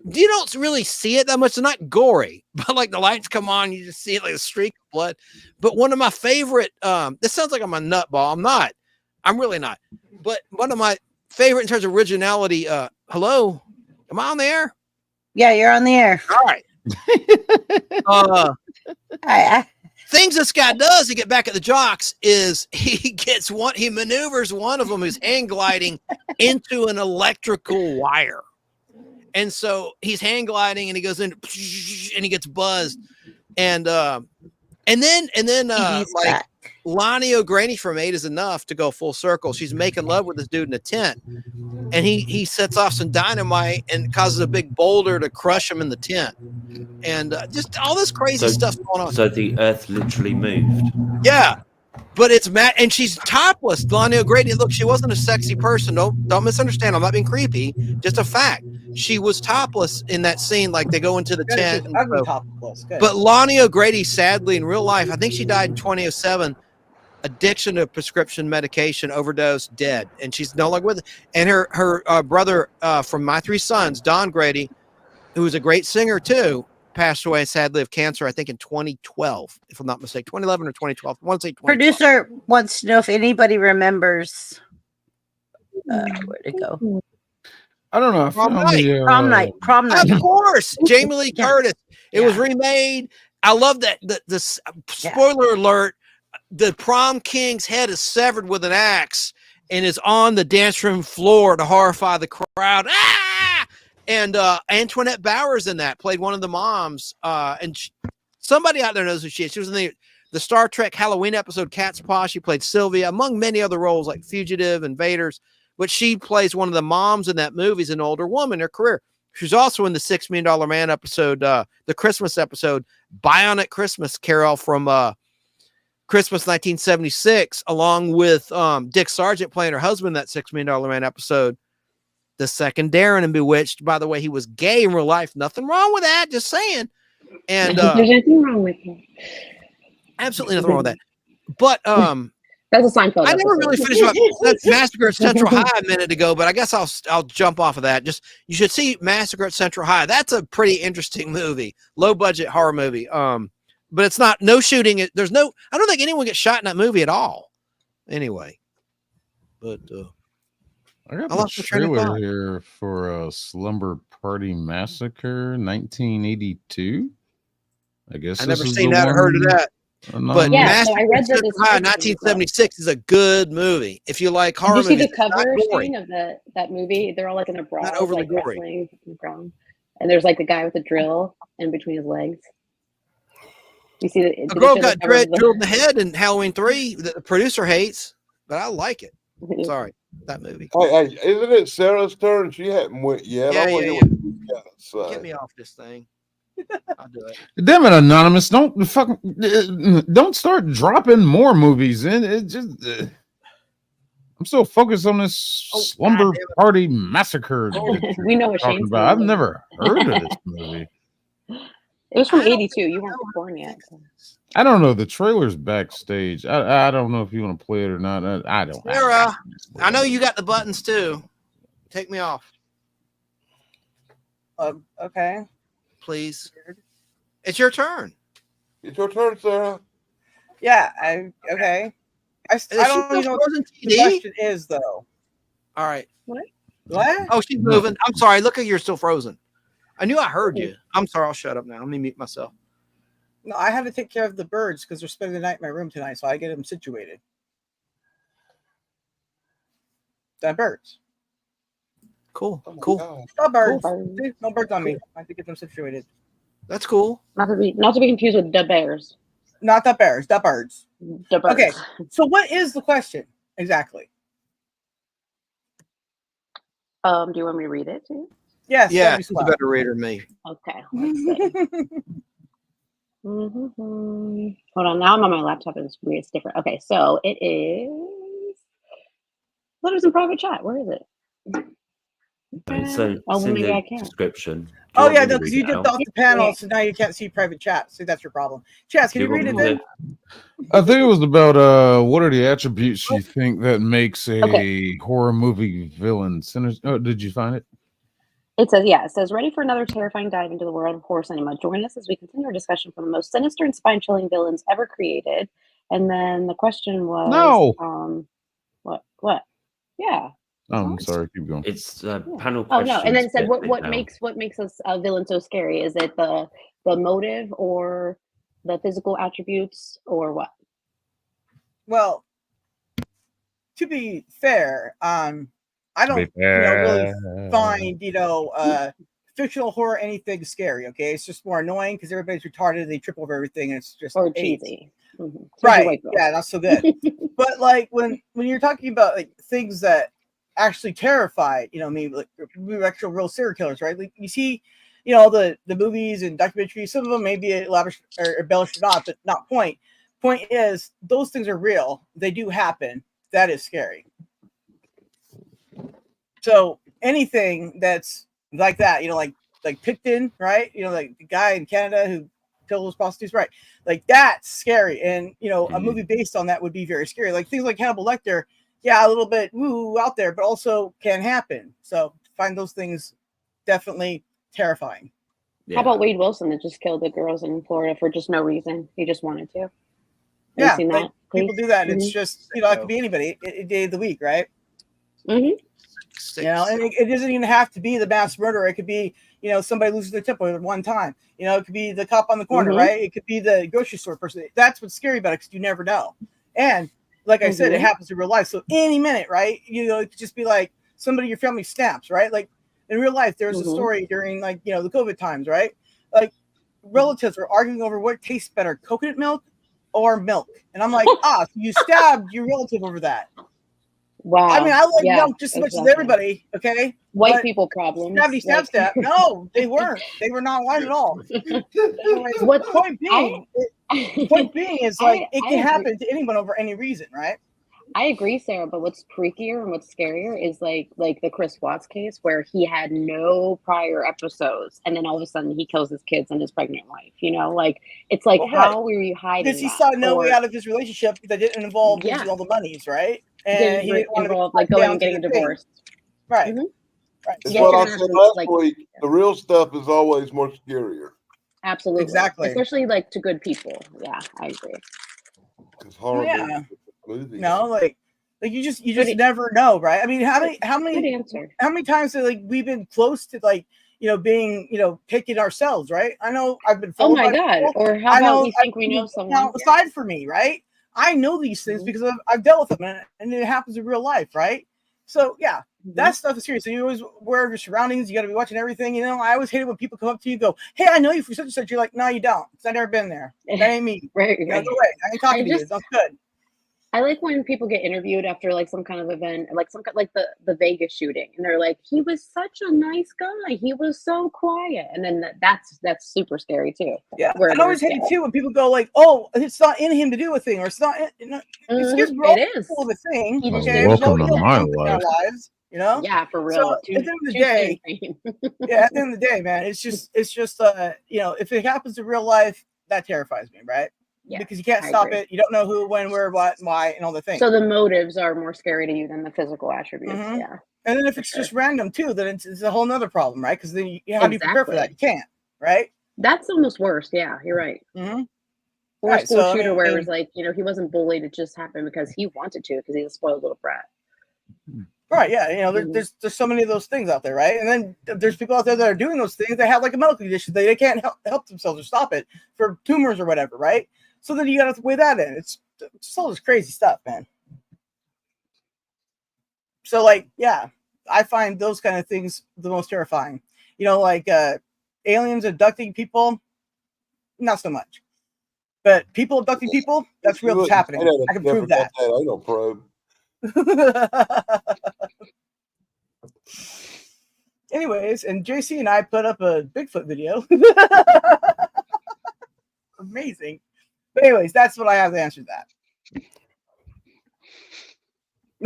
You don't really see it that much. It's not gory, but like the lights come on, you just see it like a streak of blood. But one of my favorite, this sounds like I'm a nutball. I'm not. I'm really not. But one of my favorite in terms of originality, hello? Am I on the air? Yeah, you're on the air. All right. Things this guy does to get back at the jocks is he maneuvers one of them who's hang gliding into an electrical wire. And so he's hang gliding and he goes in and he gets buzzed. And then like Lonnie O'Grady from Eight is Enough to go full circle. She's making love with this dude in a tent. And he sets off some dynamite and causes a big boulder to crush him in the tent. And just all this crazy stuff going on. So the earth literally moved. Yeah. But it's Matt, and she's topless. Lonnie O'Grady, look, she wasn't a sexy person. Don't misunderstand. I'm not being creepy. Just a fact. She was topless in that scene. Like they go into the tent. But Lonnie O'Grady, sadly, in real life, I think she died in 2007. Addiction to prescription medication, overdose, dead, and she's no longer with it. And her brother from My Three Sons, Don Grady, who was a great singer too, passed away sadly of cancer, I think in 2012, if I'm not mistaken, 2011 or 2012. I want to say 2012. Producer wants to know if anybody remembers where'd it go? I don't know. Prom night. Of course, Jamie Lee Curtis. It was remade. I love that. The spoiler alert: the prom king's head is severed with an axe and is on the dance room floor to horrify the crowd. Ah! And Antoinette Bowers in that played one of the moms. And somebody out there knows who she is. She was in the Star Trek Halloween episode Cat's Paw. She played Sylvia, among many other roles like Fugitive, Invaders. But she plays one of the moms in that movie as an older woman in her career. She's also in the $6 Million Man episode, the Christmas episode, Bionic Christmas Carol from Christmas 1976, along with Dick Sargent playing her husband in that $6 Million Man episode. The second Darren in Bewitched. By the way, he was gay in real life. Nothing wrong with that. Just saying. And there's nothing wrong with it. Absolutely nothing wrong with that. But that's a Seinfeld. I never really finished that Massacre at Central High a minute ago, but I guess I'll jump off of that. Just you should see Massacre at Central High. That's a pretty interesting movie, low budget horror movie. But it's not no shooting. I don't think anyone gets shot in that movie at all. Anyway, but. I got the trailer here for Slumber Party Massacre 1982. I guess I never seen that or heard of that. But yeah, so I read that 1976 is a good movie. If you like horror movies, did you see the cover scene of that movie? They're all like in their bras, not overly like gory. Wrestling, and there's like the guy with a drill in between his legs. You see the girl got drilled in the head in Halloween 3 that the producer hates, but I like it. Sorry, that movie. Hey, isn't it Sarah's turn? She hadn't went yet. Yeah. Get me off this thing. I'll do it. Damn it, Anonymous! Don't start dropping more movies in. It just I'm so focused on this slumber party massacre. We know what talking Shane's about. I've movie. never heard of this movie. It was from '82. You weren't born yet. I don't know. The trailer's backstage. I don't know if you want to play it or not. I don't. Sarah, I know you got the buttons too. Take me off, Okay. please. It's your turn. It's your turn, Sarah. Yeah. Okay. I don't even know what the question is, though. All right. What? Oh, she's moving. I'm sorry. Look at you're still frozen. I knew I heard you. I'm sorry. I'll shut up now. Let me mute myself. No, I have to take care of the birds because they're spending the night in my room tonight, so I get them situated. The birds. Cool. Oh my Cool. God. No birds. Cool. No birds on me. I have to get them situated. That's cool. Not to be confused with the bears. Not the bears. The birds. The birds. Okay. So what is the question exactly? Do you want me to read it to you? Yes. Yeah, she's a better reader than me. Okay. Let's see. Hold on. Now I'm on my laptop and it's different. Okay. So it is letters in private chat. Where is it? So Oh, it's in maybe I the can. description. Oh yeah, no, because you dipped off the panel, so now you can't see private chat. So that's your problem. Chaz, can you read it then? I think it was about what are the attributes you think that makes a horror movie villain? Oh, did you find it? It says, ready for another terrifying dive into the world of horror cinema. Join us as we continue our discussion for the most sinister and spine-chilling villains ever created. And then the question was, what? Yeah. Oh, I'm sorry. Keep going. It's panel. Oh no! And then it said, what now. makes us a villain so scary? Is it the motive or the physical attributes or what? Well, to be fair, I don't really find fictional horror anything scary. Okay, it's just more annoying because everybody's retarded. They trip over everything, and it's just cheesy. Mm-hmm. Right? Yeah, not so good. But like when you're talking about like things that actually terrified, maybe like actual real serial killers, right? Like you see, the movies and documentaries. Some of them may be elaborate or embellished or not, but not point. Point is, those things are real. They do happen. That is scary. So anything that's like that, like Picton, right? Like the guy in Canada who killed those prostitutes, right? Like that's scary. And a movie based on that would be very scary. Like things like Hannibal Lecter, yeah, a little bit woo out there, but also can happen. So find those things definitely terrifying. Yeah. How about Wade Wilson that just killed the girls in Florida for just no reason? He just wanted to. Yeah, seen that, people do that. And it's just, it could be anybody, day of the week, right? Mm-hmm. And it doesn't even have to be the mass murderer. It could be, somebody loses their temper at one time. It could be the cop on the corner, right? It could be the grocery store person. That's what's scary about it because you never know. And like I said, it happens in real life. So any minute, right? It could just be like somebody in your family snaps, right? Like in real life, there was a story during the COVID times, right? Like relatives were arguing over what tastes better, coconut milk or milk. And I'm like, so you stabbed your relative over that. Wow. I mean, I like milk just as much as everybody, okay? White people problems. Stab. No, they weren't. They were not white at all. Anyways, What's point being is like it can happen to anyone over any reason, right? I agree, Sarah, but what's freakier and what's scarier is like the Chris Watts case where he had no prior episodes and then all of a sudden he kills his kids and his pregnant wife. Like it's like how were you hiding? Because he saw no way out of his relationship that didn't involve losing all the monies, right? And he didn't want to involve like going and getting a divorce. Right. Mm-hmm. Right. It's what I said last week. The real stuff is always more scarier. Absolutely. Exactly. Especially like to good people. Yeah, I agree. It's horrible. Yeah. Movies. No, like you just never know, right? I mean, how many times have we've been close to being picking ourselves, right? I know I've been. Oh my God! Or how about we think we know someone? Now, aside from me, right? I know these things because I've dealt with them, and it happens in real life, right? So yeah, that stuff is serious. So you always aware of your surroundings. You got to be watching everything. I always hate it when people come up to you and go, "Hey, I know you for such and such." You're like, "No, you don't. Because I've never been there. That ain't me." Right. Go away. I ain't talking to you. That's good. I like when people get interviewed after like some kind of event, like like the Vegas shooting, and they're like, "He was such a nice guy. He was so quiet," and then that's super scary too. Yeah, Where I always hate it too when people go like, "Oh, it's not in him to do a thing," or "It's not." It's just it is. of a thing. He just Okay, didn't welcome show to it. my in our life. lives, you know. Yeah, for real. So at the end of the day, yeah, at the end of the day, man, it's just you know, if it happens in real life, that terrifies me, right? Yeah, because you can't I stop agree. it. You don't know who, when, where, what, why, and all the things. So the motives are more scary to you than the physical attributes. Mhm. Yeah. And then if for it's sure. just random too, then it's a whole nother problem, right? Because then how do you prepare for that? You can't, right? That's almost worse. Yeah, you're right. Mm-hmm. Or Right, a school so, I shooter where it mean- was like, you know, he wasn't bullied. It just happened because he wanted to, because he's a spoiled little brat. Right, yeah, you know, there's so many of those things out there, right? And then there's people out there that are doing those things that have like a medical condition they can't help themselves or stop it for tumors or whatever, right? So then you got to weigh that in. It's all this crazy stuff, man. So like, yeah, I find those kind of things the most terrifying. You know, like aliens abducting people, not so much. But people abducting people, that's real. It's happening. I can prove that. I don't probe. Anyways, and JC and I put up a Bigfoot video. Amazing. But anyways, that's what I have to answer that.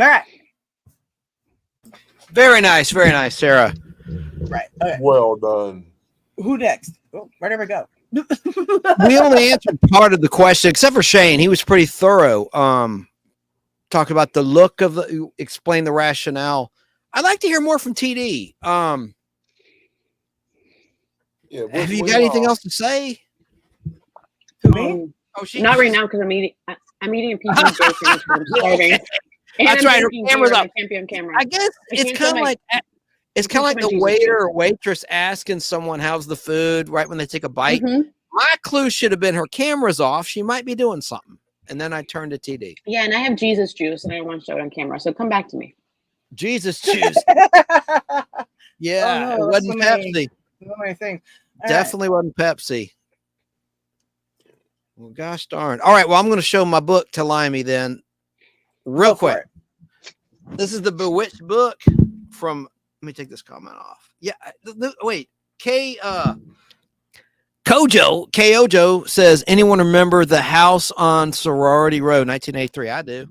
All right. Very nice, Sarah. Right. Okay. Well done. Who next? Oh, where did we go? We only answered part of the question, except for Shane. He was pretty thorough. Talking about the look of explain the rationale. I'd like to hear more from TD. Yeah. Have you got anything else to say? To me? Oh, Not right now because I'm eating a PB Jason from starving. And That's I'm right. Her drinking camera's beer, up. and I can't be on camera. I guess it's kind of like the Jesus waiter or waitress asking someone how's the food right when they take a bite. My clue should have been her camera's off. She might be doing something. And then I turned to TD. Yeah, and I have Jesus juice, and I don't want to show it on camera. So come back to me. Jesus juice. Yeah, Oh, no, it wasn't Pepsi. So many things. All Definitely wasn't Pepsi. Well, gosh darn. All right. Well, I'm going to show my book to Limey then, real quick. This is the Bewitched book from. Let me take this comment off. Yeah. Wait. Kojo says, anyone remember the house on Sorority Road, 1983? I do.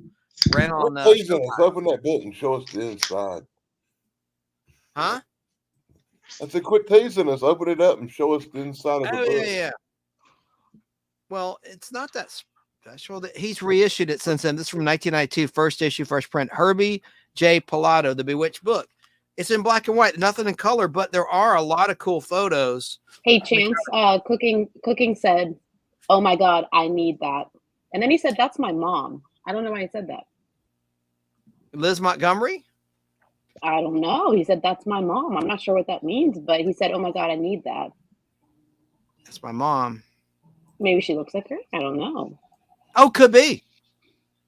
Ran on. Please open that book and show us the inside. Huh? I said, quit teasing us. Open it up and show us the inside of the book. Yeah. Well, it's not that special. He's reissued it since then. This is from 1992, first issue, first print. Herbie J. Pilato, The Bewitched Book. It's in black and white, nothing in color, but there are a lot of cool photos. Hey, Chance, cooking said, "Oh my God, I need that," and then he said, "That's my mom." I don't know why he said that. Liz Montgomery? I don't know. He said, "That's my mom." I'm not sure what that means, but he said, "Oh my God, I need that." That's my mom. Maybe she looks like her. I don't know. Oh, could be.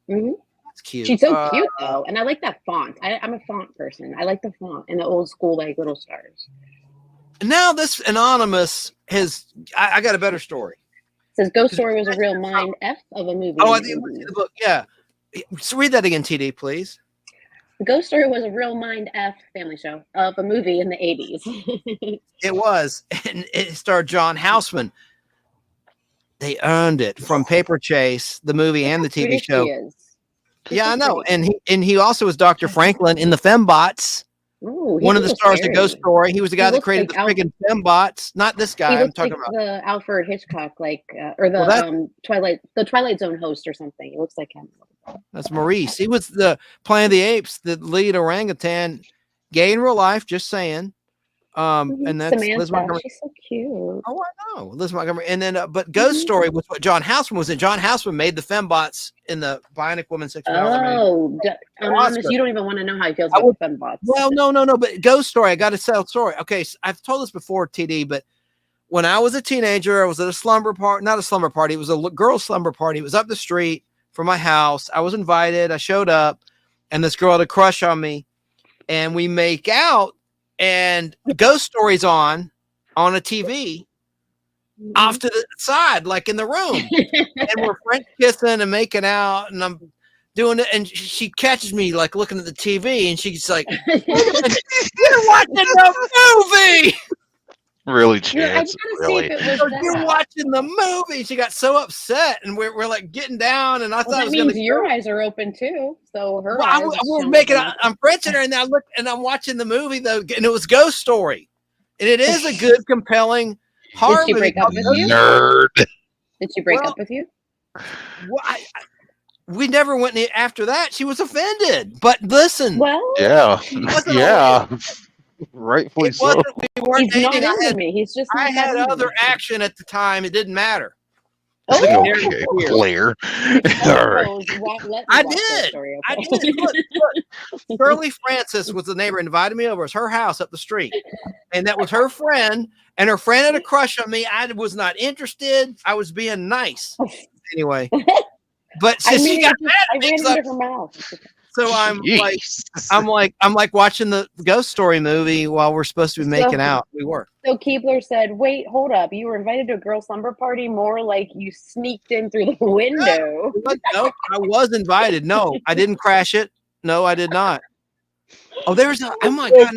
Mm-hmm. That's cute. She's so cute though, and I like that font. I'm a font person. I like the font and the old school like little stars. Now this anonymous has. I got a better story. It says Ghost Story was a real mind F of a movie. Oh, I think the book. Yeah. So read that again, TD, please. The Ghost Story was a real mind F family show of a movie in the 80s. It was, and it starred John Houseman. They earned it from Paper Chase, the movie and the TV show. Yeah, I know. And he also was Dr. Franklin in the Fembots. Ooh, one of the stars of Ghost Story. He was the guy that created the friggin' Fembots. Not this guy I'm talking about. The Alfred Hitchcock, or the Twilight Zone host or something. It looks like him. That's Maurice. He was the Planet of the Apes, the lead orangutan, gay in real life. Just saying. And that's Samantha. Liz Montgomery. She's so cute. Oh, I know, Liz Montgomery. And then, but Ghost Story was what John Houseman was in. John Houseman made the Fembots in the Bionic Woman 6 Oh, Anonymous, you don't even want to know how he feels about the Fembots. Well, no. But Ghost Story, I got to tell a story. Okay, so I've told this before, TD, but when I was a teenager, I was at a slumber party. Not a slumber party. It was a girls' slumber party. It was up the street from my house. I was invited. I showed up, and this girl had a crush on me, and we make out. And Ghost Story's on a TV off to the side, like in the room. And we're French kissing and making out. And I'm doing it, and she catches me like looking at the TV, and she's like, "Wait a minute, you're watching the movie." Really, Yeah, I Chance? just gotta see Really? if it was You're that. watching the movie. She got so upset, and we're like getting down, and I Well, thought it that was means going to your eyes are open too. So her Well, eyes. we're shouldn't making. have been I'm Frenching her, and I look, and I'm watching the movie though, and it was Ghost Story, and it is a good, compelling horror Did she movie. break up with you? Nerd. Did she break Well, up with you? Well, we never went after that. She was offended. But listen, Well, Yeah. wasn't Yeah. Rightfully it so. wasn't. We weren't he's not dating. into me. He's just I not that had into other me. action at the time. It didn't matter. Oh, Okay, Claire. All right. let me I watch that did. story, I okay? did. Look. Shirley Francis was the neighbor, invited me over. It's her house up the street. And that was her friend. And her friend had a crush on me. I was not interested. I was being nice. Anyway. But I she mean, got I mad at me. ran 'cause I- into her mouth. So I'm like, Jeez. I'm like watching the Ghost Story movie while we're supposed to be making out. We were. So Keebler said, "Wait, hold up! You were invited to a girl slumber party. More like you sneaked in through the window." No, I was invited. No, I didn't crash it. No, I did not. Oh, there's a. Oh my God!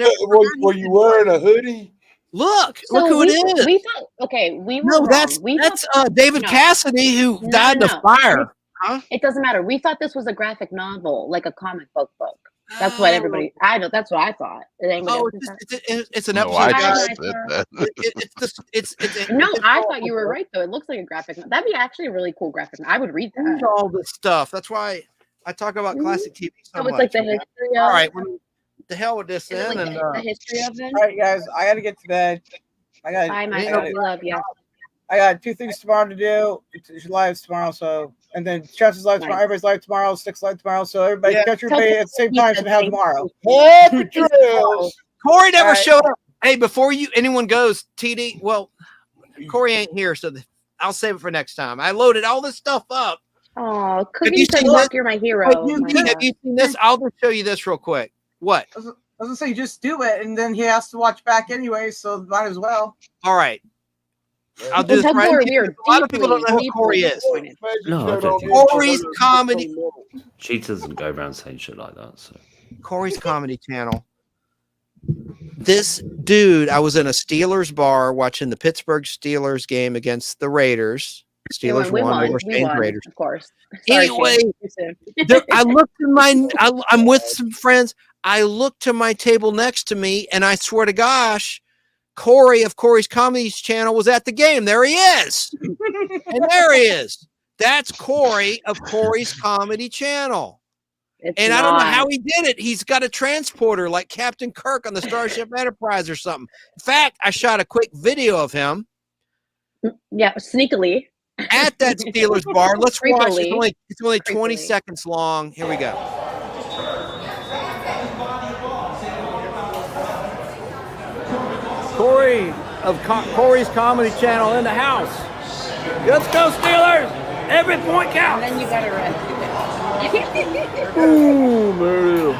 Were you wearing a hoodie? Look So who it is. We thought, okay, we were No, wrong. that's We that's thought, David no. Cassidy who No, died in the no. fire. Huh? It doesn't matter. We thought this was a graphic novel, like a comic book. That's what everybody. I know. That's what I thought. Did anybody Oh, else think that? it's an No, episode. I guys. just said that. It's No, I thought you were right though. It looks like a graphic. That'd be actually a really cool graphic. I would read Read that. all this stuff. That's why I talk about classic TV so So much. it's like the history of. All right, well, the hell with this Is it then, like and the history of it. All right, guys, I gotta get to bed. Bye, my I we love you. got 2 things tomorrow to do. It's live tomorrow, so and then Travis's live tomorrow, Nice. everybody's live tomorrow, Stick's live tomorrow, so everybody Yeah. catch everybody at the same time said to have thank tomorrow. Happy trails. Corey never All right. showed up. Hey, before anyone goes, TD. Well, Corey ain't here, so I'll save it for next time. I loaded all this stuff up. Oh, you Cookie said, seen "Look, this? you're my hero." But Oh you my did- God. Have you seen this? I'll just show you this real quick. What? I was gonna say, just do it, and then he has to watch back anyway, so might as well. All right. I'll do And this tell right. Corey we are A lot of people don't know who deeply Corey is. disappointed. No, I don't think Corey's comedy. She doesn't go around saying shit like that. So Corey's comedy channel. This dude, I was in a Steelers bar watching the Pittsburgh Steelers game against the Raiders. Steelers we won over We Shane's won, Raiders. of course. Sorry, Anyway, Shane. Too soon. I looked in I'm with some friends. I looked to my table next to me, and I swear to gosh, Corey of Corey's Comedy channel was at the game. There he is. And there he is. That's Corey of Corey's Comedy channel. It's I don't know not. how he did it. He's got a transporter like Captain Kirk on the Starship Enterprise or something. In fact, I shot a quick video of him Yeah, sneakily. at that Steelers bar. Let's watch. Creepily. It's only 20 Creepily. seconds long. Here we go. Corey of Corey's Comedy Channel in the house. Let's go Steelers! Every point And counts. then you got arrested. Ooh, Mary.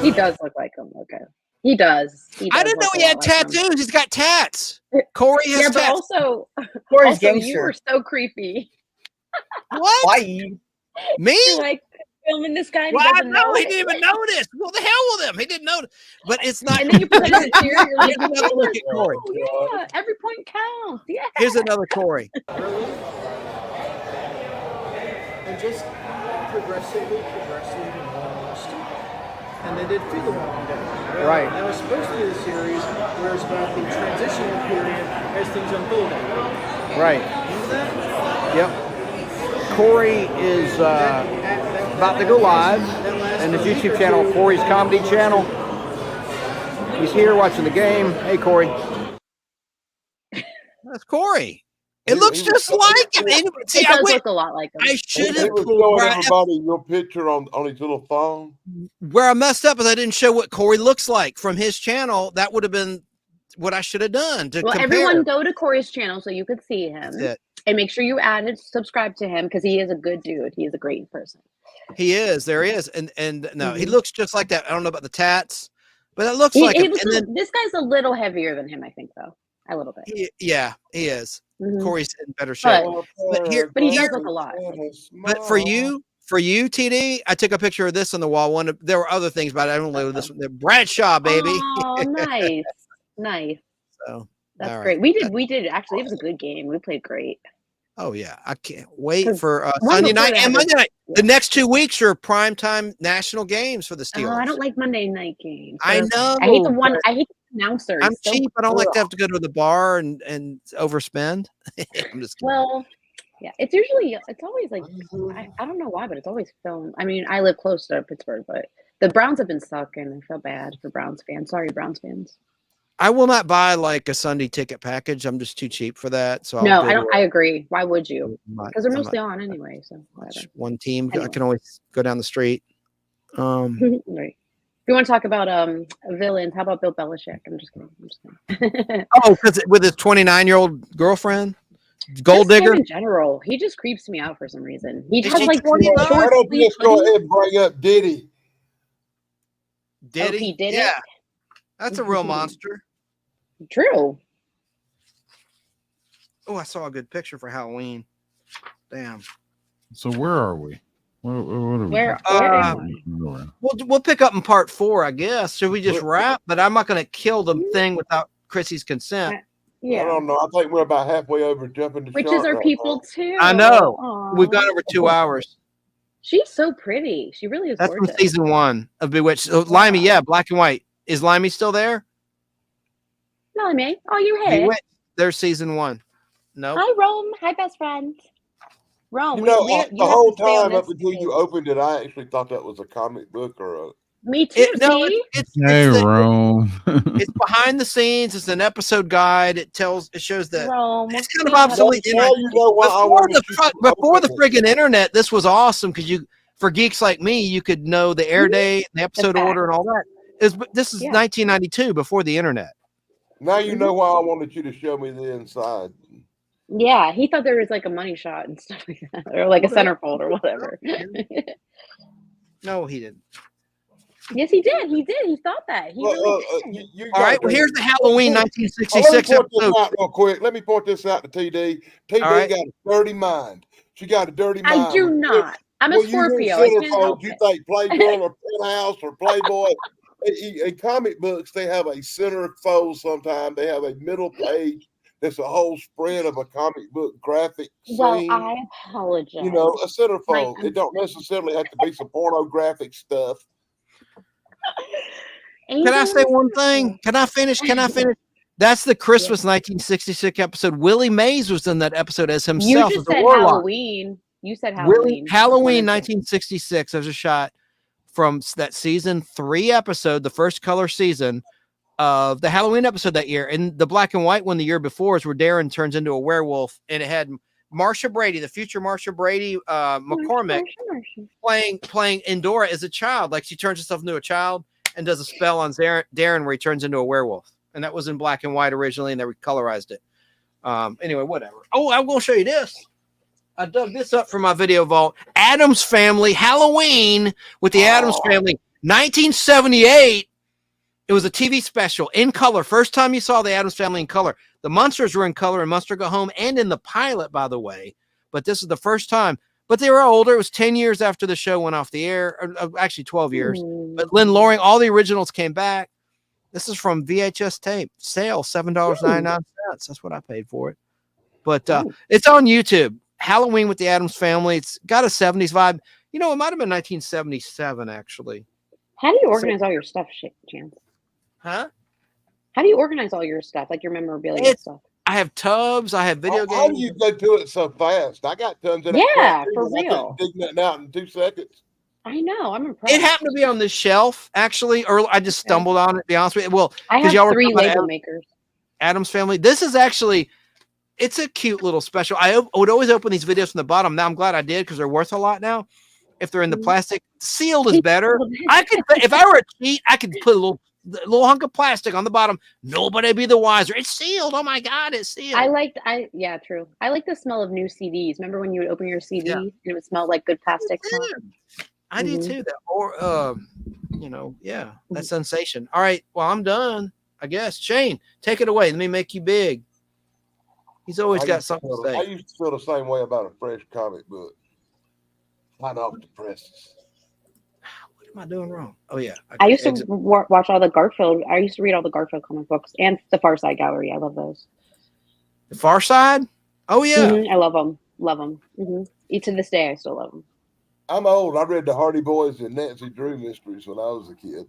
He does look like him. Okay, he does. I didn't know he had tattoos. He's got tats. Corey has Yeah, but tats. also, Corey's also you gangster. were so creepy. What? Why? Me? You're like filming this guy. And Well, he I doesn't know know he it. didn't even notice. Well, the hell with him. He didn't know. But it's not. And then you put him in a chair. You're like, Here's another look at Corey. oh, yeah, every point counts. Yeah. Here's another Corey. And just progressively lost. And they did Feel the Walking Dead. Right. That was supposed to be the series where it's about the transitional period as things unfolded. Right. Remember that? Yep. Corey is about to go live in his YouTube channel, Corey's Comedy Channel. He's here watching the game. Hey, Corey. That's Corey. It looks just like him. See, It I does went. look a lot like him. I should He have. was showing everybody your picture on his little phone. Where I messed up is I didn't show what Corey looks like from his channel. That would have been what I should have done to Well, compare. everyone go to Corey's channel so you could see him. That's it. And make sure you add and subscribe to him because he is a good dude. He is a great person. He is. There he is. And no, he Mhm. looks just like that. I don't know about the tats, but it looks He like him. looks And then this guy's a little heavier than him, I think, though. A little bit. He is. Mhm. Corey's in better shape. But But he does look a lot. But for you, TD, I took a picture of this on the wall. There were other things, but I don't know this one. The Bradshaw, baby. Oh, nice. Nice. So That's all right. great. We did actually. It was a good game. We played great. Oh yeah, I can't wait for one Sunday before night that and is- Monday night. The next 2 weeks are primetime national games for the Oh, I Steelers. don't like Monday night games. I know. I hate the one. I hate the announcers. I'm So- cheap. I don't like to have to go to the bar and overspend. I'm just kidding. Well, yeah, it's always like I don't know why, but it's always filmed. I mean, I live close to Pittsburgh, but the Browns have been sucking. I feel bad for Browns fans. Sorry, Browns fans. I will not buy like a Sunday ticket package. I'm just too cheap for that. So No, I don't. I agree. Why would you? I'm Because they're not- mostly on anyway. So whatever. one team. Anyway. I can always go down the street. Right. If you want to talk about villains, how about Bill Belichick? I'm just kidding. Oh, because with his 29-year-old girlfriend, gold Just him digger. in general, he just creeps me out for some reason. He Is has she like 29? Why short don't you sleeve just go hoodies. ahead and bring up Diddy? Did Oh, he did it? Yeah, that's a real monster. True. Oh, I saw a good picture for Halloween. Damn. So where are we? What are we Where doing? We'll pick up in part 4, I guess. Should we just wrap? But I'm not going to kill the thing without Chrissy's consent. I don't know. I think we're about halfway over jumping the Which shark is our right people now. too. I know. Aw. We've gone over 2 hours. She's so pretty. She really is That's from gorgeous. season 1 of Bewitched. So, Limey, yeah, black and white. Is Limey still there? No, me. Oh, you here? Bewitched. There's season 1. No. Hi, Rome. Hi, best friend. Rome. You know, you the have whole to stay on time up this until you page. opened it, I actually thought that was a comic book or a. Me too. No, see? Hey, Rome. It's behind the scenes. It's an episode guide. It shows that Rome. it's kind of obsolete. Now you know why I wanted you to Before the open it. friggin' internet, this was awesome because for geeks like me, you could know the air date, the episode order, and all that. This is 1992, before the internet. Now you know why I wanted you to show me the inside. Yeah, he thought there was like a money shot and stuff like that, or like a centerfold or whatever. No, he didn't. Yes, he did. He did. He thought that. He really did. All right. Well, here's the Halloween Let 1966 me point this episode. out real quick. Let me point this out to TD. TD All right. got a dirty mind. She got a dirty mind. I do not. I'm a When you hear Scorpio. I can't centerfold, help you it. think Playgirl or Penthouse or Playboy. In comic books, they have a centerfold sometimes. They have a middle page that's a whole spread of a comic book graphic Well, scene. I apologize. You know, a centerfold. I'm- It don't necessarily have to be some pornographic stuff. Can I say one thing? Can I finish? That's the Christmas 1966 episode. Willie Mays was in that episode as You himself. just as a said warlock. Halloween. You said Halloween. Halloween 1966. There's a shot from that season 3 episode, the first color season of the Halloween episode that year. And the black and white one the year before is where Darren turns into a werewolf, and it had Marsha Brady, the future Marsha Brady, McCormick, playing Endora as a child. Like she turns herself into a child and does a spell on Darren where he turns into a werewolf. And that was in black and white originally, and they recolorized it. Anyway, whatever. Oh, I'm going to show you this. I dug this up from my video vault. Addams Family Halloween with the Addams Family, 1978. It was a TV special in color. First time you saw the Addams Family in color. The Munsters were in color in Munster Go Home and in the pilot, by the way. But this is the first time. But they were older. It was 10 years after the show went off the air. Or actually, 12 years. But Lynn Loring, all the originals came back. This is from VHS tape. Sale, $7.99. That's what I paid for it. But it's on YouTube. Halloween with the Addams Family. It's got a 70s vibe. You know, it might have been 1977, actually. How do you organize all your stuff, Chance? Huh? How do you organize all your stuff, like your memorabilia and stuff? I have tubs. I have video games. How do you go to it so fast? I got tons of Yeah, that. for I real. can dig nothing out in 2 seconds. I know. I'm impressed. It happened to be on this shelf, actually, or I just stumbled on it, to be honest with you. Well, I because have y'all were 3 talking about label makers. Addams Family. This is actually, it's a cute little special. I would always open these videos from the bottom. Now I'm glad I did because they're worth a lot now. If they're in the plastic, sealed is better. I could, if I were a cheat, I could put a little hunk of plastic on the bottom. Nobody'd be the wiser. It's sealed. Oh my God, it's sealed. Yeah, true. I like the smell of new CDs. Remember when you would open your CD and it would smell like good plastic smell? I do too. That or that sensation. All right. Well, I'm done. I guess. Shane, take it away. Let me make you big. He's always got something to I say. used to feel the same way about a fresh comic book. Hot off the presses. What am I doing wrong? Oh yeah, I used to watch all the Garfield. I used to read all the Garfield comic books and the Far Side Gallery. I love those. The Far Side. Oh yeah, I love them. Love them. To this day, I still love them. I'm old. I read the Hardy Boys and Nancy Drew mysteries when I was a kid.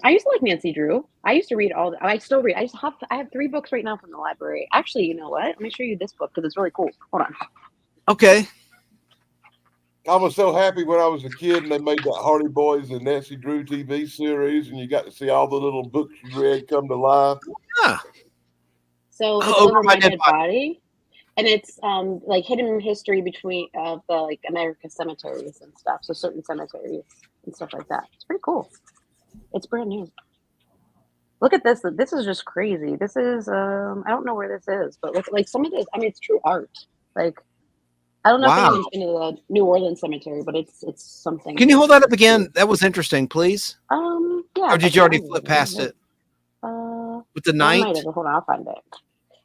I used to like Nancy Drew. I used to read all. I still read. I have 3 books right now from the library. Actually, you know what? Let me show you this book because it's really cool. Hold on. Okay. I was so happy when I was a kid and they made that Hardy Boys and Nancy Drew TV series, and you got to see all the little books you read come to life. Yeah. So it's Over My Dead Body, and it's like hidden history between the like American cemeteries and stuff. So certain cemeteries and stuff like that. It's pretty cool. It's brand new. Look at this. This is just crazy. This is I don't know where this is, but look, like some of this. I mean, it's true art. Like I don't know if anyone's been to the New Orleans cemetery, but it's something. Can you hold that up again? That was interesting, please. Yeah. Or did you already flip past it? With the night. Hold on, I'll find it.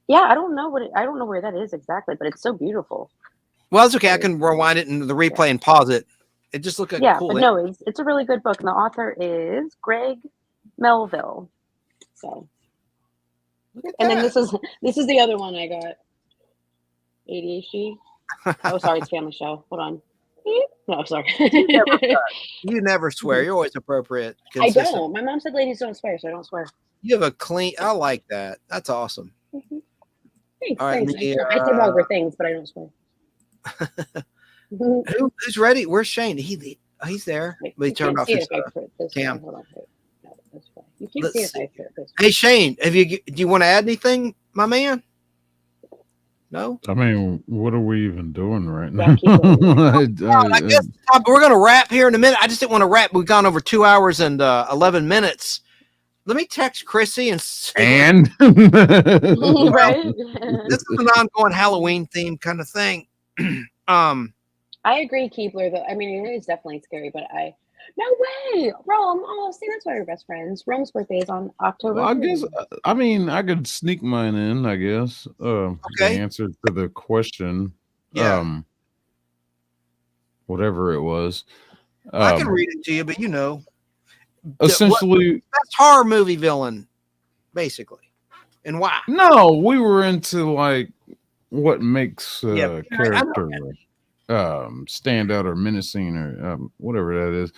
Yeah, I don't know I don't know where that is exactly, but it's so beautiful. Well, it's okay. I can rewind it in the replay and pause it. It just looked like a cool. But no, it's a really good book, and the author is Greg Melville. So, and then this is the other one I got. ADHD. Oh, sorry, it's Family Show. Hold on. No, sorry. You never swear. You're always appropriate. I don't. My mom said ladies don't swear, so I don't swear. You have a clean. I like that. That's awesome. Thanks, All right, thanks. I say vulgar things, but I don't swear. Who's ready? Where's Shane? He's there. But he turned off his cam. You can't see if I put this. Hey Shane, do you want to add anything, my man? No. I mean, what are we even doing right now? I guess we're gonna wrap here in a minute. I just didn't want to wrap. We've gone over 2 hours and 11 minutes. Let me text Chrissy and right. This is an ongoing Halloween theme kind of thing. I agree, Keebler. Though I mean, it is definitely scary, but no way, Rome. Oh, see, that's why we're best friends. Rome's birthday is on October. Well, I guess. I mean, I could sneak mine in. I guess. The answer to the question. Yeah. Whatever it was. I can read it to you, but you know. Essentially, that's horror movie villain, basically, and why? No, we were into like what makes a character stand out or menacing or whatever that is.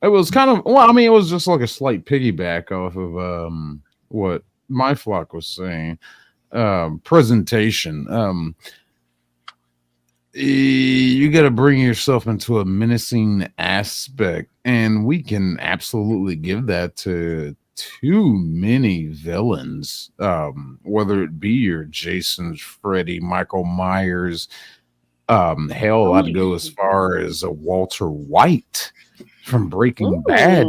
It was kind of it was just like a slight piggyback off of what my flock was saying. Presentation. You got to bring yourself into a menacing aspect, and we can absolutely give that to too many villains, whether it be your Jasons, Freddy, Michael Myers. Hell, I'd go as far as a Walter White from Breaking Bad.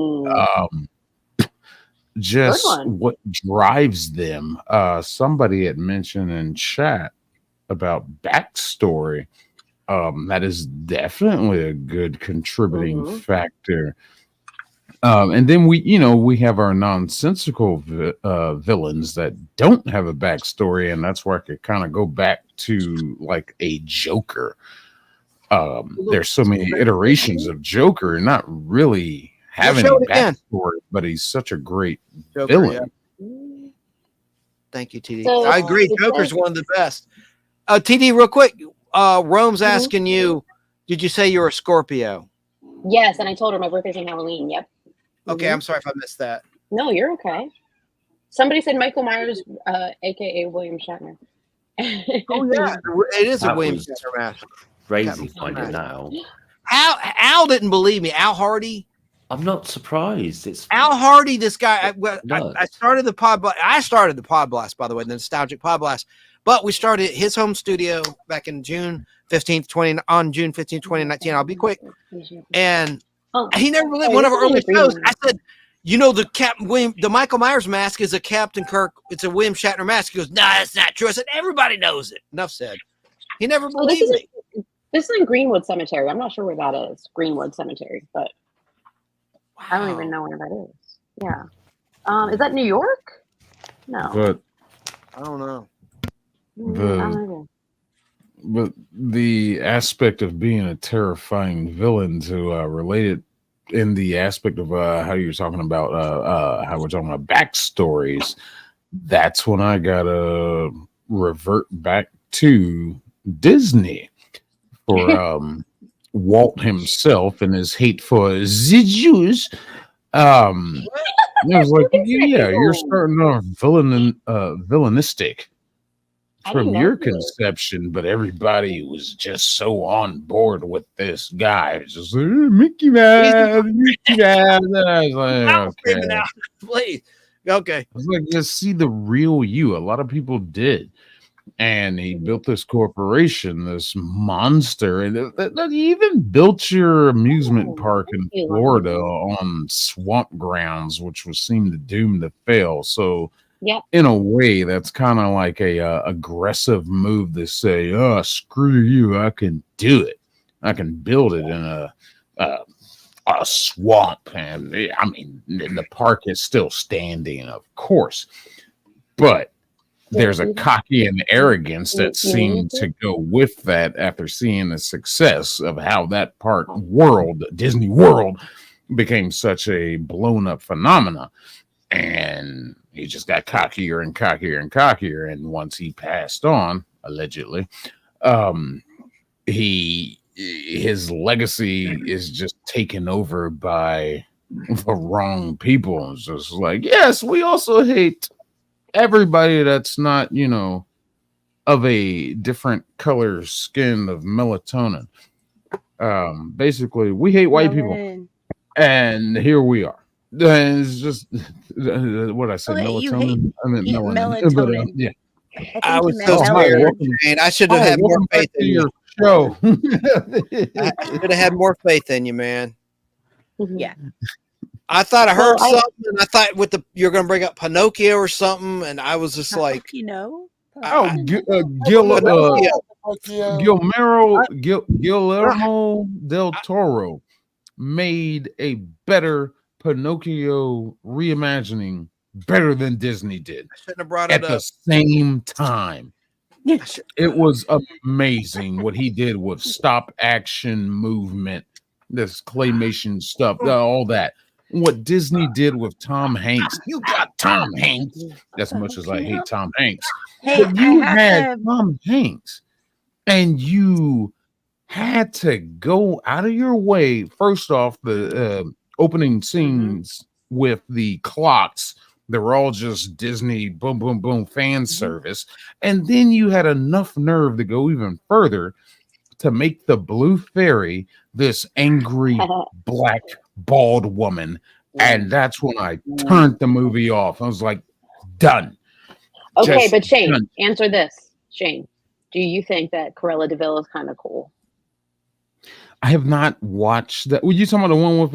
Just what drives them. Somebody had mentioned in chat about backstory. That is definitely a good contributing factor. And then we have our nonsensical villains that don't have a backstory, and that's where I could kind of go back to like a Joker. There's so many iterations of Joker, not really having a backstory, but he's such a great villain. Yeah. Thank you, TD. I agree. Joker's one of the best. TD, real quick. Rome's asking you, did you say you're a Scorpio? Yes, and I told her my birthday's on Halloween. Yep. Okay, I'm sorry if I missed that. No, you're okay. Somebody said Michael Myers, aka William Shatner. Oh yeah, it is a William Shatner mask. Crazy finding that out. Al didn't believe me. Al Hardy. I'm not surprised. It's Al Hardy. This guy. I started the pod. I started the pod blast, by the way, the nostalgic pod blast. But we started his home studio back in June 15th, 2019. I'll be quick. And he never believed one of our early shows. I said, the Michael Myers mask is a Captain Kirk. It's a William Shatner mask. He goes, no, that's not true. I said, everybody knows it. Enough said. He never believed me. This is in Greenwood Cemetery. I'm not sure where that is. Greenwood Cemetery, but I don't even know where that is. Yeah. Is that New York? No. But I don't know. But the aspect of being a terrifying villain to relate it in the aspect of how you're talking about how we're talking about backstories, that's when I gotta revert back to Disney for Walt himself and his hate for the Jews. I was like, yeah, you're starting off villainistic from your conception, but everybody was just so on board with this guy. It's just like, Mickey Mouse, Mickey Mouse. And I was like, okay. Please. Okay. I was like, just see the real you. A lot of people did. And he built this corporation, this monster, and he even built your amusement park in Florida on swamp grounds, which was seemed doomed to fail. So, in a way, that's kind of like a aggressive move to say, "Oh, screw you! I can do it. I can build it in a swamp." And I mean, the park is still standing, of course, but there's a cocky and arrogance that seemed to go with that after seeing the success of how that park world, Disney World, became such a blown up phenomena. And he just got cockier and cockier and cockier. And once he passed on, allegedly, his legacy is just taken over by the wrong people. It's just like, yes, we also hate everybody that's not, of a different color skin of melatonin. Basically, we hate white people, and here we are. And it's just what I said, melatonin. I meant melanin. But, yeah, I was so scared, and I should have had more faith in you. Show. I should have had more faith in you, man. Yeah. I thought I heard something, and I thought you're going to bring up Pinocchio or something, and I was just like, Guillermo del Toro made a better Pinocchio reimagining, better than Disney did. I shouldn't have brought it up. At the same time. It was amazing what he did with stop action movement, this claymation stuff, all that. What Disney did with Tom Hanks. You got Tom Hanks. As much as I hate Tom Hanks. But you had Tom Hanks. And you had to go out of your way. First off, the opening scenes with the clocks. They were all just Disney boom, boom, boom fan service. And then you had enough nerve to go even further to make the Blue Fairy this angry black bald woman. And that's when I turned the movie off. I was like, done. Okay, but Shane, answer this. Shane, do you think that Cruella de Vil is kind of cool? I have not watched that. Were you talking about the one with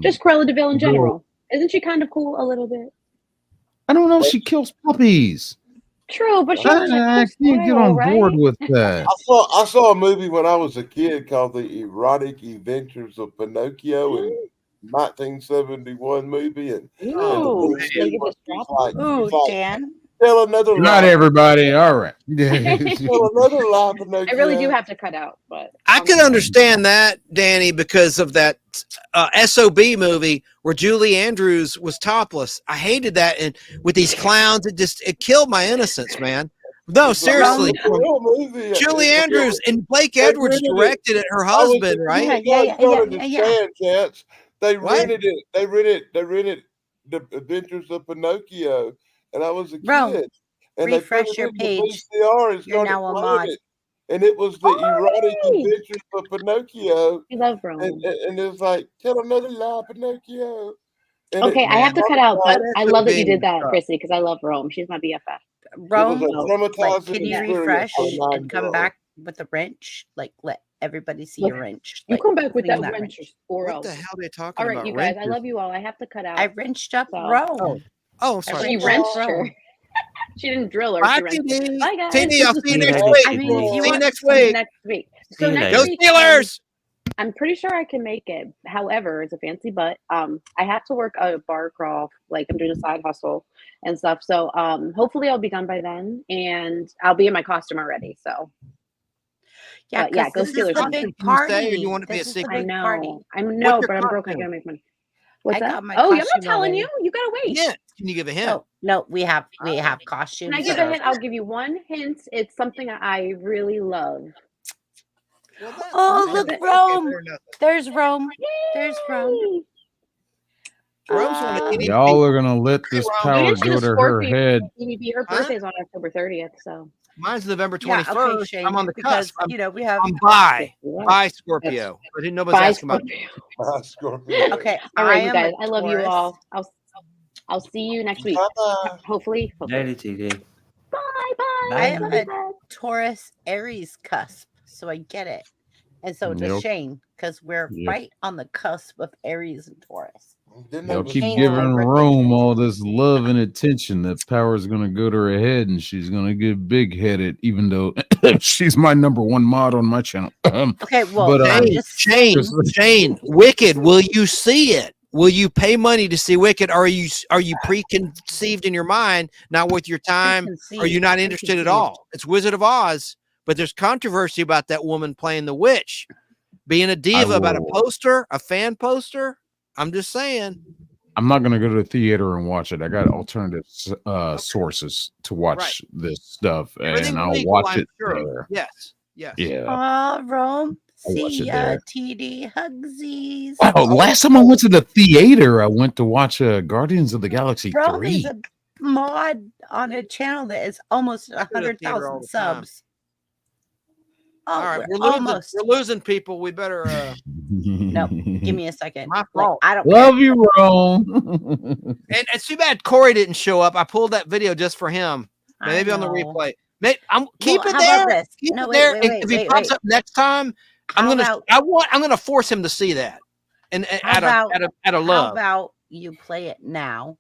just Cruella de Vil in general? Isn't she kind of cool a little bit? I don't know. She kills puppies. True, but I can't get on board with that. I saw a movie when I was a kid called The Erotic Adventures of Pinocchio in 1971 movie, and Dan. Tell another lie. Not everybody. All right. Tell another lie, Pinocchio. I really do have to cut out, but I could understand that, Danny, because of that SOB movie where Julie Andrews was topless. I hated that, and with these clowns, it killed my innocence, man. No, seriously. Julie Andrews and Blake Edwards directed it. Her husband, right? Cats. They rented it. They rented The Adventures of Pinocchio. And I was a kid. And refresh your page. VCR and You're now a mod. And it was the erotic adventures of Pinocchio. I love Rome. And it was like, tell another lie, Pinocchio. And okay, I have to cut out, but I love that you did that, Chrissy, because I love Rome. She's my BFF. Rome, like, can you refresh and come back with a wrench? Like, let everybody see your wrench. You like, come back with that clean wrench. Or What else. the hell are they talking All right, about? you guys, I Wrenches? love you all. I have to cut out. I wrenched up Rome. Oh, sorry. She wrenched her. She didn't drill her. Bye, She wrenched her. TD. Bye, guys. TD, I'll see you next TD. week. I mean, if you See you want next week. next week. See So you next later. Go week, Steelers! I'm pretty sure I can make it. However, it's a fancy but. I have to work a bar crawl, like I'm doing a side hustle and stuff. So hopefully I'll be done by then, and I'll be in my costume already. So Yeah, but yeah, because go this is Steelers. the Fans. big Can you say, or do you party. want it to be a This is the secret? I big party. know. I What's know, your but I'm broke. I costume? gotta make money. What's I that? got my Oh, I'm costume not telling already. you. You gotta wait. Yeah. Can you give a hint? No, we have Can costumes. I give that a are- hint? I'll give you one hint. It's something I really love. Well, that's Oh, What is look, it? Rome. better than nothing. There's Rome. There's Rome. Yay! Rome's one of Uh, the Y'all are gonna let this Rome. power And she's go a to her Scorpio. head. Maybe her Huh? birthday's on October 30th. So Mine's November Yeah, 21st. okay, Shane. I'm on the Because cusp. we have. I'm bi Yes. Scorpio. But nobody's Bye, asking about Scorpio. My Scorpio. Okay, All I right, you am guys. a I love you Taurus. all. I'll see you next week. Bye-bye. Hopefully. Daily TD. Bye bye. I am Love you a guys. Taurus Aries cusp, so I get it. And so does Yep. Shane, because we're Yep. right on the cusp of Aries and Taurus. Didn't know Y'all the keep Shane's giving my birthday Rome twin. all this love and attention. That power's gonna go to her head, and she's gonna get big headed. Even though she's my number one mod on my channel. Okay, well, But I'm Shane, just Shane, saying. Shane, Wicked, will you see it? Will you pay money to see Wicked? Or are you preconceived in your mind, not worth your time? Are you Preconceived. not interested at all? It's Wizard of Oz, but there's controversy about that woman playing the witch, being a diva about a poster, a fan poster. I'm just saying. I'm not gonna go to the theater and watch it. I got alternative sources to watch this stuff, Everything's and I'll legal, watch I'm it sure. there. Yes. Yeah. Rome. I'll watch See it ya, there. TD Hugsies. Wow, last time I went to the theater, I went to watch Guardians of the Galaxy Rome 3. is a mod on a channel that is almost Go to the theater all 100,000 the time. subs. All Oh, right, we're we're losing. almost. We're losing people. We better. No, give me a second. My Like, fault. I don't Love care. you, Rome. And it's too bad Corey didn't show up. I pulled that video just for him. Maybe on the know. replay. Keep Well, it how there. about this? Keep No, it wait, there. wait, And wait, if he wait, pops wait. up next time, I'm How gonna force him to see that. And out of How love. about you play it now?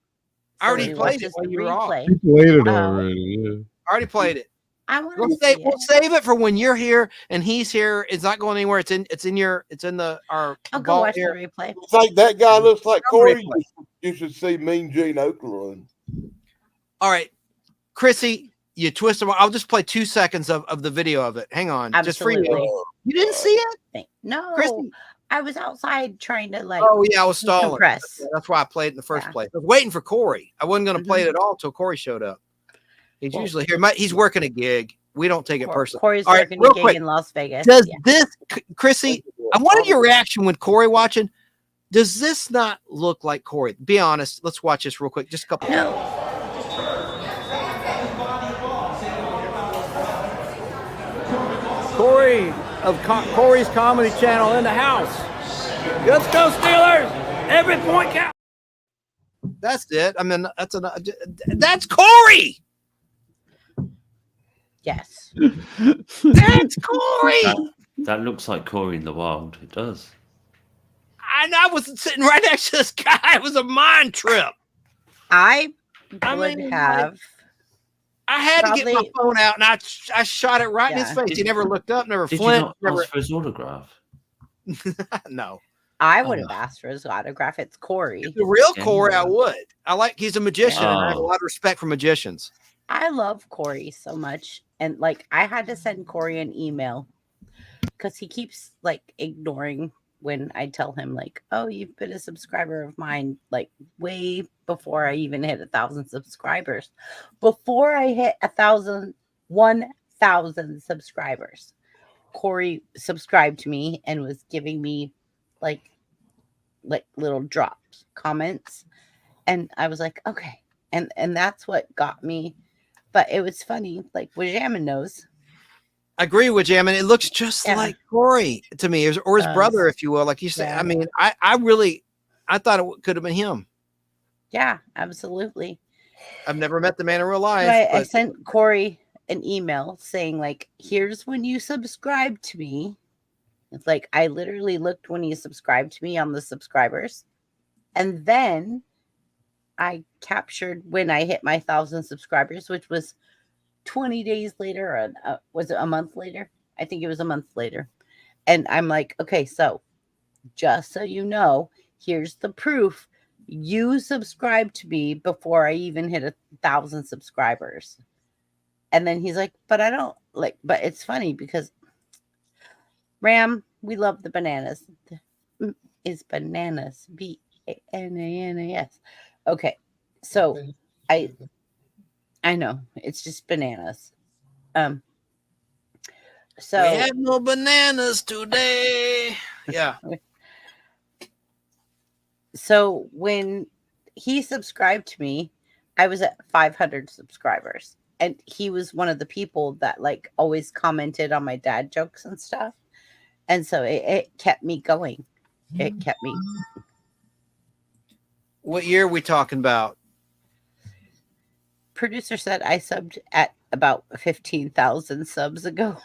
I So already when he played it watches while the you were off. replay. You played it Oh. already. Yeah. I already played it. I want We'll to see we'll it. save it for when you're here and he's here. It's not going anywhere. It's in our I'll go vault watch the here. replay. It's like that guy looks like Some Corey. replay. You should see Mean Gene Okerlund. All right, Chrissy, you twist them. I'll just play 2 seconds of the video of it. Hang on, just for Absolutely. you. You didn't see it? No, Chrissy? I was outside trying to like. Oh yeah, I was stalling. decompress. That's why I played it in the first Yeah. place. I was waiting for Corey. I wasn't going to play it Mhm. at all until Corey showed up. He's Well, usually here. He's working a gig. We don't take it personally. Corey's All right, working real a gig quick. in Las Vegas. Does Yeah. this, Chrissy? I wanted your reaction when Corey watching. Does this not look like Corey? Be honest. Let's watch this real quick. Just a couple. No. Corey of Corey's Comedy Channel in the house. Let's go Steelers! Every point counts. That's it. I mean, that's Corey. Yes. That's Corey. That looks like Corey in the wild. It does. And I was sitting right next to this guy. It was a mind trip. I I would mean, have. I had to get my Probably- phone out and I shot it right in his Yeah. face. He never looked up, never Did you flinched. not Never. ask for his autograph? No. I would have asked for his autograph. It's Corey. The real Yeah. Corey, I would. He's a magician, and I have a Oh. lot of respect for magicians. I love Corey so much. And like I had to send Corey an email because he keeps like ignoring when I tell him, like, oh, you've been a subscriber of mine, like way before I even hit 1,000 subscribers. Before I hit 1,000 subscribers, Corey subscribed to me and was giving me like little drops, comments. And I was like, okay. And that's what got me. But it was funny. Like Wajamin knows. I agree with you. I mean, it looks just Yeah. like Corey to me, or his brother, if you will. Like you said, Yeah. I mean, I thought it could have been him. Yeah, absolutely. I've never met the man in real life. So I but sent Corey an email saying, like, here's when you subscribe to me. It's like I literally looked when you subscribed to me on the subscribers. And then I captured when I hit my 1,000 subscribers, which was 20 days later, or was it a month later? I think it was a month later. And I'm like, okay, so just so you know, here's the proof. You subscribed to me before I even hit 1,000 subscribers. And then he's like, but I don't like, but it's funny because Ram, we love the bananas. Is bananas. Bananas. Okay. So I know it's just bananas. So we have no bananas today. Yeah. So when he subscribed to me, I was at 500 subscribers. And he was one of the people that like always commented on my dad jokes and stuff. And so it kept me going. It kept me. What year are we talking about? Producer said I subbed at about 15,000 subs ago.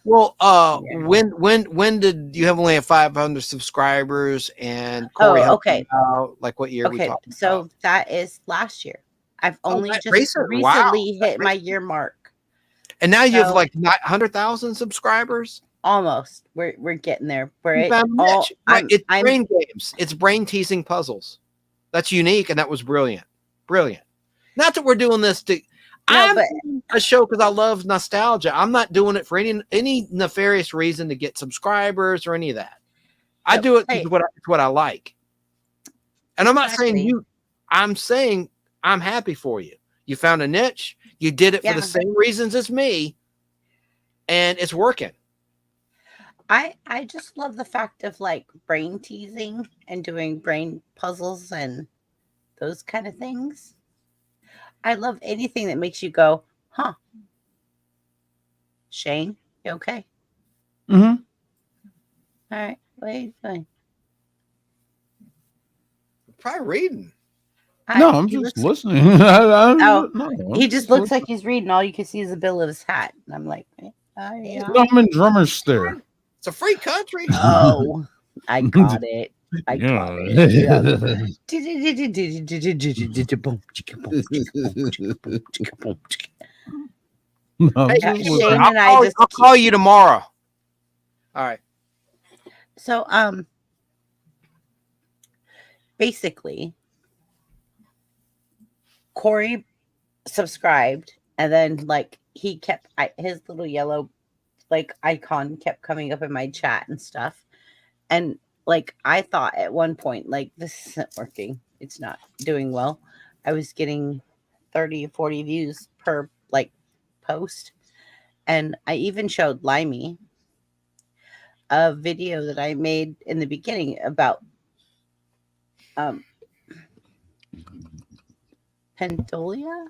Well, when did you have only have 500 subscribers and Corey helped you out? Like what year are we talking about? That is last year. I've only just recently hit my year mark. And now you have like 100,000 subscribers? Almost. We're getting there. It's brain games. It's brain teasing puzzles. That's unique and that was brilliant. Brilliant. Not that we're doing this to I'm doing a show because I love nostalgia. I'm not doing it for any nefarious reason to get subscribers or any of that. I do it because it's what I like. And I'm not saying you. I'm saying I'm happy for you. You found a niche. You did it for the same reasons as me, and it's working. I just love the fact of like brain teasing and doing brain puzzles and those kind of things. I love anything that makes you go, huh? Shane, you okay? Mm-hmm. All right. Wait. Probably reading. No, I'm just listening. He just looks like he's reading. All you can see is the bill of his hat. And I'm like, yeah. No, I'm in drummer's stare. It's a free country. Oh, I got it. I got it. I'll call you tomorrow. All right. So, basically, Corey subscribed, and then like he kept his little yellow like icon kept coming up in my chat and stuff, and like I thought at one point like this isn't working, it's not doing well. I was getting 30-40 views per like post, and I even showed Limey a video that I made in the beginning about Pendolia?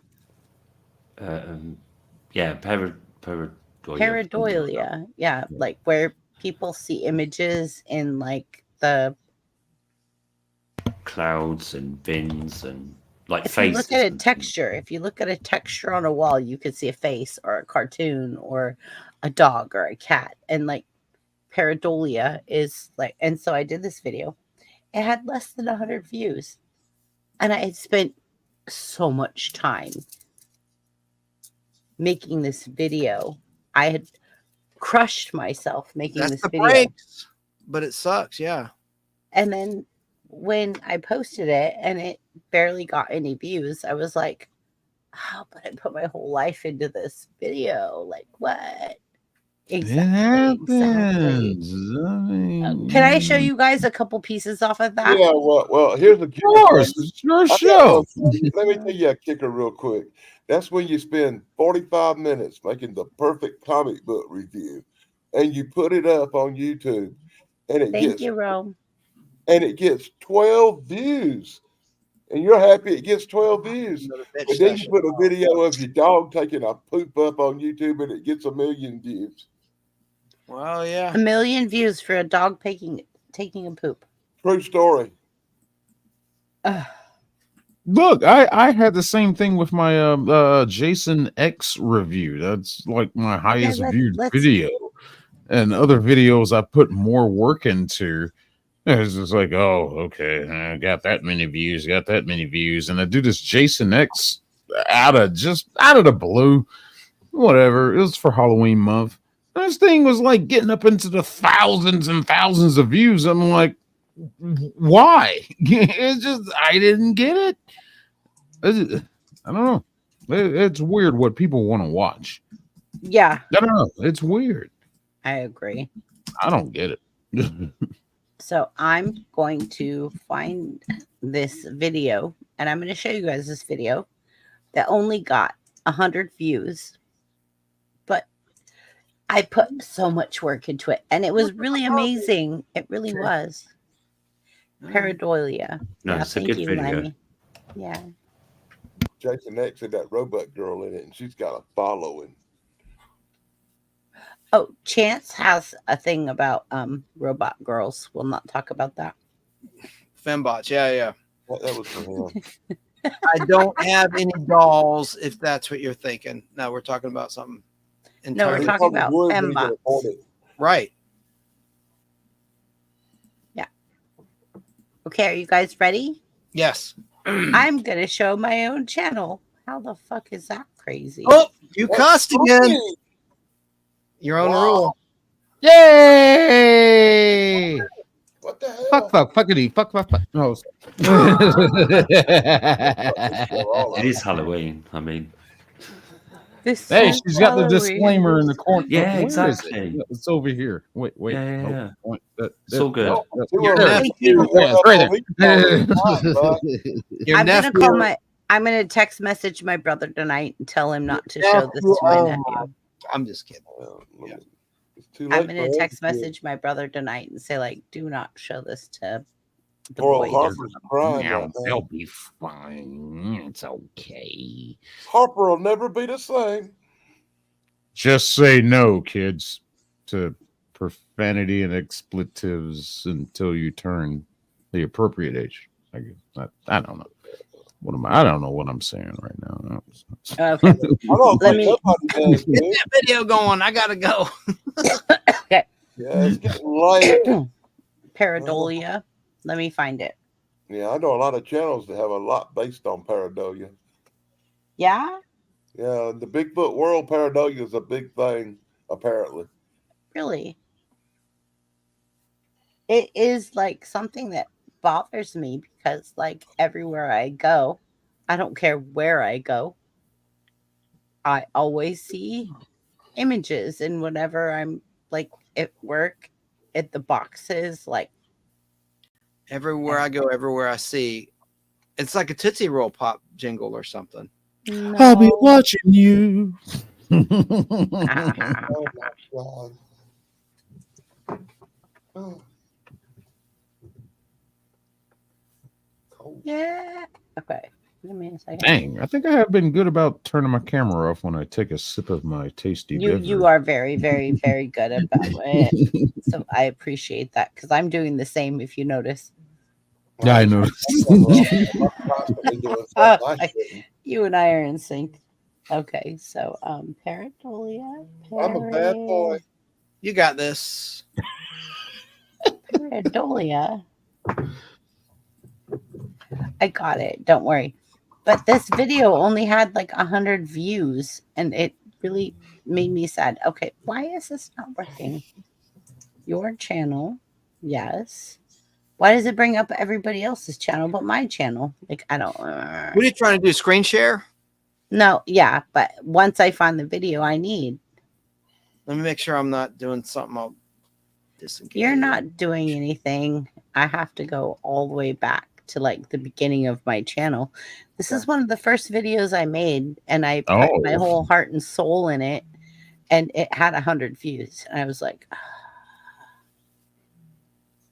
Pareidolia. Yeah, like where people see images in like the clouds and bins and like if faces. You look at a texture. If you look at a texture on a wall, you could see a face or a cartoon or a dog or a cat. And like pareidolia is like, and so I did this video. It had less than 100 views. And I had spent so much time making this video. I had crushed myself making this video. Breaks, but it sucks, yeah. And then when I posted it and it barely got any views, I was like, oh, but I put my whole life into this video. Like, what? Exactly. Can I show you guys a couple pieces off of that? Yeah, well, here's the kicker. It's your show. Let me tell you a kicker real quick. That's when you spend 45 minutes making the perfect comic book review, and you put it up on YouTube, and it gets 12 views. And you're happy it gets 12 views. But then you put a video of your dog taking a poop up on YouTube, and it gets 1 million views. Well, yeah. 1 million views for a dog taking a poop. True story. Look, I had the same thing with my Jason X review. That's like my highest viewed video. And other videos I put more work into. It's just like, oh, okay, I got that many views, and I do this Jason X out of the blue. Whatever. It was for Halloween month. This thing was like getting up into the thousands and thousands of views. I'm like, why? It's just I didn't get it. I don't know. It's weird what people want to watch. Yeah, I don't know. It's weird. I agree. I don't get it. So I'm going to find this video and I'm going to show you guys this video that only got 100 views, but I put so much work into it and it was really amazing. It really was. Pareidolia. No, Yeah, it's a thank good you, video. Lemmy. Yeah. Jason X had that robot girl in it, and she's got a following. Oh, Chance has a thing about robot girls. We'll not talk about that. Fembots, yeah. That was for him. I don't have any dolls, if that's what you're thinking. No, we're talking about something No, we're entirely talking about fembots. right. Yeah. Okay, are you guys ready? Yes. I'm gonna show my own channel. How the fuck is that crazy? Oh, you cussed again. Your own rule. Yay! What the hell? Fuckity, fuck. No. It is Halloween. I mean, Hey, she's got the disclaimer in the corner. Yeah, Where is exactly. it? It's over here. Wait. Yeah. Nope. It's all good. Your There. nephew. Yeah, it's right there. Your nephew. I'm gonna text message my brother tonight and tell him not to show this to my nephew. I'm just kidding. Yeah. I'm gonna text message my brother tonight and say, like, do not show this to the Poor boy. Harper's crying right now. They'll be fine. It's okay. Harper will never be the same. Just say no, kids, to profanity and expletives until you turn the appropriate age. I don't know. I don't know what I'm saying right now. Okay. Let me get that video going. I gotta go. Okay. Yeah, it's getting late. Pareidolia. Let me find it. Yeah, I know a lot of channels that have a lot based on pareidolia. Yeah? Yeah, the Bigfoot world, pareidolia is a big thing, apparently. Really? It is like something that bothers me because, like, everywhere I go, I don't care where I go, I always see images, and whenever I'm like at work, at the boxes, like Everywhere I go, everywhere I see, it's like a Tootsie Roll Pop jingle or something. no. I'll be watching you. Oh my God. Oh. Yeah. Okay. Give me a second. Dang, I think I have been good about turning my camera off when I take a sip of my tasty beverage. You are very, very, very good about it. So I appreciate that because I'm doing the same. If you notice. Yeah, I noticed. You and I are in sync. Okay, so pareidolia. I'm a bad boy. You got this. Pareidolia. I got it. Don't worry. But this video only had like 100 views, and it really made me sad. Okay, why is this not working? Your channel, yes. Why does it bring up everybody else's channel but my channel? Like, I don't. What are you trying to do? Screen share? No, yeah, but once I find the video I need. Let me make sure I'm not doing something. I'll disengage. You're not doing anything. I have to go all the way back to like the beginning of my channel. This is one of the first videos I made, and I put my whole heart and soul in it, and it had 100 views. And I was like,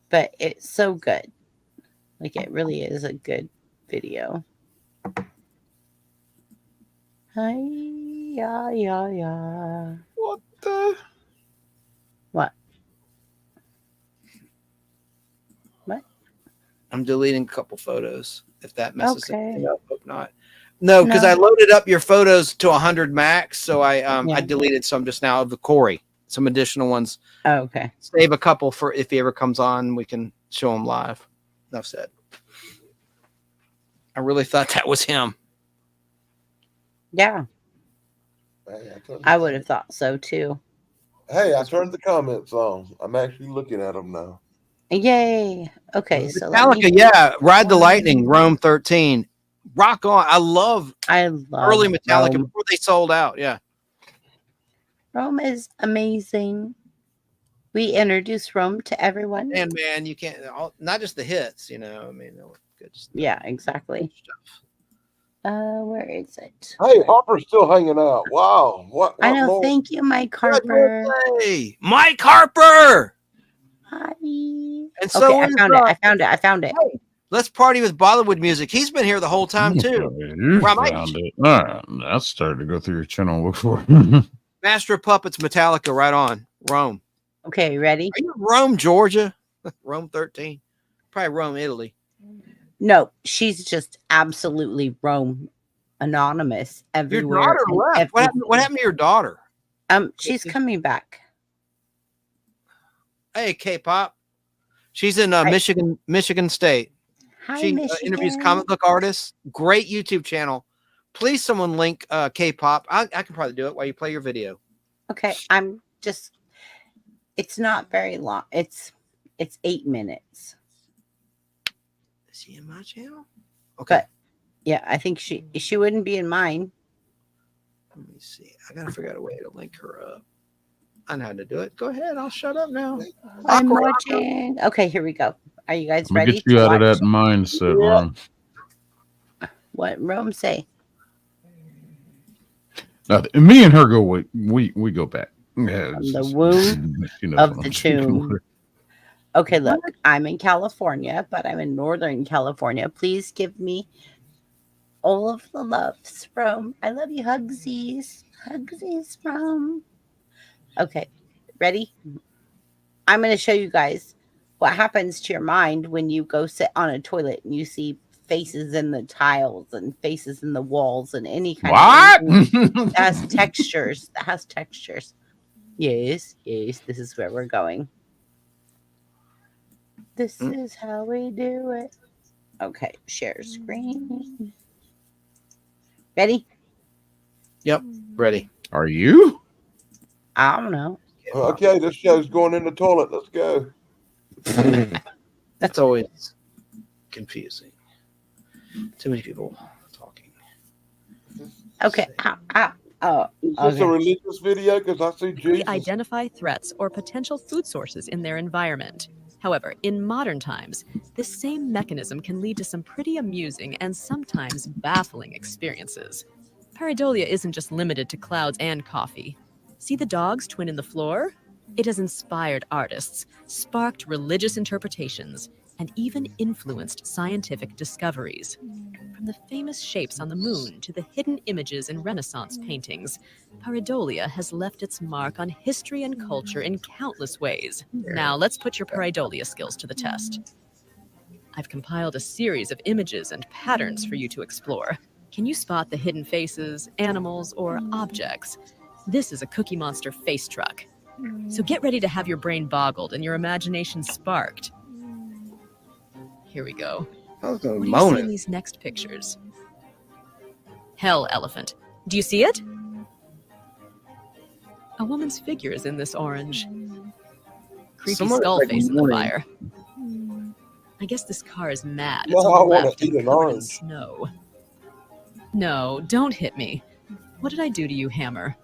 but it's so good. Like, it really is a good video. Hi, yeah. What the? What? What? I'm deleting a couple photos. If that messes Okay. up, hope not. No, because I loaded up your photos to 100 max, so I deleted some just now of the Corey. Some additional ones. Oh, okay. Save a couple for if he ever comes on, we can show him live. Enough said. I really thought that was him. Yeah. I would have thought so too. Hey, I turned the comments on. I'm actually looking at them now. Yay. Okay, so let me. Metallica, yeah. Ride the Lightning, Rome 13. Rock on. I love early Metallica Rome. before they sold out. Yeah. Rome is amazing. We introduce Rome to everyone. And man, you can't, not just the hits, you know. I mean, good stuff. Yeah, exactly. Where is it? Hey, Harper's still hanging out. Wow. What I know. more? Thank you, Mike Harper. Hey, Mike Harper. Hi. And so okay, I found it. Hey, let's party with Bollywood music. He's been here the whole time too. You Well, I found it. I started to go through your channel and look for it. Master of Puppets, Metallica, right on. Rome. Okay, ready? Are you in Rome, Georgia? Rome 13. Probably Rome, Italy. No, she's just absolutely Rome anonymous everywhere. Your daughter left. What happened to your daughter? She's coming back. Hey, K-pop. She's in Michigan State. Hi, She interviews comic book artists. Great YouTube channel. Please, someone link K-pop. I can probably do it while you play your video. Okay, it's not very long. It's 8 minutes. Is he in my channel? Okay. But, yeah, I think she wouldn't be in mine. Let me see. I gotta figure out a way to link her up. I know how to do it. Go ahead. I'll shut up now. I'm watching. Okay, here we go. Are you guys ready? Get you out of that mindset, Rome. What Rome say? Me and her go. We go back. Yeah, the womb of the tomb. Okay, look, I'm in California, but I'm in Northern California. Please give me all of the loves from. I love you, hugsies. Hugsies from. Okay, ready? I'm going to show you guys what happens to your mind when you go sit on a toilet and you see faces in the tiles and faces in the walls and any kind of that has textures. That has textures. Yes, this is where we're going. This is how we do it. Okay, share screen. Ready? Yep, ready. Are you? I don't know. Okay, this show's going in the toilet. Let's go. That's always confusing. Too many people talking. Okay. Is this a religious video? Because I see Jesus. Identify threats or potential food sources in their environment. However, in modern times, this same mechanism can lead to some pretty amusing and sometimes baffling experiences. Pareidolia isn't just limited to clouds and coffee. See the dogs twin in the floor? It has inspired artists, sparked religious interpretations, and even influenced scientific discoveries. From the famous shapes on the moon to the hidden images in Renaissance paintings, pareidolia has left its mark on history and culture in countless ways. Now let's put your pareidolia skills to the test. I've compiled a series of images and patterns for you to explore. Can you spot the hidden faces, animals, or objects? This is a Cookie Monster face truck. So get ready to have your brain boggled and your imagination sparked. Here we go. What do you see in these next pictures? Hell elephant. Do you see it? A woman's figure is in this orange. Creepy skull face in the fire. I guess this car is mad. It's on the left and covered in snow. No, don't hit me. What did I do to you, Hammer?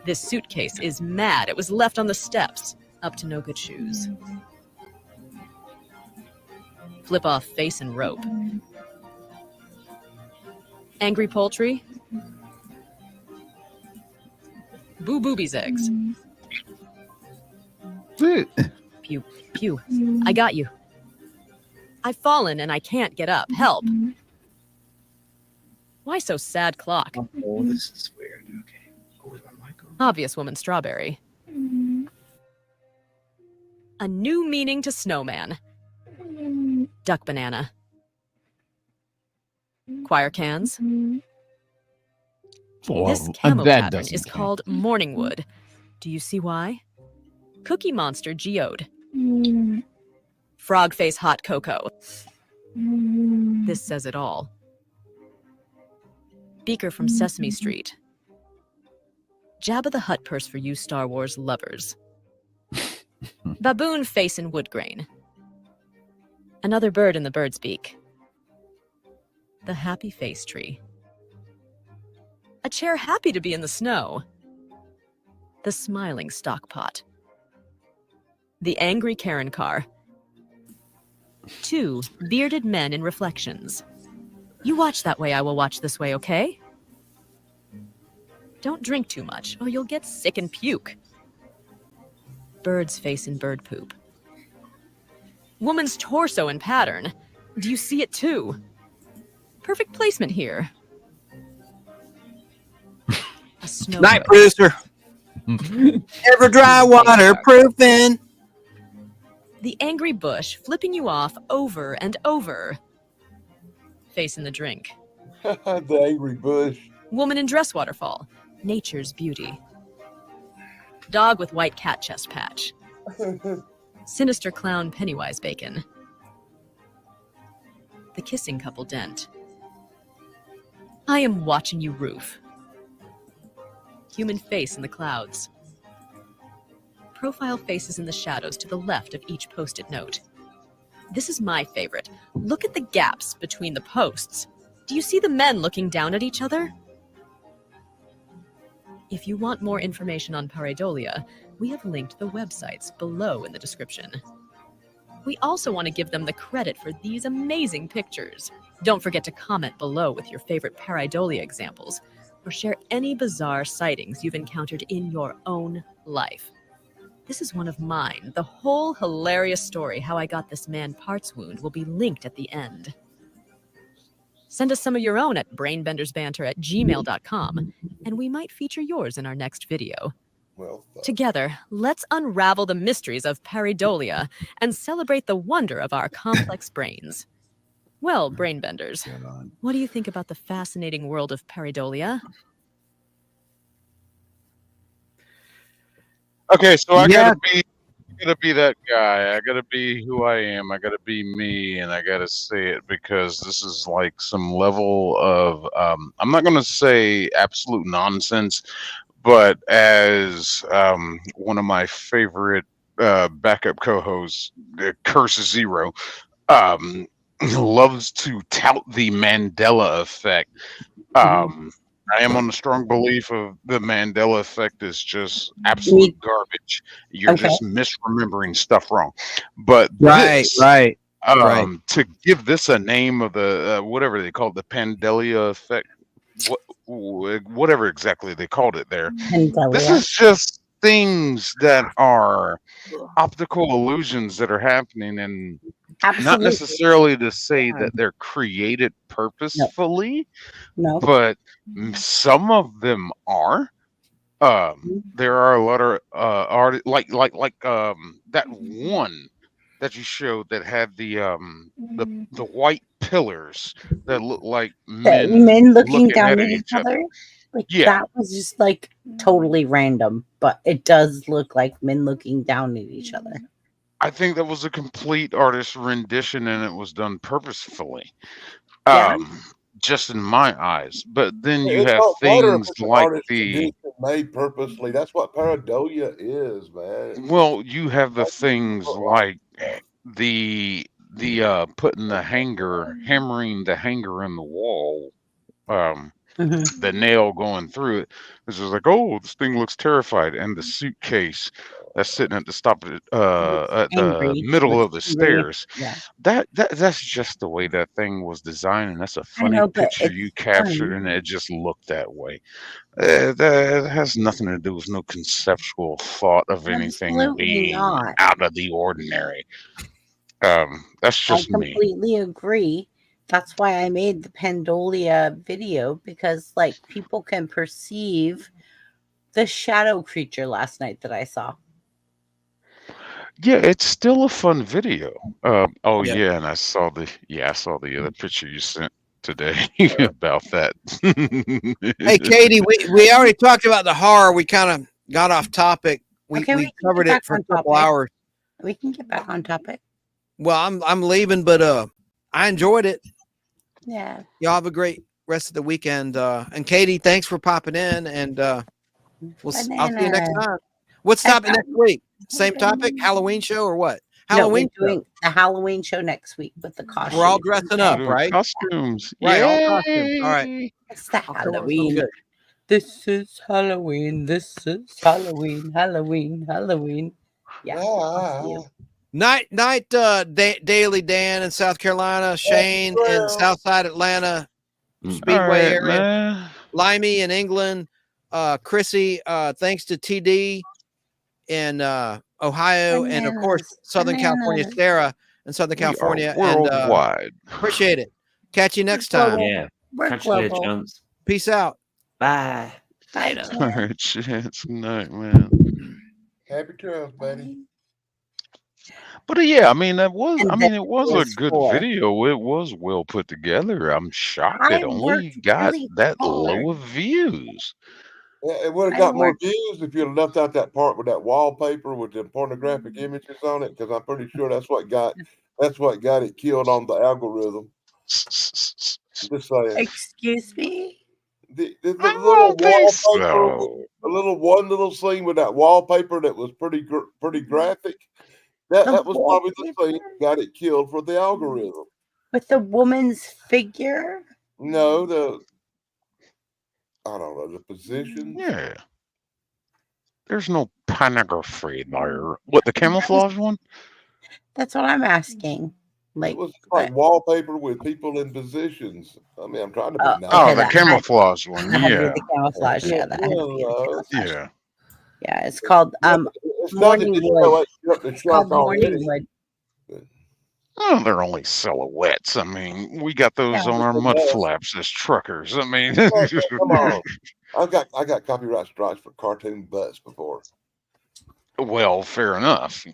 This suitcase is mad. It was left on the steps. Up to no good shoes. Flip off face and rope. Angry poultry. Boo boobies eggs. Pew, pew. I got you. I've fallen and I can't get up. Help. Why so sad, clock? Oh, this is weird. Okay. Obvious woman strawberry. A new meaning to snowman. Duck banana. Choir cans. This camo pattern is called Morningwood. Do you see why? Cookie Monster geode. Frog face hot cocoa. This says it all. Beaker from Sesame Street. Jabba the Hutt purse for you Star Wars lovers. Baboon face in wood grain. Another bird in the bird's beak. The happy face tree. A chair happy to be in the snow. The smiling stock pot. The angry Karen car. 2 bearded men in reflections. You watch that way, I will watch this way, okay? Don't drink too much, or you'll get sick and puke. Bird's face in bird poop. Woman's torso in pattern. Do you see it too? Perfect placement here. A snow Night ghost. producer. Ever dry waterproofing. The angry bush flipping you off over and over. Face in the drink. The angry bush. Woman in dress waterfall. Nature's beauty. Dog with white cat chest patch. Sinister clown Pennywise bacon. The kissing couple dent. I am watching you roof. Human face in the clouds. Profile faces in the shadows to the left of each post-it note. This is my favorite. Look at the gaps between the posts. Do you see the men looking down at each other? If you want more information on pareidolia, we have linked the websites below in the description. We also want to give them the credit for these amazing pictures. Don't forget to comment below with your favorite pareidolia examples, or share any bizarre sightings you've encountered in your own life. This is one of mine. The whole hilarious story how I got this man parts wound will be linked at the end. Send us some of your own at brainbendersbanter@gmail.com, and we might feature yours in our next video. Well, Together, let's unravel the mysteries of pareidolia and celebrate the wonder of our complex brains. Well, brainbenders, what do you think about the fascinating world of pareidolia? Okay, so I Yeah. gotta be that guy. I gotta be who I am. I gotta be me, and I gotta say it because this is like some level of I'm not gonna say absolute nonsense, but as one of my favorite backup co-hosts, Curse Zero, loves to tout the Mandela effect. I am on the strong belief of the Mandela effect is just absolute garbage. You're just misremembering stuff wrong. But Right. to give this a name of the whatever they call it, the Pandelia effect, whatever exactly they called it there. This is just things that are optical illusions that are happening, and not necessarily to say that they're created purposefully, but some of them are. There are a lot of art like that one that you showed that had the white pillars that look like men looking down at each other. Like Yeah. that was just like totally random, but it does look like men looking down at each other. I think that was a complete artist rendition, and it was done purposefully. Yeah. Just in my eyes. But then you It have don't matter if things it's an like artist rendition made purposely. That's what pareidolia is, man. well, you have the things like the putting the hammering the hanger in the wall, the nail going through it. It's just like, oh, this thing looks terrified, and the suitcase that's sitting at the at the Angry, middle of the looks angry. stairs. Yeah. That's just the way that thing was designed, and that's a funny know, but picture it's you captured, fun. and it just looked that way. That has nothing to do with no conceptual thought of anything Absolutely being not. out of the ordinary. That's I just me. completely agree. That's why I made the Pandolia video, because like people can perceive the shadow creature last night that I saw. Yeah, it's still a fun video. Oh Yeah. yeah, and I saw the other picture you sent today about that. Hey, Katie, we already talked about the horror. We kind of got off topic. We can covered get it back for a on couple topic. hours. We can get back on topic. Well, I'm leaving, but I enjoyed it. Yeah. Y'all have a great rest of the weekend. And Katie, thanks for popping in. And I'll see you next time. What's topic next week? Same topic? Halloween show or what? No, Halloween we're doing the Halloween show next week with the costumes. We're all dressing up, right? Costumes. Right, all costumes. All right. It's the Halloween. This is Halloween. This is Halloween. Halloween. Halloween. Yeah. I'll see you. Night, Daily Dan in South Carolina, Shane in Southside Atlanta, Speedway All right, area, man. Limey in England, Chrissy, thanks to TD in Ohio, and of course Southern California, Sarah in Southern California, and worldwide. Appreciate it. Catch you next time. Yeah. We're Catch you later, global. chance. Peace out. Bye. Bye. All right, chance. Good night, man. Happy trails, buddy. But yeah, I mean, it was And a good video. It was well put together. I'm shocked it only got that low of views. Yeah, it would have got more views if you'd have left out that part with that wallpaper with the pornographic images on it, because I'm pretty sure that's what got it killed on the algorithm. Just saying. Excuse me? The little wallpaper, one little scene with that wallpaper that was pretty graphic. That was probably the thing that got it killed for the algorithm. With the woman's figure? No, I don't know, the position. Yeah. There's no pornography there. What, the camouflage one? That's what I'm asking. Like, it was like wallpaper with people in positions. I mean, I'm trying to be nice. Oh, the camouflage one. That had to be Yeah. the camouflage. Yeah, that had to be the camouflage. Yeah. Yeah, it's called it's not that Morningwood. it's called Morningwood. Oh, they're only silhouettes. I mean, we got those on our mud flaps as truckers. I mean, come on. I got copyright strikes for cartoon butts before. Well, fair enough.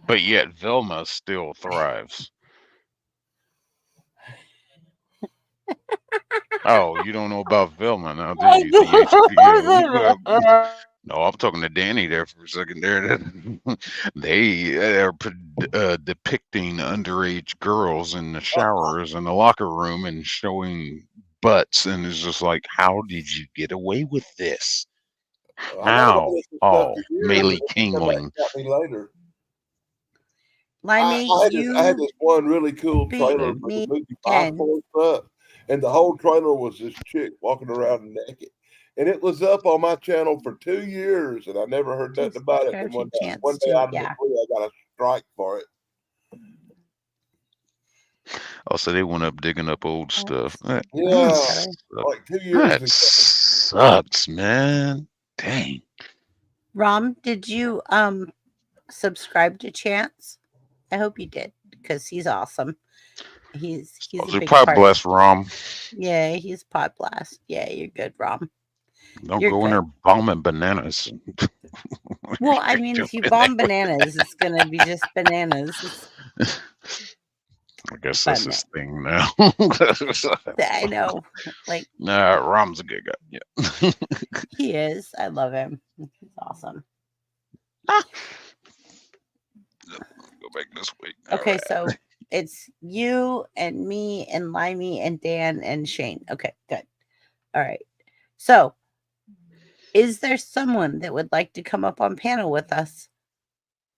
But yet Velma still thrives. Oh, you don't know about Velma now, do you? No, I'm talking to Danny there for a second there. They are depicting underage girls in the showers in the locker room and showing butts, and it's just like, how did you get away with this? How? Oh, Maylee Kingling. Limey, I had this one really cool trailer for the movie Five Points Up, and the whole trailer was this chick walking around naked. And it was up on my channel for 2 years, and I never heard nothing about it. And one day out of the blue, I got a strike for it. Oh, so they went up digging up old stuff. Yeah, like 2 years that ago. Sucks, man. Dang. Rom, did you subscribe to Chance? I hope you did, because he's awesome. He's a big Pod part. Blast, Rom. Yeah, he's Pod Blast. Yeah, you're good, Rom. Don't go in there bombing bananas. Well, I mean, if you bomb bananas, it's gonna be just bananas. I guess that's his thing now. I know. Like, nah, Rom's a good guy. Yeah. He is. I love him. He's awesome. Go back this week. Okay, so it's you and me and Limey and Dan and Shane. Okay, good. All right. So, is there someone that would like to come up on panel with us?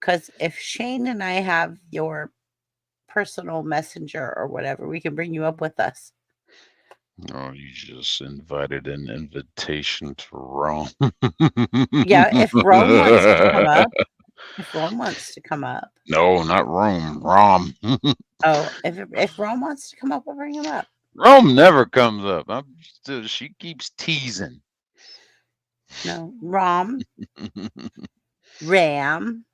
Because if Shane and I have your personal messenger or whatever, we can bring you up with us. Oh, you just invited an invitation to Rome. Yeah, if Rome wants to come up. If Rome wants to come up. No, not Rome. Rom. Oh, if Rome wants to come up, we'll bring him up. Rome never comes up. She keeps teasing. No, Ram. Ram.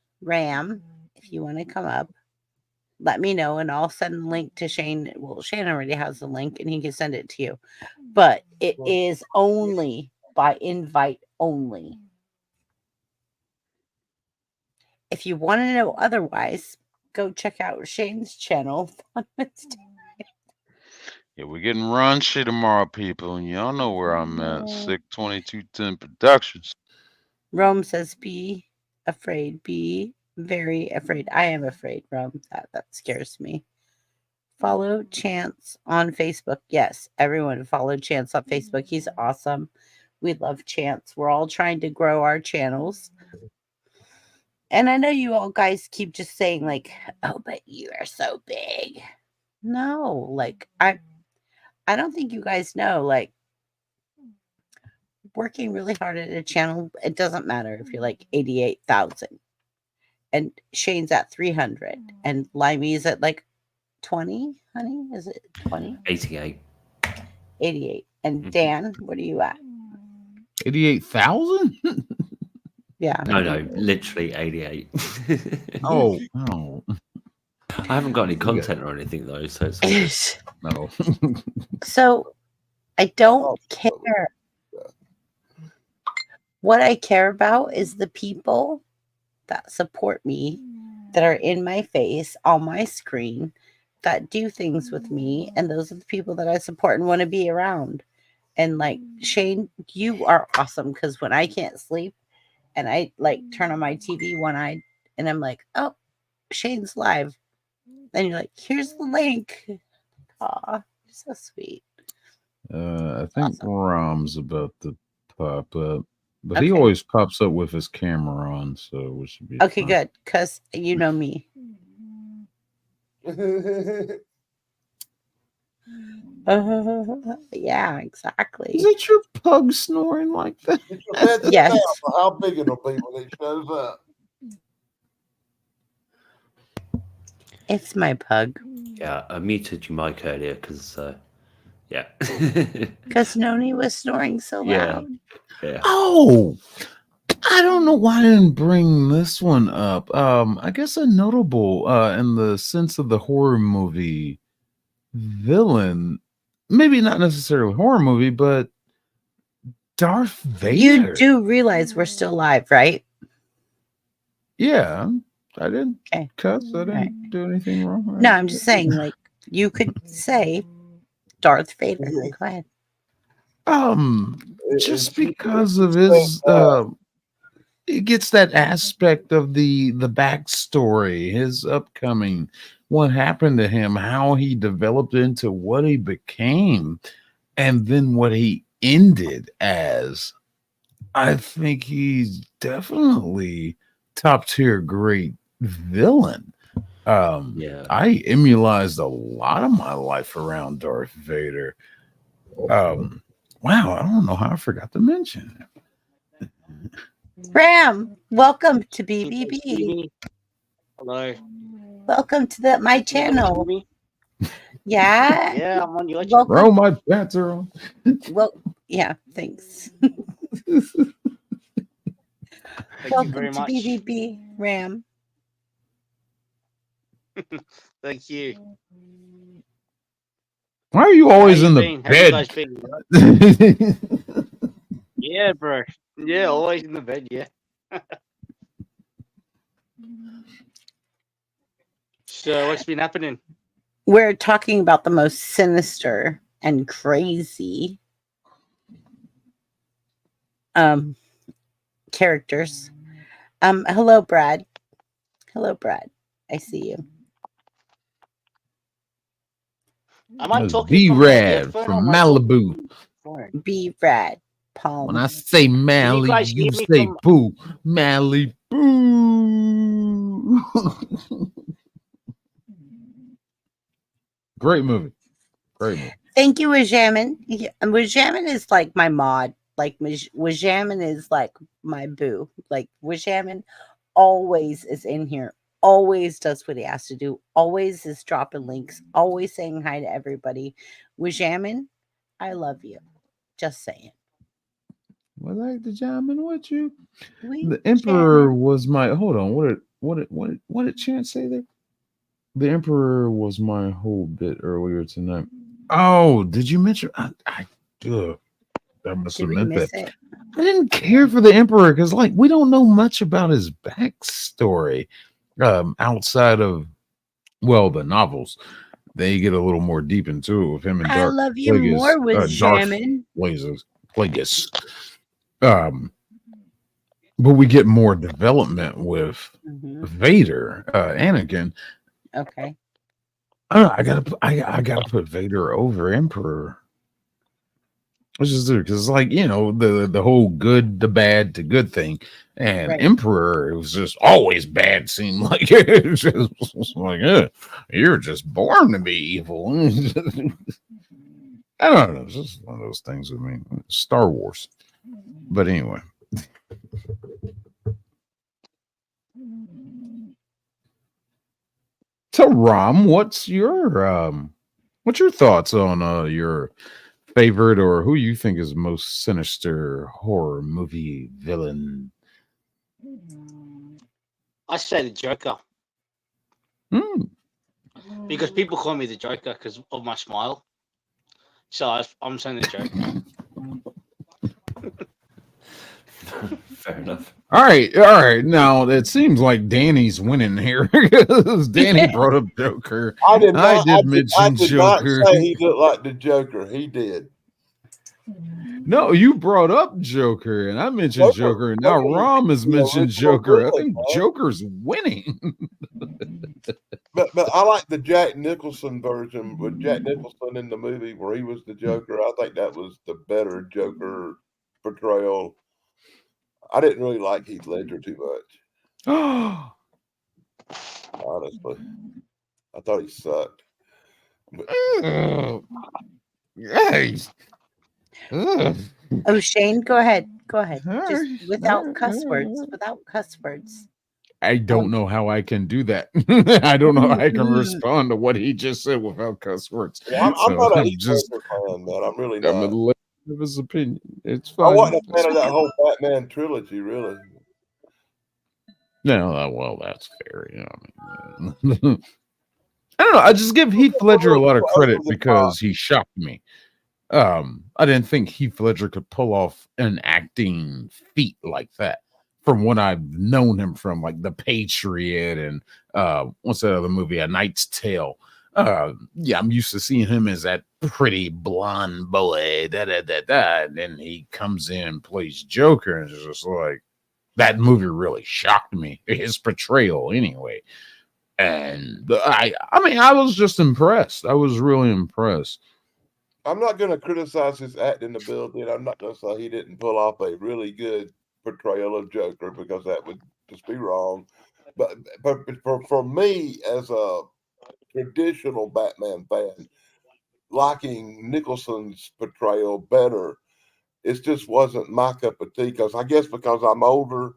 If you want to come up, let me know and I'll send the link to Shane. Well, Shane already has the link and he can send it to you. But it is only by invite only. If you want to know otherwise, go check out Shane's channel on Wednesday. Yeah, we're getting raunchy tomorrow, people, and y'all know where I'm at. Sick 2210 Productions. Rome says, "Be afraid. Be very afraid." I am afraid, Rome. That scares me. Follow Chance on Facebook. Yes, everyone follow Chance on Facebook. He's awesome. We love chants. We're all trying to grow our channels. And I know you all guys keep just saying like, "Oh, but you are so big." No, like I don't think you guys know, like, working really hard at a channel, it doesn't matter if you're like 88,000 and Shane's at 300 and Limey's at like 20, honey? Is it 20? 88. 88. And Dan, what are you at? 88,000? Yeah. No, literally 88. Oh, no. I haven't got any content or anything though, so it's no. So I don't care. What I care about is the people that support me, that are in my face, on my screen, that do things with me. And those are the people that I support and want to be around. And like, Shane, you are awesome, because when I can't sleep and I like turn on my TV one-eyed and I'm like, oh, Shane's live. Then you're like, here's the link. Aw, you're so sweet. I think Rom's about to pop up, but he always pops up with his camera on, so we should be Okay, fine. good, because you know me. Yeah, exactly. Is it your pug snoring like that? Yes. How big it'll be when it shows up. It's my pug. Yeah, I muted your mic earlier because, yeah. Because Noni was snoring so loud. Yeah. Oh, I don't know why I didn't bring this one up. I guess a notable, in the sense of the horror movie villain, maybe not necessarily horror movie, but Darth Vader. You do realize we're still live, right? Yeah, I didn't cuss. I didn't do anything wrong. No, I'm just saying, like, you could say Darth Vader. Go ahead. Just because of his, it gets that aspect of the backstory, his upcoming, what happened to him, how he developed into what he became, and then what he ended as. I think he's definitely top tier great villain. I immunized a lot of my life around Darth Vader. Wow, I don't know how I forgot to mention it. Ram, welcome to BBB. Hello. Welcome to my channel. Yeah. Yeah, I'm on your channel. Bro, my bets are on. Well, yeah, thanks. Thank you very Welcome to much. BBB, Ram. Thank you. Why are you always in the How you guys bed? been? Yeah, bro. Yeah, always in the bed, yeah. So what's been happening? We're talking about the most sinister and crazy characters. Hello, Brad. Hello, Brad. I see you. Am I talking B-Rad from Malibu. B-Rad. Palm. When I say Mally, guys you hear me say from- boo. Mally boo. Great movie. Great movie. Thank you, Wajamin. Wajamin is like my mod. Like, Wajamin is like my boo. Like, Wajamin always is in here. Always does what he has to do. Always is dropping links. Always saying hi to everybody. Wajamin, I love you. Just saying. I like the jamming with you. We The Emperor was my. Hold on. What did Chance say there? The Emperor was my whole bit earlier tonight. Oh, did you mention? I must have meant that. It? I didn't care for the Emperor because, like, we don't know much about his backstory outside of, well, the novels. They get a little more deep into it with him and I Darth. love you more with Jamin. Plagueis. But we get more development with Vader, Anakin. Okay. I gotta put Vader over Emperor. Which is because, like, you know, the whole good, the bad, the good thing, and Right. Emperor, it was just always bad. Seemed like it was just like, you're just born to be evil. I don't know. It's just one of those things with me. Star Wars, but anyway. So, Rom, what's your thoughts on your favorite or who you think is most sinister horror movie villain? I say the Joker. Because people call me the Joker because of my smile. So I'm saying the Joker. Fair enough. All right. Now it seems like Danny's winning here because Danny brought up Joker. I did not mention Joker. say he looked like the Joker. He did. No, you brought up Joker, and I mentioned Joker. And now Rom has mentioned Joker. I think Joker's winning. But I like the Jack Nicholson version with Jack Nicholson in the movie where he was the Joker. I think that was the better Joker portrayal. I didn't really like Heath Ledger too much. Honestly, I thought he sucked. Yes. Oh, Shane, go ahead. Just without cuss words. I don't know how I can do that. I don't know how I can respond to what he just said without cuss words. Yeah, I'm not a Heath Ledger fan, man. I'm really not. I'm a of his opinion. It's fine. I wasn't a fan of that whole Batman trilogy, really. No, well, that's fair. You know, I don't know. I just give Heath Ledger a lot of credit because he shocked me. I didn't think Heath Ledger could pull off an acting feat like that. From what I've known him from, like The Patriot and what's that other movie, A Knight's Tale. Yeah, I'm used to seeing him as that pretty blonde boy, and then he comes in and plays Joker, and it's just like that movie really shocked me. His portrayal, anyway. And I mean, I was just impressed. I was really impressed. I'm not going to criticize his acting ability, and I'm not going to say he didn't pull off a really good portrayal of Joker because that would just be wrong. But for me, as a traditional Batman fan, liking Nicholson's portrayal better, it just wasn't my cup of tea. Because I guess because I'm older,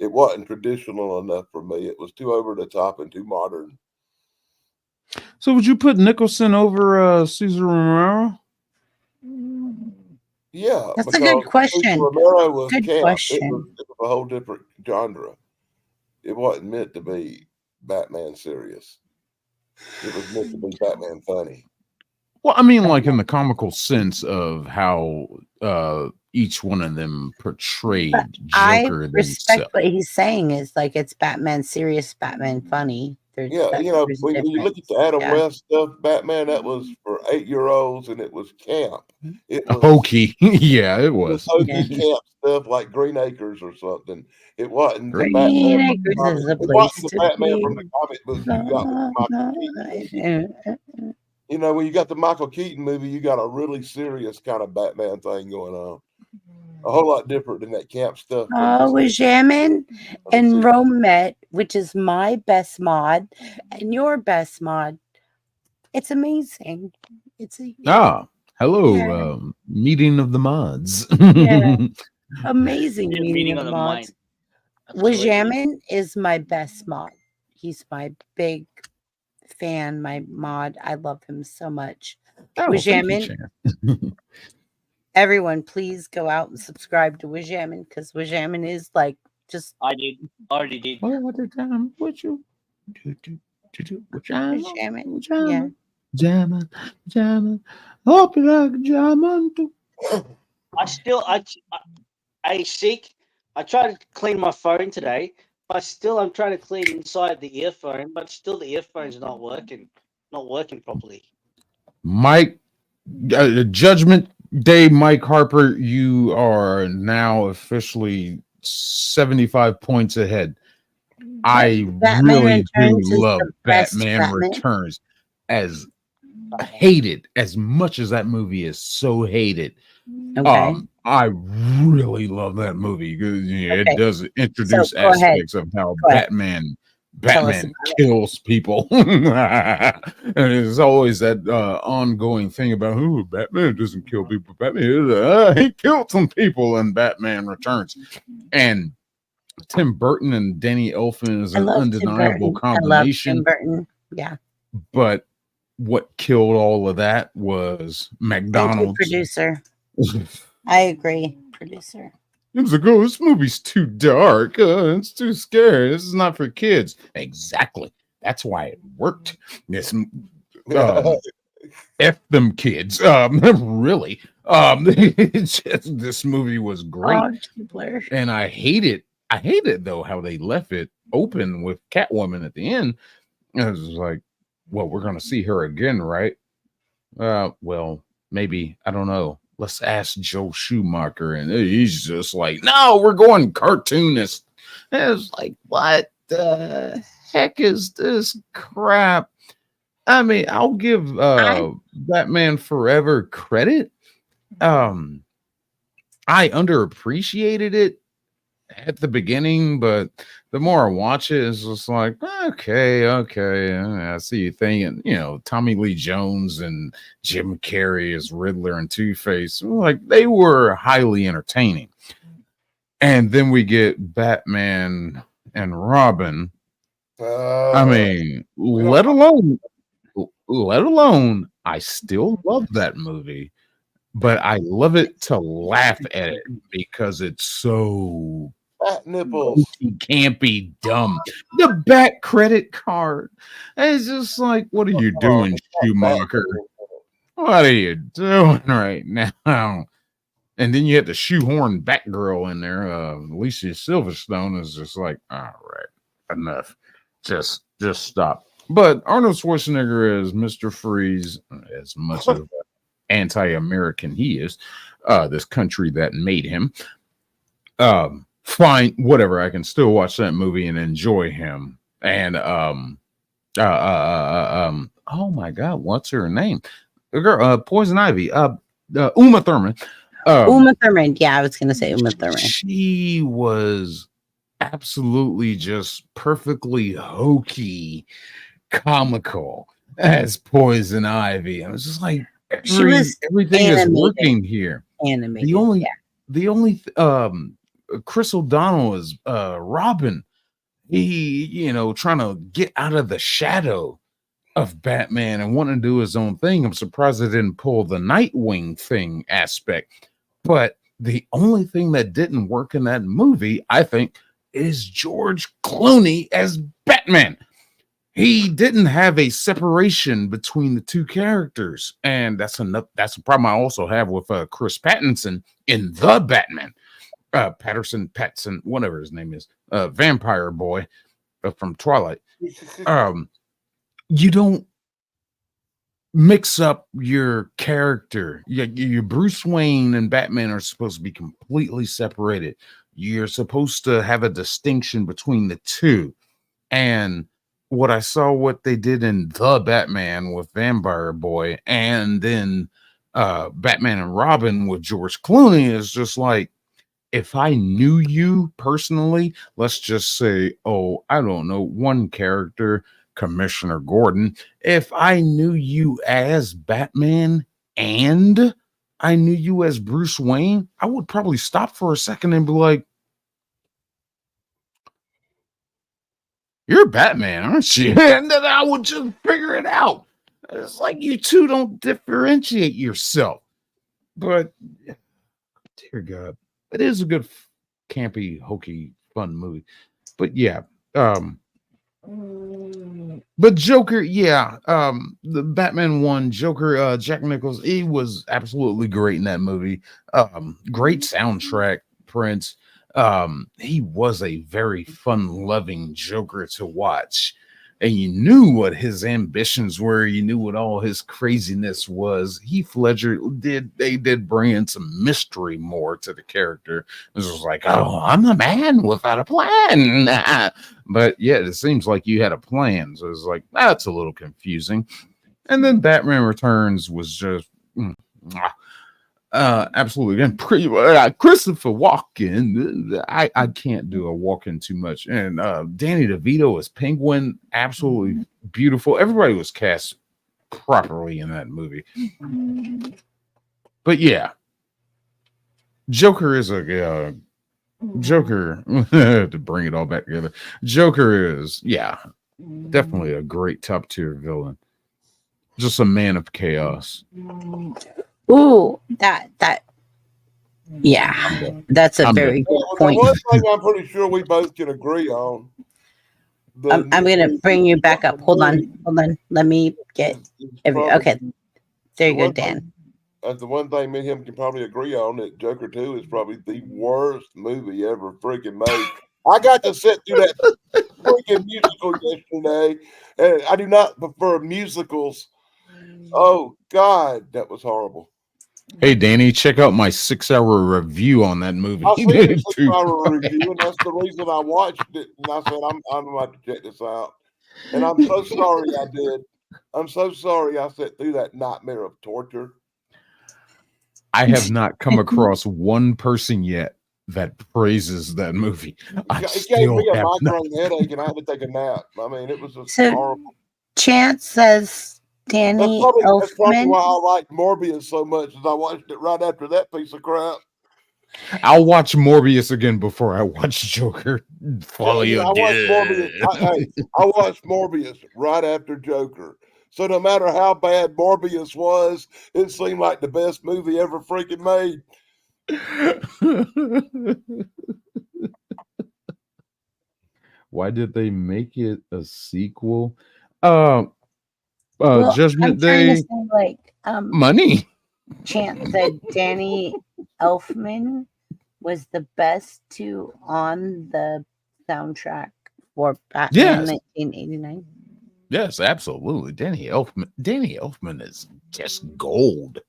it wasn't traditional enough for me. It was too over the top and too modern. So would you put Nicholson over Cesar Romero? Yeah, that's a good question. Romero was good camp. question. It was a whole different genre. It wasn't meant to be Batman serious. It was meant to be Batman funny. Well, I mean, like in the comical sense of how each one of them portrayed Joker. I respect what he's saying is like it's Batman serious, Batman funny. Yeah, you know, when you look at the Adam West stuff, Batman, that was for 8-year-olds, and it was camp. It was hokey. Yeah, it was. Hokey camp stuff like Green Acres or something. It wasn't the Green Batman. Acres is a It place wasn't the to Batman be. from the comic book you got with Michael Keaton. You know, when you got the Michael Keaton movie, you got a really serious kind of Batman thing going on. A whole lot different than that camp stuff. With Jamin and Romet, which is my best mod and your best mod. It's amazing. Hello, meeting of the mods. Amazing Yeah, meeting of the mods. Jamin is my best mod. He's my big fan, my mod. I love him so much. Jamin. Everyone, please go out and subscribe to Wijamin because Wijamin is like just. I did. Already did. What the time would you do? Wijamin. Yeah. Jamming. Hope you like jamming too. I seek. I tried to clean my phone today, but still I'm trying to clean inside the earphone, but still the earphone's not working properly. Mike, Judgment Day, Mike Harper, you are now officially 75 points ahead. I really do love Batman Returns. As hated, as much as that movie is so hated, Okay. I really love that movie because it Okay. does So introduce go ahead. aspects of how Go ahead. Tell us Batman about it. kills people. And there's always that ongoing thing about who Batman doesn't kill people. Batman he killed some people in Batman Returns. And Tim Burton and Danny Elfman is I an love Tim undeniable Burton. I love Tim combination. Burton. Yeah. But what killed all of that was Thank you, McDonald's. producer. I agree, producer. It was like, oh, this movie's too dark. It's too scary. This is not for kids. Exactly. That's why it worked. This F them kids. Really. It's just, this movie was great. And I hate it though how they left it open with Catwoman at the end. And it was like, well, we're gonna see her again, right? Well, maybe, I don't know. Let's ask Joe Schumacher. And he's just like, no, we're going cartoonist. And it's like, what the heck is this crap? I mean, I'll give Batman Forever credit. I underappreciated it at the beginning, but the more I watch it, it's just like, okay, I see you thinking, Tommy Lee Jones and Jim Carrey as Riddler and Two-Face, like they were highly entertaining. And then we get Batman and Robin. I mean, let alone, I still love that movie, but I love it to laugh at it because it's so fat nipples. Can't be dumb. The back credit card. It's just like, what are you doing, Schumacher? What are you doing right now? And then you had the shoehorn Batgirl in there. Alicia Silverstone is just like, all right, enough. Just stop. But Arnold Schwarzenegger as Mr. Freeze, as much of an anti-American he is, this country that made him. Fine, whatever. I can still watch that movie and enjoy him. And oh my God, what's her name? The girl, Poison Ivy, Uma Thurman. Uma Thurman. Yeah, I was gonna say Uma Thurman. She was absolutely just perfectly hokey, comical as Poison Ivy. I was just like, everything is working here. Animated. The only Chris O'Donnell is Robin. He, trying to get out of the shadow of Batman and wanting to do his own thing. I'm surprised they didn't pull the Nightwing thing aspect. But the only thing that didn't work in that movie, I think, is George Clooney as Batman. He didn't have a separation between the two characters. And that's a problem I also have with Chris Pattinson in The Batman. Patterson, whatever his name is, vampire boy from Twilight. You don't mix up your character. Your Bruce Wayne and Batman are supposed to be completely separated. You're supposed to have a distinction between the two. And what I saw, what they did in The Batman with Vampire Boy, and then Batman and Robin with George Clooney is just like, if I knew you personally, let's just say, I don't know, one character, Commissioner Gordon, if I knew you as Batman and I knew you as Bruce Wayne, I would probably stop for a second and be like, you're Batman, aren't you? And then I would just figure it out. It's like you two don't differentiate yourself. But, dear God, it is a good, campy, hokey, fun movie. But yeah, but Joker, the Batman one, Joker, Jack Nicholson, he was absolutely great in that movie. Great soundtrack, Prince. He was a very fun-loving Joker to watch. And you knew what his ambitions were. You knew what all his craziness was. Heath Ledger did bring in some mystery more to the character. It was like, I'm a man without a plan. But yeah, it seems like you had a plan. So it's like, that's a little confusing. And then Batman Returns was just, Absolutely. And Christopher Walken. I can't do a Walken too much. And Danny DeVito as Penguin, absolutely beautiful. Everybody was cast properly in that movie. But yeah, Joker is a Joker to bring it all back together. Joker is definitely a great top tier villain. Just a man of chaos. Ooh, that's a very good point. The one thing I'm pretty sure we both can agree on. I'm going to bring you back up. Hold on. Let me get okay. There you go, Dan. That's the one thing me and him can probably agree on, that Joker 2 is probably the worst movie ever freaking made. I got to sit through that freaking musical yesterday, and I do not prefer musicals. Oh God, that was horrible. Hey Danny, check out my 6-hour review on that movie. I seen the 6-hour review, and that's the reason I watched it. And I said, I'm going to check this out. And I'm so sorry I did. I'm so sorry I sat through that nightmare of torture. I have not come across one person yet that praises that movie. It gave me a migraine headache, and I had to take a nap. I mean, it was just horrible. Chance says Danny Elfman. That's probably why I like Morbius so much, is I watched it right after that piece of crap. I'll watch Morbius again before I watch Joker. Follow you. I watched Morbius right after Joker. So no matter how bad Morbius was, it seemed like the best movie ever freaking made. Why did they make it a sequel? Judgment Day. Money. Chance said Danny Elfman was the best on the soundtrack for Batman 1989. Yes, absolutely. Danny Elfman is just gold.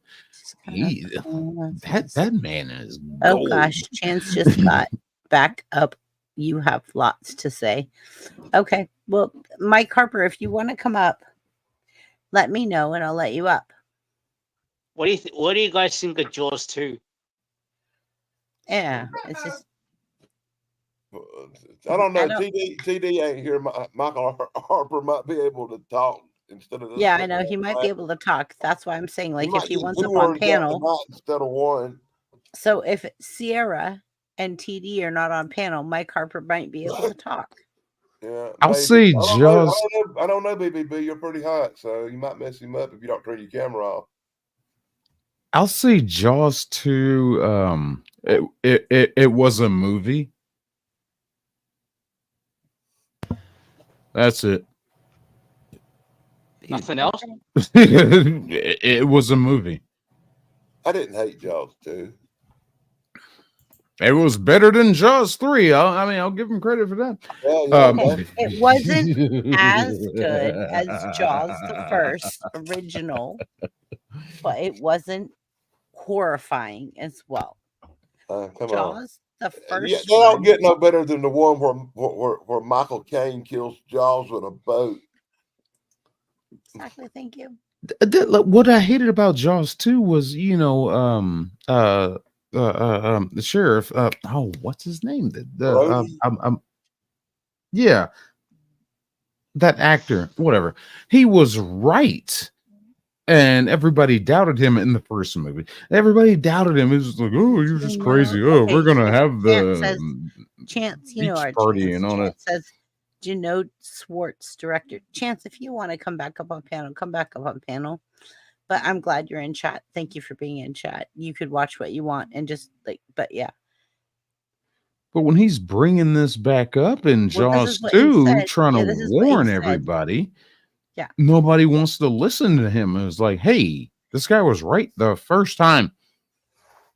That man is gold. Oh gosh, Chance just got back up. You have lots to say. Okay, well, Mike Harper, if you want to come up, let me know and I'll let you up. What do you guys think of Jaws 2? Yeah, it's just. I don't know. TD ain't here. Michael Harper might be able to talk instead of this. Yeah, I know he might be able to talk. That's why I'm saying, like, if he wants up on panel instead of one. So if Sierra and TD are not on panel, Mike Harper might be able to talk. Yeah, I'll say Jaws. I don't know, BBB. You're pretty hot, so you might mess him up if you don't turn your camera off. I'll say Jaws 2. It was a movie. That's it. Nothing else? It was a movie. I didn't hate Jaws 2. It was better than Jaws 3. I'll give him credit for that. It wasn't as good as Jaws the first original, but it wasn't horrifying as well. Jaws the first. They don't get no better than the one where Michael Caine kills Jaws with a boat. Exactly. Thank you. What I hated about Jaws 2 was, the sheriff. What's his name? Yeah, that actor. Whatever. He was right. And everybody doubted him in the first movie. Everybody doubted him. It was like, oh, you're just crazy. Oh, we're gonna have the Chance, our party and all that. Says Janode Swartz, director. Chance, if you want to come back up on panel, come back up on panel. But I'm glad you're in chat. Thank you for being in chat. You could watch what you want and just but yeah. But when he's bringing this back up in Jaws 2, trying to warn everybody. Yeah. Nobody wants to listen to him. It was like, hey, this guy was right the first time.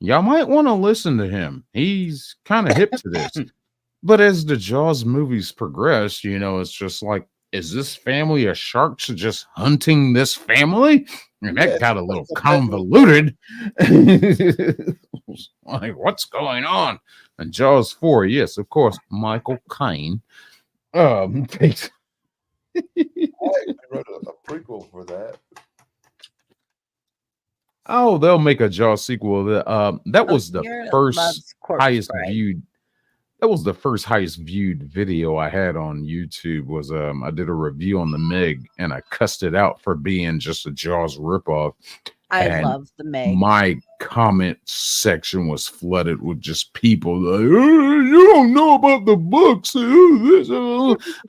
Y'all might want to listen to him. He's kind of hip to this. But as the Jaws movies progress, it's just like, is this family of sharks just hunting this family? And that got a little convoluted. Like, what's going on? And Jaws 4, yes, of course, Michael Caine takes. I actually wrote a prequel for that. Oh, they'll make a Jaws sequel. That was the Sierra first loves corpse highest bride. viewed. That was the first highest viewed video I had on YouTube. Was I did a review on the Meg and I cussed it out for being just a Jaws ripoff. I And love the Meg. my comment section was flooded with just people like, "Oh, you don't know about the books.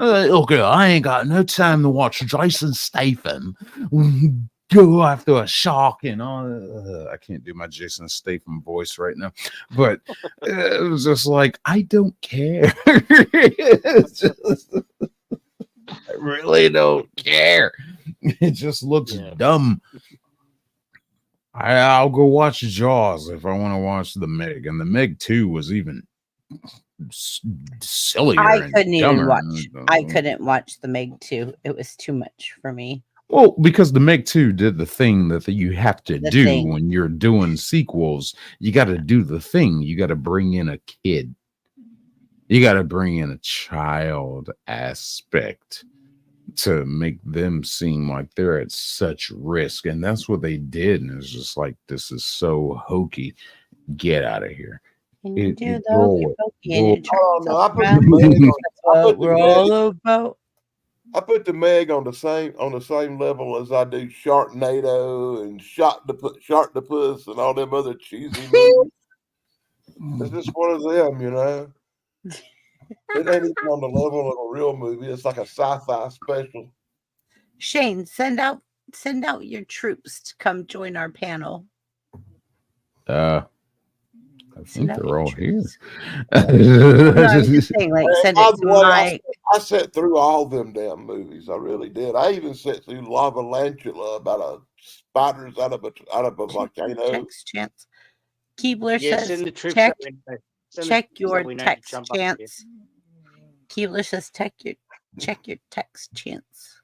Okay, I ain't got no time to watch Jason Statham go after a shark and all. I can't do my Jason Statham voice right now, but it was just like, I don't care. It's just, I really don't care. It just looks dumb. I'll go watch Jaws if I want to watch the Meg, and the Meg 2 was even sillier. I couldn't even watch. I Mm. couldn't watch the Meg 2. It was too much for me. Well, because the Meg 2 did the thing that you have to The do thing. when you're doing sequels. You got to do the thing. You got to bring in a kid. You got to bring in a child aspect to make them seem like they're at such risk. And that's what they did. And it's just like, this is so hokey. Get out of here. Can you do the roll hokey it. pokey and Roll it turns I up put the around? Meg on, That's what we're all about. I put the Meg on the same level as I do Sharknado and Sharktopus and all them other cheesy movies. It's just one of them, you know. It ain't even on the level of a real movie. It's like a sci-fi special. Shane, send out your troops to come join our panel. I think they're all here. No, I'm just saying, like, send By it the to way, my. I sat through all them damn movies. I really did. I even sat through Lavalantula about a spiders out of a volcano. Text chance. Keebler Yeah, says send the troops check that we know. Send the check troops your that we know to text jump up here. chance. Keebler says check your text chance.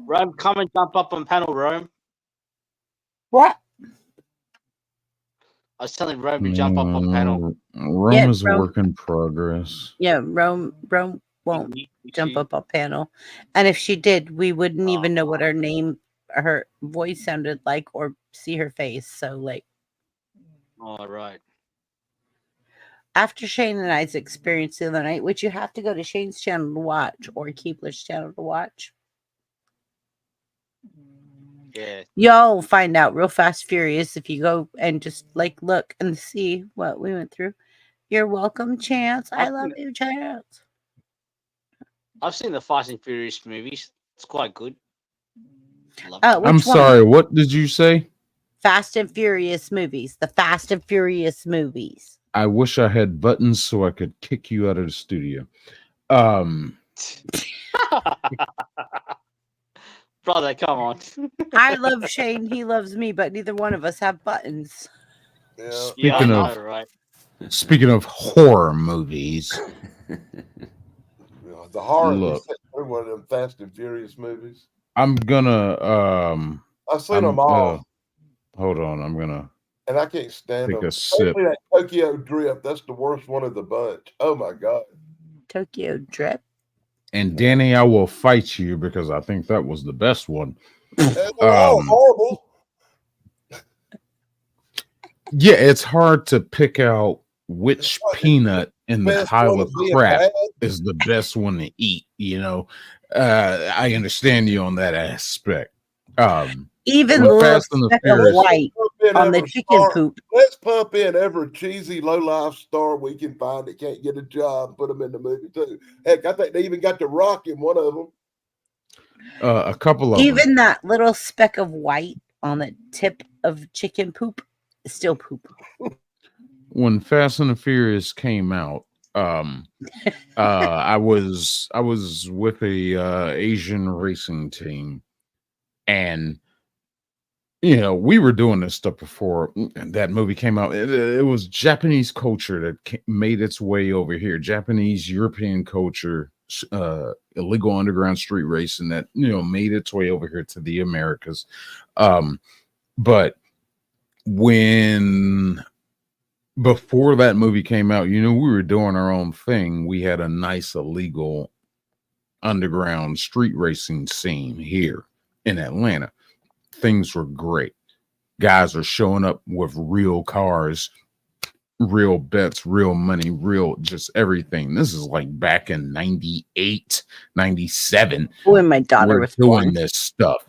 Rome, come and jump up on panel, Rome. What? I was telling Rome to jump up on panel. Rome Yeah, is a Rome. work in progress. Yeah, Rome won't jump up on panel. And if she did, we wouldn't even know what her voice sounded like or see her face. So like All right. after Shane and I's experience the other night, which you have to go to Shane's channel to watch or Keebler's channel to watch. Yeah. Y'all find out real fast furious if you go and just like look and see what we went through. You're welcome, Chance. I love you, Chance. I've seen the Fast and Furious movies. It's quite good. I'm sorry, what did you say? Fast and Furious movies. The Fast and Furious movies. I wish I had buttons so I could kick you out of the studio. Brother, come on. I love Shane. He loves me, but neither one of us have buttons. Speaking of horror movies, The horror Look. was sitting through one of them Fast and Furious movies. I'm gonna I've seen them all. Hold on, I'm gonna And I can't stand take them. a sip. Especially that Tokyo Drift. That's the worst one of the bunch. Oh my god. Tokyo Drift. And Danny, I will fight you because I think that was the best one. Horrible. Yeah, it's hard to pick out which peanut in the best pile one of to be a crap bad. is the best one to eat. You know, I understand you on that aspect. Even when the little Fast and the speck of Furious- white on the chicken poop. Let's pump in every cheesy low-life star we can find that can't get a job. Put them in the movie too. Heck, I think they even got The Rock in one of them. a couple of Even that little speck of white on the tip of chicken poop is still poop. when Fast and the Furious came out, I was with a Asian racing team, and you know we were doing this stuff before that movie came out. It was Japanese culture that made its way over here. Japanese European culture, illegal underground street racing that made its way over here to the Americas. But before that movie came out, we were doing our own thing. We had a nice illegal underground street racing scene here in Atlanta. Things were great. Guys are showing up with real cars, real bets, real money, real just everything. This is like back in 98, 97. When my daughter We're was doing born. this stuff.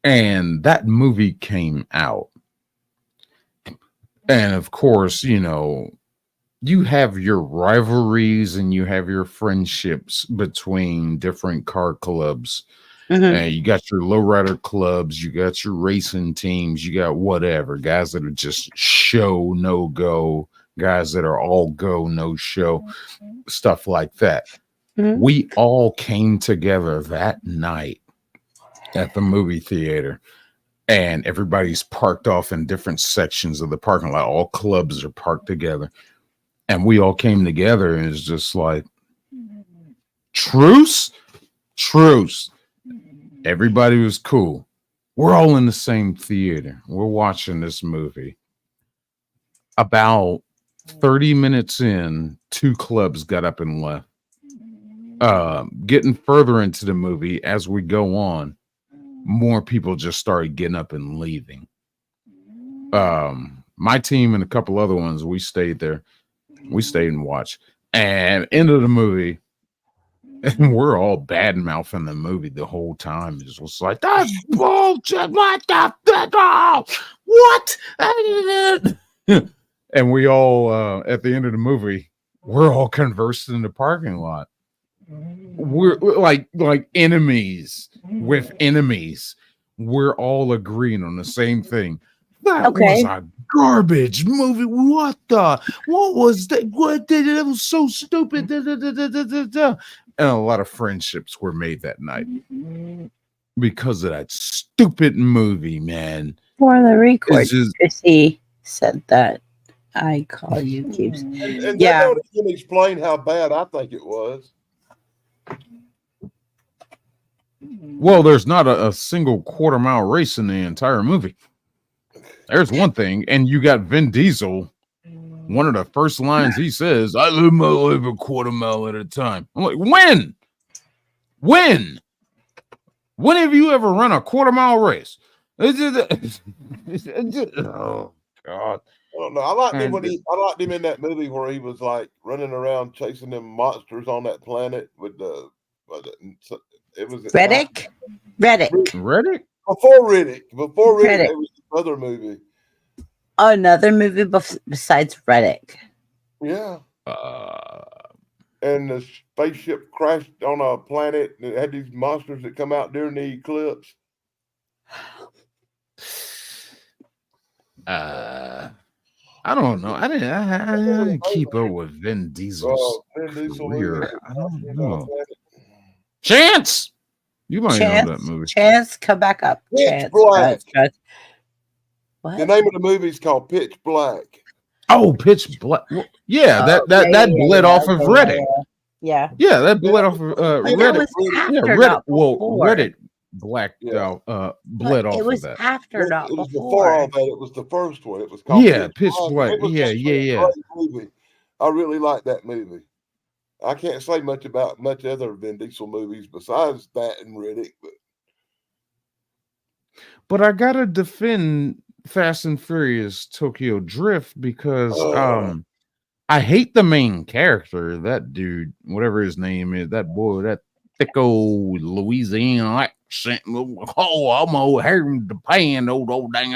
And that movie came out. And of course, you know, you have your rivalries and you have your friendships between different car clubs. And you got your lowrider clubs, you got your racing teams, you got whatever guys that are just show no go, guys that are all go no show, stuff like that. We all came together that night at the movie theater, and everybody's parked off in different sections of the parking lot. All clubs are parked together, and we all came together, and it's just like truce. Everybody was cool. We're all in the same theater. We're watching this movie. About 30 minutes in, 2 clubs got up and left. Getting further into the movie as we go on, more people just started getting up and leaving. My team and a couple other ones, we stayed there. We stayed and watched. And end of the movie, and we're all bad mouthing the movie the whole time. It was like, that's bullshit. What the what? And we all at the end of the movie, we're all conversing in the parking lot. We're like enemies with enemies. We're all agreeing on the same thing. That was a garbage movie. What was that? What did it? It was so stupid. And a lot of friendships were made that night because of that stupid movie, man. For the record, Chrissy said that I call you keeps. And that don't even explain how bad I think it was. Well, there's not a single quarter-mile race in the entire movie. There's one thing, and you got Vin Diesel. One of the first lines he says, "I live my life a quarter mile at a time." I'm like, when? When have you ever run a quarter-mile race? Oh God. I don't know. I liked him in that movie where he was like running around chasing them monsters on that planet with the it was Riddick. Before Riddick, there was another movie. Another movie besides Riddick. Yeah. And the spaceship crashed on a planet and it had these monsters that come out during the eclipse. I don't know. I didn't keep up with Vin Diesel's career. I don't know. Chance, you might know that movie. Chance, come back up. Pitch Black. What? The name of the movie is called Pitch Black. Oh, Pitch Black. Well, yeah, that bled off of Reddit. Yeah, that bled off of Reddit. Reddit. Well, Reddit blacked out, bled off it was of that. after, not it was before. All that. It was the first one. It was called Pitch Black. Yeah. Great movie. I really like that movie. I can't say much about much other Vin Diesel movies besides that and Riddick, but I gotta defend Fast and Furious Tokyo Drift because I hate the main character, that dude, whatever his name is, that boy, that thick old Louisiana accent. Oh, I'm over here in Japan, old talking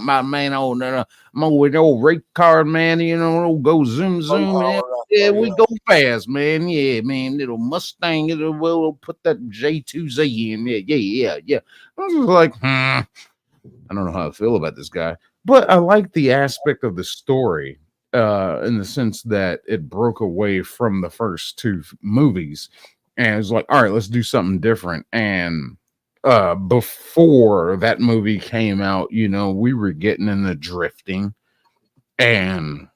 about, man, I'm over the old rate card, man, you know, go zoom. Yeah, we go fast, man. Yeah, man, little Mustang, we'll put that J2Z in there. Yeah. I was just like, I don't know how I feel about this guy, but I like the aspect of the story in the sense that it broke away from the first 2 movies. And it's like, all right, let's do something different. And before that movie came out, you know, we were getting into drifting. And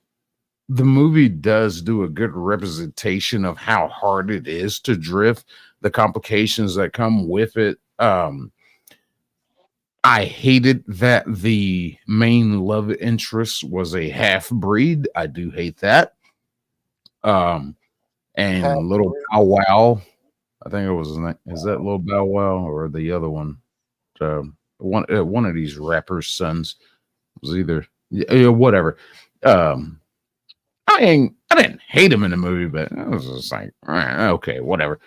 the movie does do a good representation of how hard it is to drift, the complications that come with it. I hated that the main love interest was a half-breed. I do hate that. And little Bow Wow I think it was is that Lil Bow Wow or the other one? One of these rappers' sons was either whatever. I didn't hate him in the movie, but I was just like, okay, whatever.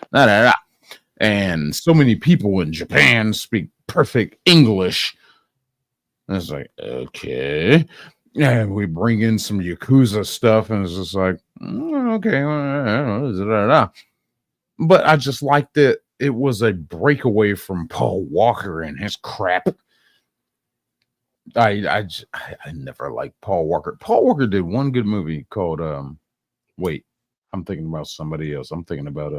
And so many people in Japan speak perfect English. And it's like, okay. And we bring in some Yakuza stuff, and it's just like, okay. But I just liked it. It was a breakaway from Paul Walker and his crap. I never liked Paul Walker. Paul Walker did one good movie called wait, I'm thinking about somebody else. I'm thinking about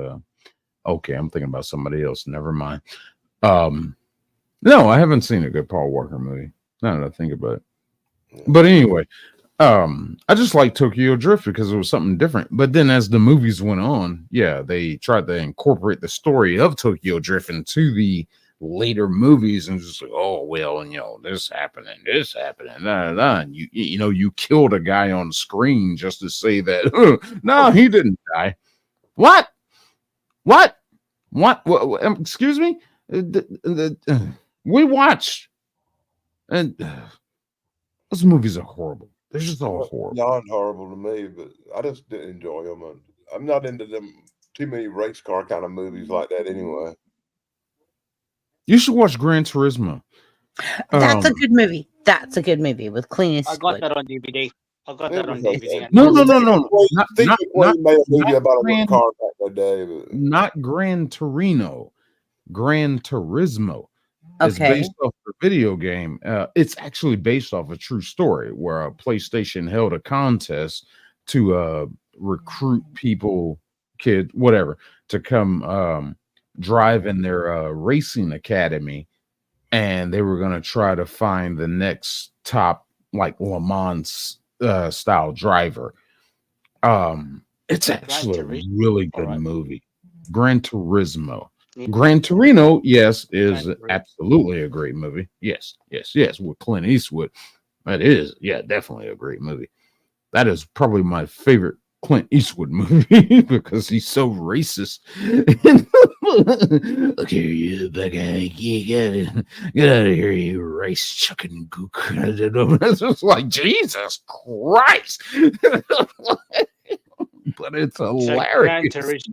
somebody else. Never mind. No, I haven't seen a good Paul Walker movie. Now that I think about it. But anyway, I just like Tokyo Drift because it was something different. But then as the movies went on, yeah, they tried to incorporate the story of Tokyo Drift into the later movies and just like, oh well, and this happened, and you killed a guy on screen just to say that no, he didn't die. What? Excuse me? We watched, and those movies are horrible. They're just all horrible. Beyond horrible to me, but I just didn't enjoy them. I'm not into them too many race car kind of movies like that anyway. You should watch Gran Turismo. That's a good movie. That's a good movie with Clint Eastwood. I got that on DVD. No. Not Gran Torino. Gran Turismo. It's based off a video game. It's actually based off a true story where PlayStation held a contest to recruit people, kids, whatever, to come drive in their racing academy, and they were going to try to find the next top like Le Mans style driver. It's actually a really good movie. Gran Turismo. Gran Torino, yes, is absolutely a great movie. Yes, with Clint Eastwood. That is, definitely a great movie. That is probably my favorite Clint Eastwood movie because he's so racist. Look here, you big guy, get out of here, you race chucking gook. It's just like, Jesus Christ. But it's hilarious.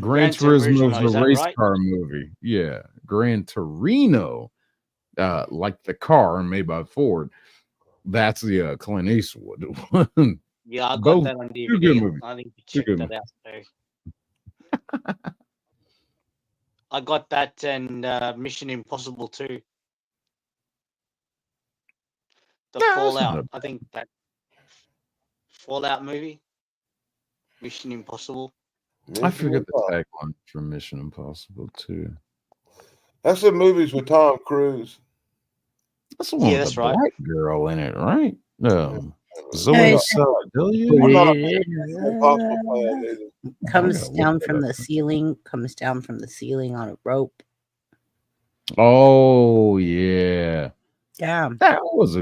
Gran Turismo is a race car movie. Yeah. Gran Torino, like the car made by Ford. That's the Clint Eastwood one. Yeah, I got that on DVD. I think you check that out too. I got that and Mission Impossible 2. The Fallout. I think that Fallout movie. Mission Impossible. I forget the tagline for Mission Impossible 2. That's the movies with Tom Cruise. That's the one with the black girl in it, right? Zoe comes down from the ceiling on a rope. Oh yeah. That was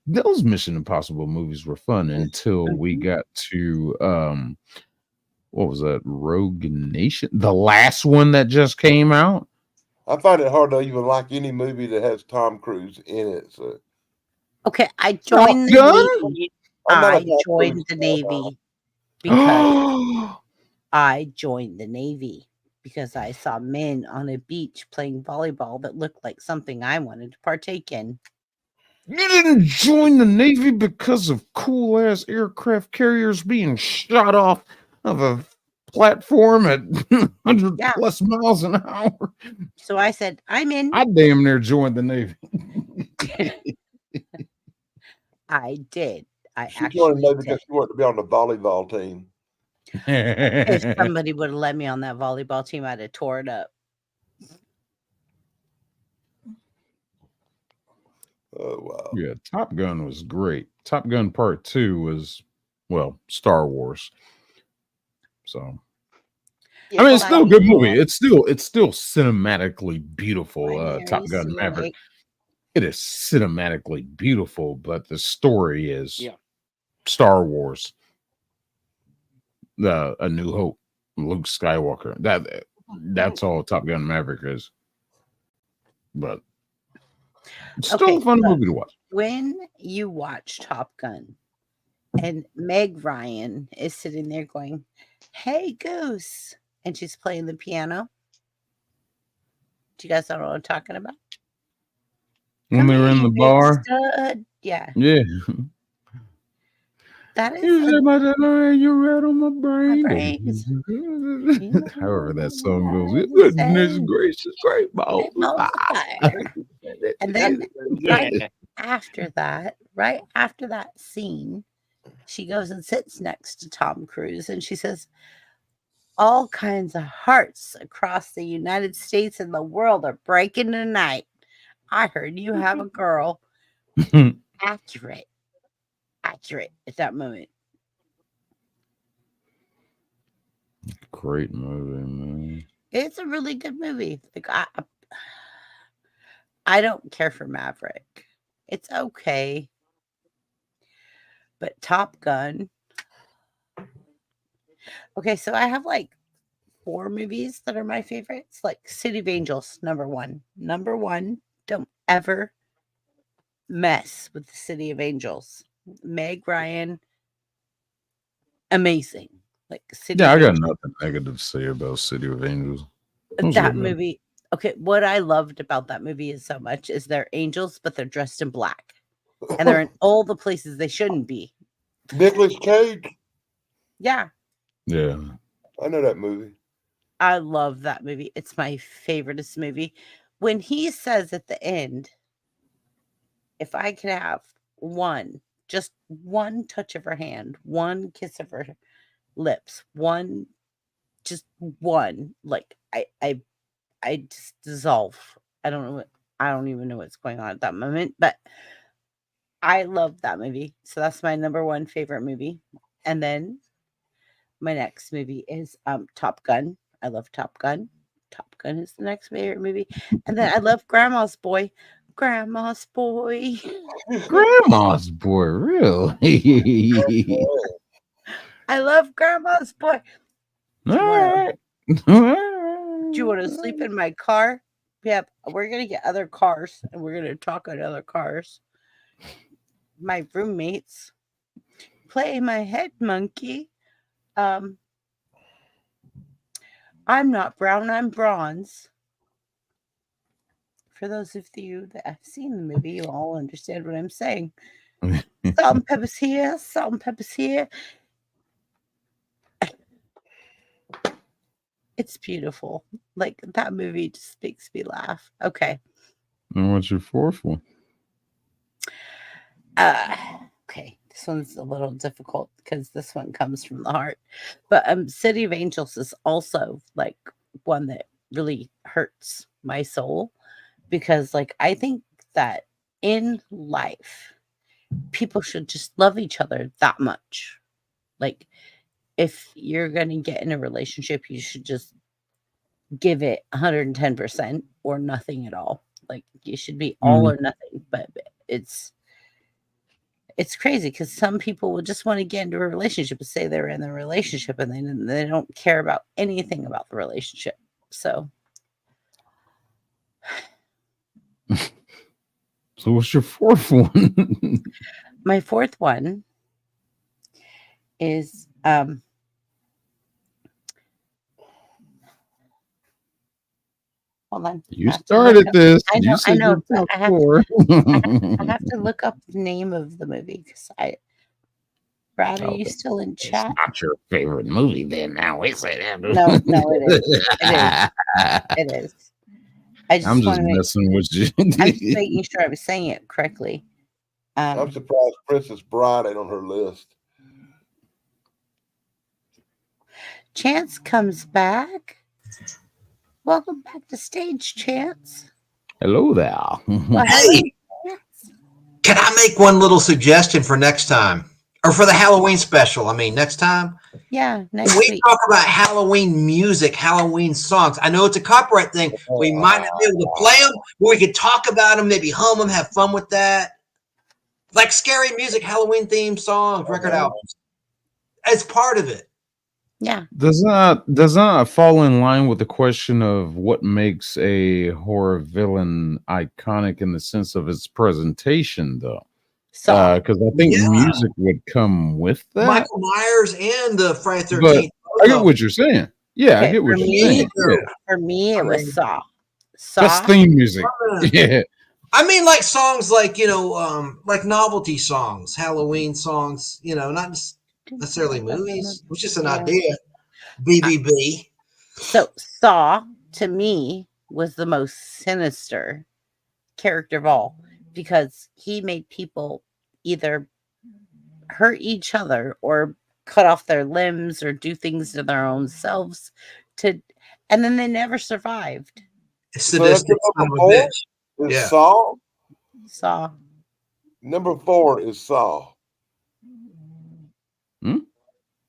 those Mission Impossible movies were fun until we got to what was that, Rogue Nation, the last one that just came out. I find it hard to even like any movie that has Tom Cruise in it. So okay, I joined the Navy. I joined the Navy because I saw men on a beach playing volleyball that looked like something I wanted to partake in. You didn't join the Navy because of cool ass aircraft carriers being shot off of a platform at 100 plus miles an hour. So I said, I'm in. I damn near joined the Navy. I did. She joined the Navy because she wanted to be on the volleyball team. If somebody would have let me on that volleyball team, I'd have tore it up. Oh wow! Yeah, Top Gun was great. Top Gun Part 2 was, well, Star Wars. So, I mean, it's still a good movie. It's still cinematically beautiful. Top Gun Maverick. It is cinematically beautiful, but the story is Star Wars. A New Hope. Luke Skywalker. That's all Top Gun Maverick is. But it's still a fun movie to watch. When you watch Top Gun and Meg Ryan is sitting there going, "Hey, Goose," and she's playing the piano. Do you guys know what I'm talking about? When they were in the bar. Stud. Yeah. Yeah. That is you read on my brain. However that song goes. Goodness gracious, great balls. And then right after that scene, she goes and sits next to Tom Cruise and she says, "All kinds of hearts across the United States and the world are breaking tonight. I heard you have a girl." Accurate at that moment. Great movie, man. It's a really good movie. Like I don't care for Maverick. It's okay. But Top Gun. Okay, so I have like 4 movies that are my favorites. Like City of Angels, number 1. Number 1, don't ever mess with the City of Angels. Meg Ryan, amazing. Like City I of got Angels. nothing negative to say about City of Angels. That movie. Okay, what I loved about that movie is so much is they're angels, but they're dressed in black. And they're in all the places they shouldn't be. Nicolas Cage. Yeah. Yeah. I know that movie. I love that movie. It's my favoriteest movie. When he says at the end, if I could have just one touch of her hand, one kiss of her lips, just one, like I just dissolve. I don't even know what's going on at that moment, but I love that movie. So that's my number 1 favorite movie. And then my next movie is Top Gun. I love Top Gun. Top Gun is the next favorite movie. And then I love Grandma's Boy. Grandma's Boy. Grandma's Boy, really? I love Grandma's Boy. Do you want to sleep in my car? Yep. We're going to get other cars and we're going to talk on other cars. My roommates play my head monkey. I'm not brown, I'm bronze. For those of you that have seen the movie, you all understand what I'm saying. Salt and pepper's here, salt and pepper's here. It's beautiful. Like that movie just makes me laugh. Okay. And what's your 4th one? Okay. This one's a little difficult because this one comes from the heart. But City of Angels is also like one that really hurts my soul because like I think that in life people should just love each other that much. Like if you're going to get in a relationship, you should just give it 110% or nothing at all. Like you should be all or nothing, but it's crazy because some people will just want to get into a relationship and say they're in the relationship and then they don't care about anything about the relationship. So what's your 4th one? My 4th one is hold on. You started this. I know. I have to look up the name of the movie because Brad, are you still in chat? It's not your favorite movie then now, is it? No, it is. It is. I'm just messing with you. I'm just making sure I was saying it correctly. I'm surprised Princess Bride ain't on her list. Chance comes back. Welcome back to stage, Chance. Hello there. Hey, can I make one little suggestion for next time? Or for the Halloween special? I mean, next time? Yeah, next we week. Talk about Halloween music, Halloween songs. I know it's a copyright thing. We might not be able to play them, but we could talk about them, maybe hum them, have fun with that. Like scary music, Halloween themed songs, record albums. It's part of it. Yeah. Does not fall in line with the question of what makes a horror villain iconic in the sense of its presentation, though. Because I think music would come with that. Michael Myers and the Friday But 13th. I get what you're saying. Yeah, I Okay, get what you're saying. Yeah. For me, it was Saw. That's theme music. Yeah. I mean, like songs like, like novelty songs, Halloween songs, not necessarily movies. It was just an idea. BBB. So Saw to me was the most sinister character of all because he made people either hurt each other or cut off their limbs or do things to their own selves and then they never survived. Sadistic son of a bitch. Is Yeah. Saw. Number 4 is Saw.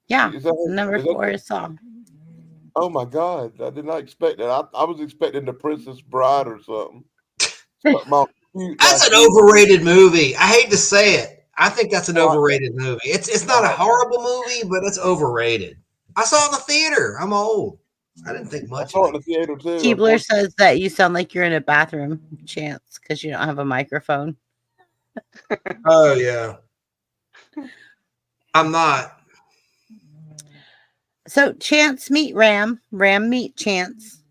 Yeah. Is that- Number is that- 4 is Saw. Oh my God! I did not expect that. I was expecting The Princess Bride or something. That's an overrated movie. I hate to say it. I think that's an overrated movie. It's not a horrible movie, but it's overrated. I saw it in the theater. I'm old. I didn't think much. I saw it in the theater too. Keebler says that you sound like you're in a bathroom, Chance, because you don't have a microphone. Oh yeah. I'm not. So Chance meet Ram. Ram meet Chance.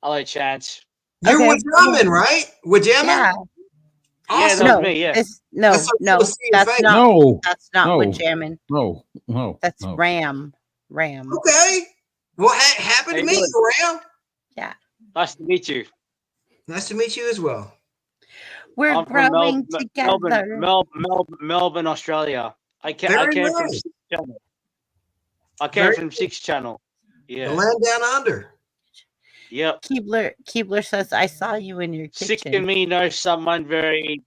Hello, Chance. You're Okay. with Jamin, right? With Jamin? Yeah. Yeah, that was me. Yeah. That's not with Jammin. No. That's no. Ram. Okay. Well, happy to Hey, meet good. you, Ram. Yeah. Nice to meet you. Nice to meet you as well. We're I'm from growing together. Melbourne, Australia. I came Very from nice. 6 Channel. I came from 6 Channel. Yeah. The land down under. Yep. Keebler says I saw you in your kitchen. Sick and me knows someone very.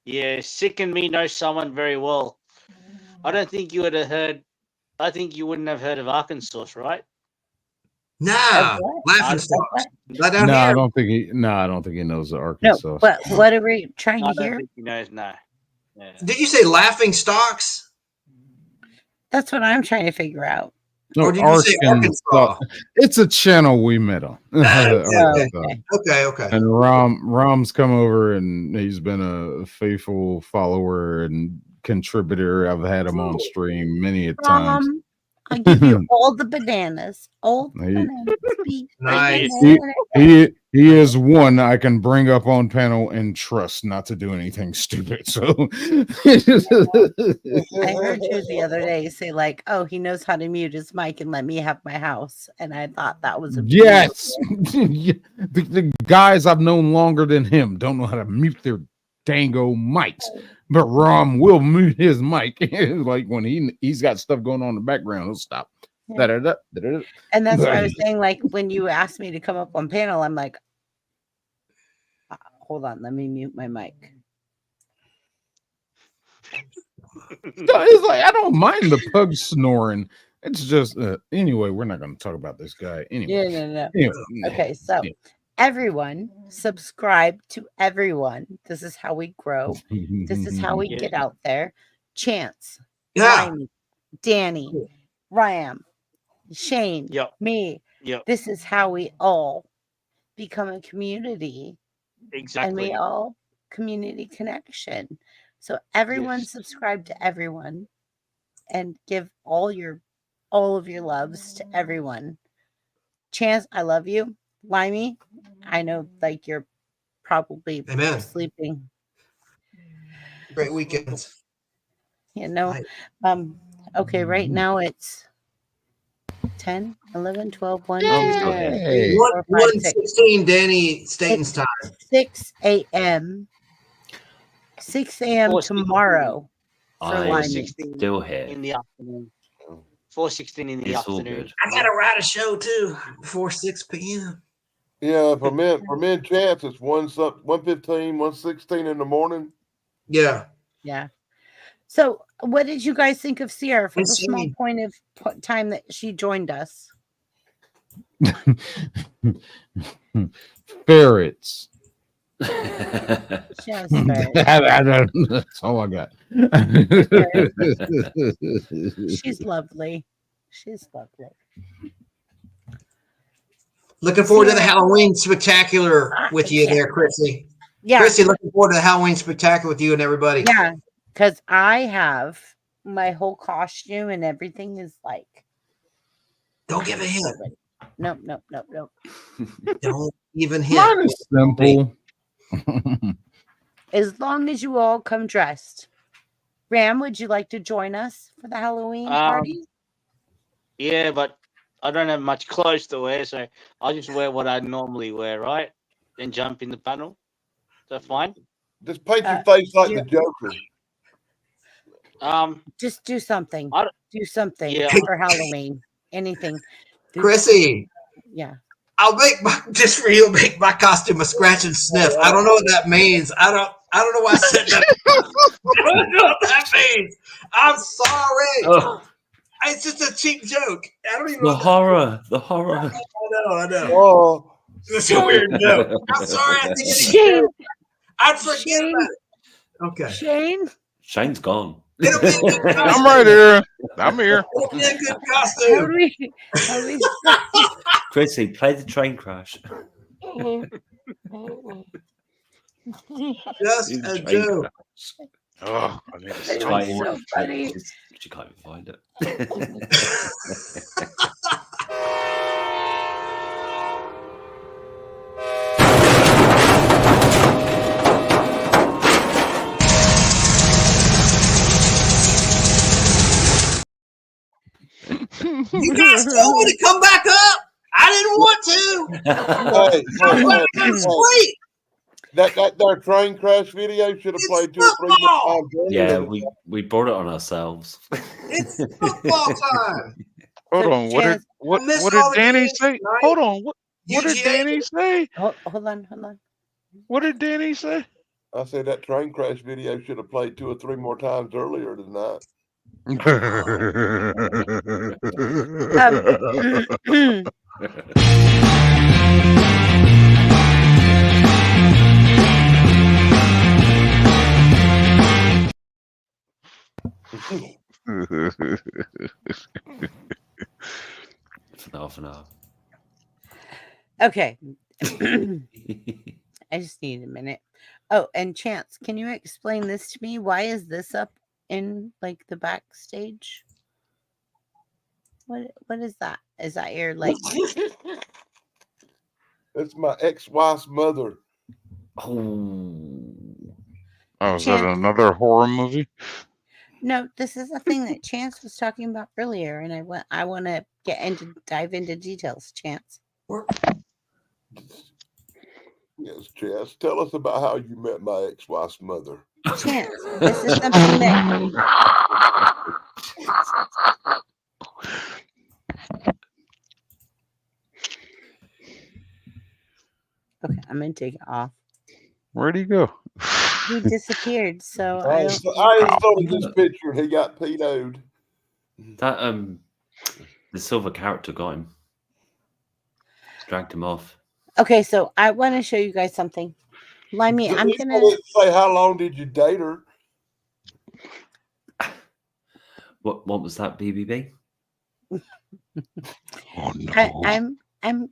Yeah, Sick and me knows someone very well. I don't think you would have heard. I think you wouldn't have heard of Arkansas, right? Nah, laughing stocks. Not down No, here. I don't think he knows the No, Arkansas. but what are we trying I to don't hear? think he knows. No. Yeah. Did you say laughing stocks? That's what I'm trying to figure out. No, Or did you say Arkansas? It's a channel we met on. Okay. And Ram's come over and he's been a faithful follower and contributor. I've had him on stream many a times. I'll give you all the bananas. All the bananas. Nice. He is one I can bring up on panel and trust not to do anything stupid. So I heard you the other day say like, "Oh, he knows how to mute his mic and let me have my house," and I thought that was a yes, the guys I've known longer than him don't know how to mute their dango mics, but Rom will mute his mic. Like when he's got stuff going on in the background, he'll stop. Yeah. And that's what I was saying. Like when you asked me to come up on panel, I'm like, hold on, let me mute my mic. It's like I don't mind the pug snoring. It's just anyway. We're not going to talk about this guy anyway. Yeah, no. Anyway, Okay, so everyone subscribe to everyone. This is how we grow. This is how we get out there. Chance, Ryan, Danny, Ram, Shane, me. This is how we all become a community. Exactly. And we all community connection. So everyone subscribe to everyone and give all of your loves to everyone. Chance, I love you. Limey, I know like you're probably sleeping. Great weekend. Okay, right now it's 10, 11, 12, 1, 2, Yay! 3, 4, 5, 6. 1:16 Danny Staten's time. 6 a.m. 6 a.m. tomorrow. I'm still here. In the afternoon. 4:16 in the It's all afternoon. good. I gotta write a show too before 6 p.m. Yeah, for me and Chance, it's 1:15, 1:16 in the morning. Yeah. Yeah. So, what did you guys think of Sierra for the small Insane. point of time that she joined us? Ferrets. Just first. That's all I got. She's lovely. She's lovely. Looking forward to the Halloween spectacular with you there, Chrissy. Yeah. Chrissy, looking forward to the Halloween spectacular with you and everybody. Yeah, because I have my whole costume and everything is like. Don't give a hint. Nope. Don't even hint. Mine is simple. As long as you all come dressed. Ram, would you like to join us for the Halloween party? Yeah, but I don't have much clothes to wear, so I'll just wear what I normally wear, right? Then jump in the panel. Is that fine? Just paint your face like the Joker. Just do something. Do something for Halloween. Anything. Chrissy. Yeah. I'll make just for you, make my costume a scratch and sniff. I don't know what that means. I don't know why I said that. I don't know what that means. I'm sorry. Oh. It's just a cheap joke. I don't even The know. horror. I know. Oh, it's a weird joke. I'm sorry. I think it's Shane. I'd forget about it. Okay. Shane's gone. It'll be a good costume. I'm right here. I'm here. It'll be a good costume. How do we Chrissy, play the train crash. Just a joke. Oh, I need to It's so funny. She can't even find it. You guys told me to come back up. I didn't want to. That train crash video should have played 2 or 3 more times. Yeah, we brought it on ourselves. It's football time. Hold on. What did Danny say? Hold on. What did Danny say? Hold on. What did Danny say? I said that train crash video should have played 2 or 3 more times earlier than that. For now. Okay. I just need a minute. Oh, and Chance, can you explain this to me? Why is this up in like the backstage? What is that? Is that your like? It's my ex-wife's mother. Oh, is that another horror movie? No, this is a thing that Chance was talking about earlier, and I want to dive into details. Chance. Yes, Chance. Tell us about how you met my ex-wife's mother. Chance, this is something that. Okay, I'm gonna take it off. Where'd he go? He disappeared. So I just saw this picture. He got pedoed. That the silver character got him. Dragged him off. Okay, so I want to show you guys something. Limey, I'm gonna say, how long did you date her? What was that, BBB? Oh no! I'm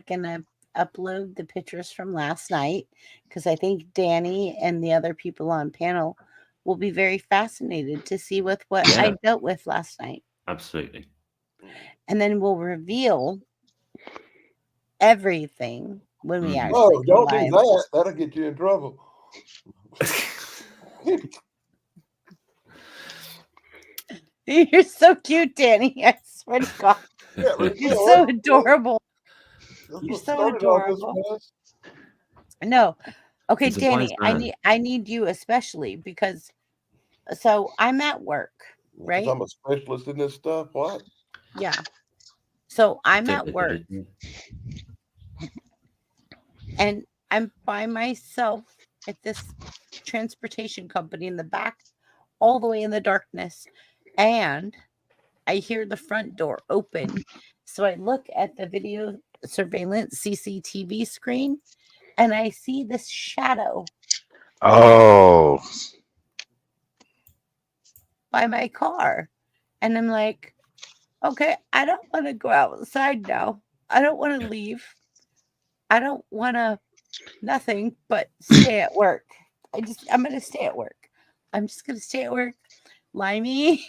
gonna upload the pictures from last night because I think Danny and the other people on panel will be very fascinated to see what I dealt with last night. Absolutely. And then we'll reveal everything when we actually No, don't go do live. that. That'll get you in trouble. You're so cute, Danny. I swear to God. You're so adorable. You're so adorable. No. Okay, He's a wise Danny, man. I need you especially because so I'm at work, right? I'm a specialist in this stuff. What? Yeah. So I'm at work and I'm by myself at this transportation company in the back, all the way in the darkness. And I hear the front door open. So I look at the video surveillance CCTV screen and I see this shadow Oh, by my car. And I'm like, okay, I don't want to go outside now. I don't want to leave. I don't want to nothing but stay at work. I'm going to stay at work. I'm just going to stay at work. Limey,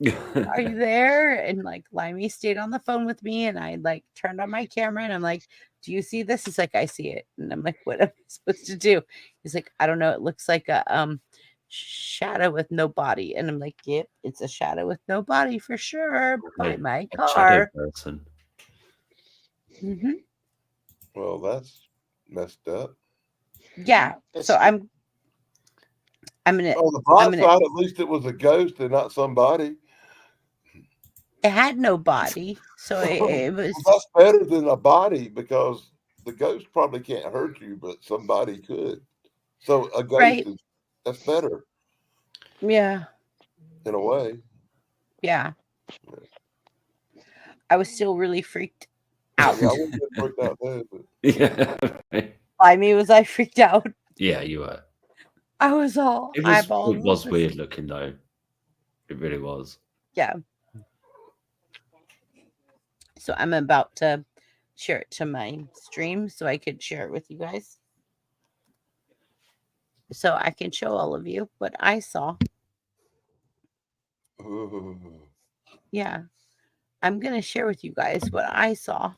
are you there? And like Limey stayed on the phone with me, and I like turned on my camera and I'm like, do you see this? He's like, I see it. And I'm like, what am I supposed to do? He's like, I don't know. It looks like a shadow with no body. And I'm like, yep, it's a shadow with no body for sure by my A shadow car. person. Mm-hmm. Well, that's messed up. Yeah. So I'm gonna. On the bright side, at least it was a ghost and not somebody. It had no body, so it was. Well, that's better than a body because the ghost probably can't hurt you, but somebody could. So a ghost Right. that's better Yeah. in a way. Yeah. I was still really freaked out. Yeah, I wouldn't get freaked out there, but Yeah. By me, was I freaked out? Yeah, you were. I was all It eyeballs. was weird looking though. It really was. Yeah. So I'm about to share it to my stream so I could share it with you guys. So I can show all of you what I saw. Yeah. I'm going to share with you guys what I saw.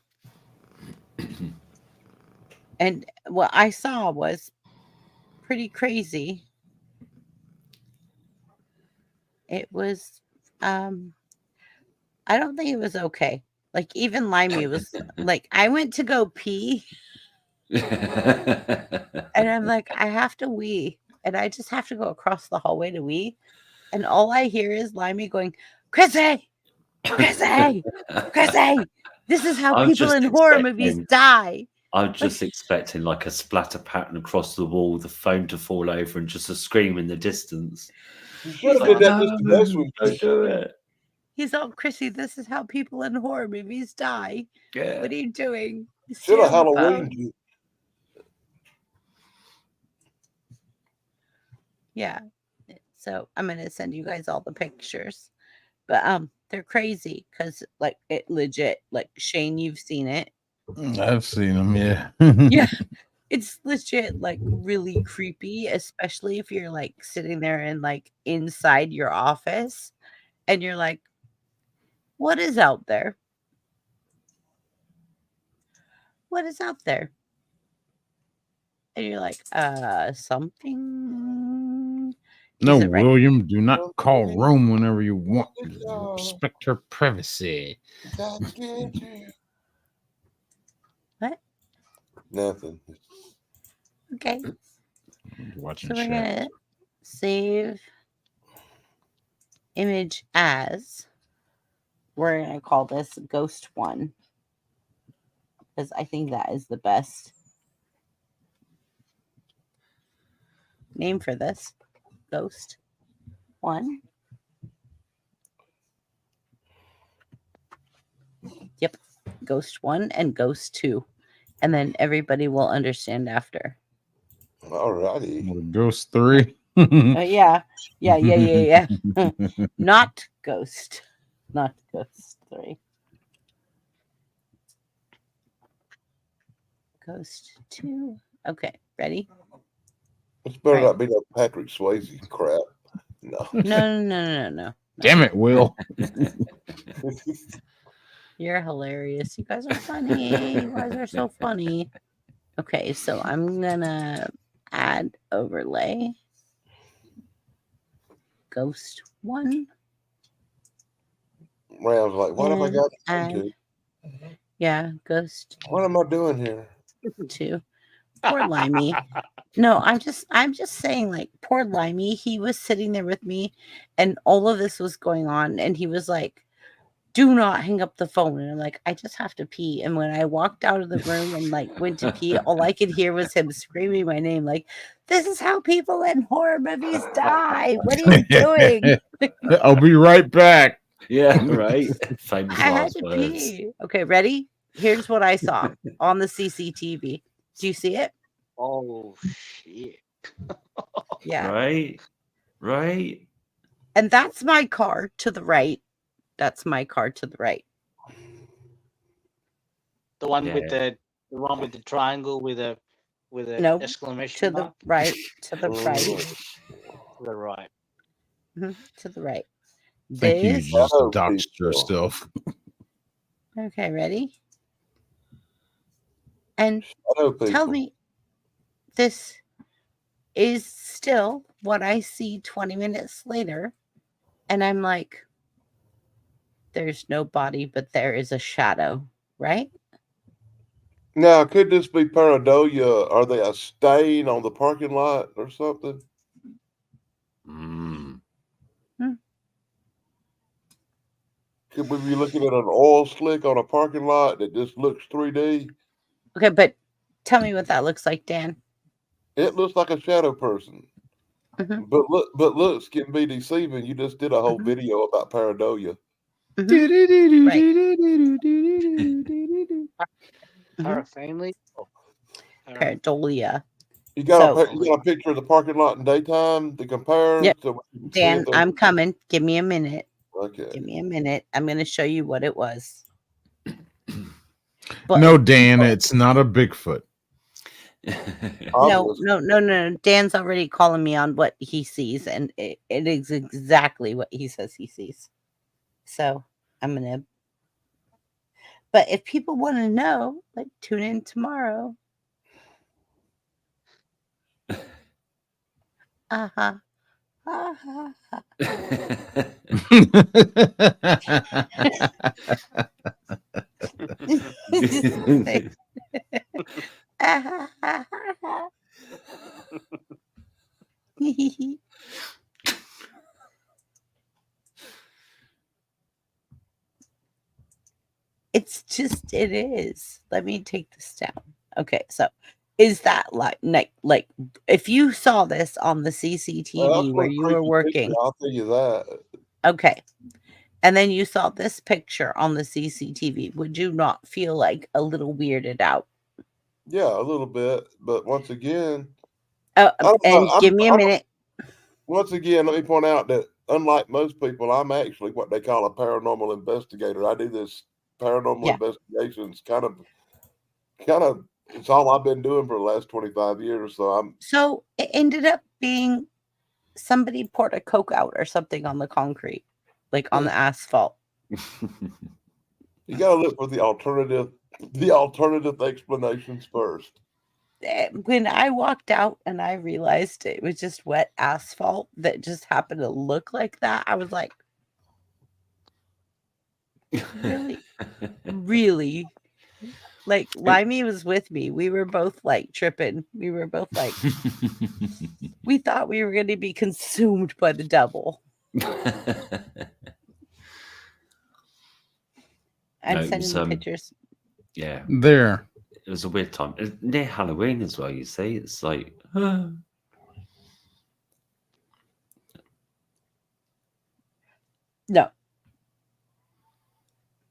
And what I saw was pretty crazy. It was, I don't think it was okay. Like even Limey was like, I went to go pee. And I'm like, I have to wee. And I just have to go across the hallway to wee. And all I hear is Limey going, Chrissy, Chrissy, Chrissy. This is how people in horror movies die. I'm just expecting like a splatter pattern across the wall, the phone to fall over, and just a scream in the distance. You should have did that just to mess with Don't do it. He's all, Chrissy, this is how people in horror movies die. Yeah. What are you doing? Should have Halloween. Yeah. So I'm gonna send you guys all the pictures. But they're crazy because like it legit, like Shane, you've seen it. I've seen them, yeah. Yeah. It's legit like really creepy, especially if you're like sitting there and like inside your office and you're like, what is out there? What is out there? And you're like, something. No, Is it right? William, do not call Rome whenever you want. Respect her privacy. What? Nothing. Okay. Watching So we're chat. gonna save image as. We're gonna call this Ghost 1 because I think that is the best name for this. Ghost 1. Yep. Ghost 1 and Ghost 2. And then everybody will understand after. Alrighty. Ghost 3. Yeah. Not Ghost. Not Ghost 3. Ghost 2. Okay, ready? This better not be no Patrick Swayze crap. No. No. Damn it, Will. You're hilarious. You guys are funny. You guys are so funny. Okay, so I'm gonna add overlay. Ghost 1. Round's like, what have I got to do? Yeah, Ghost. What am I doing here? 2. Poor Limey. No, I'm just saying, like, poor Limey. He was sitting there with me, and all of this was going on, and he was like, "Do not hang up the phone." And I'm like, "I just have to pee." And when I walked out of the room and like went to pee, all I could hear was him screaming my name, like, "This is how people in horror movies die. What are you doing?" I'll be right back. Yeah, right. Famous I had last to words. pee. Okay, ready? Here's what I saw on the CCTV. Do you see it? Oh shit! Yeah. Right. And that's my car to the right. That's my car to the right. The one Yeah. with the one with the triangle with a No, exclamation to the mark. right, to the right, To the right. to the right. I think you This. just doxed yourself. Okay, ready? And tell me, this is still what I see 20 minutes later. And I'm like, there's no body, but there is a shadow, right? Now, could this be pareidolia? Are they a stain on the parking lot or something? Could we be looking at an oil slick on a parking lot that just looks 3D? Okay, but tell me what that looks like, Dan. It looks like a shadow person. But looks can be deceiving. You just did a whole video about pareidolia. Paraphernalia. Pareidolia. You got a picture of the parking lot in daytime to compare. Yep. So we can see Dan, if there's- I'm coming. Give me a minute. Okay. Give me a minute. I'm going to show you what it was. No, Dan, it's not a Bigfoot. No. Dan's already calling me on what he sees, and it is exactly what he says he sees. So I'm going to. But if people want to know, like, tune in tomorrow. Uh-huh. It's just, it is. Let me take this down. Okay, so is that like if you saw this on the CCTV where you were working? I'll tell you that. Okay. And then you saw this picture on the CCTV. Would you not feel like a little weirded out? Yeah, a little bit. But once again, give me a minute. Once again, let me point out that unlike most people, I'm actually what they call a paranormal investigator. I do this paranormal investigations kind of it's all I've been doing for the last 25 years. So it ended up being somebody poured a Coke out or something on the concrete, like on the asphalt. You got to look for the alternative explanations first. When I walked out and I realized it was just wet asphalt that just happened to look like that, I was like, really? Like, Limey was with me. We were both like tripping. We were both like, we thought we were going to be consumed by the devil. I'm sending pictures. Yeah. There. It was a weird time. Near Halloween as well, you see. It's like, No.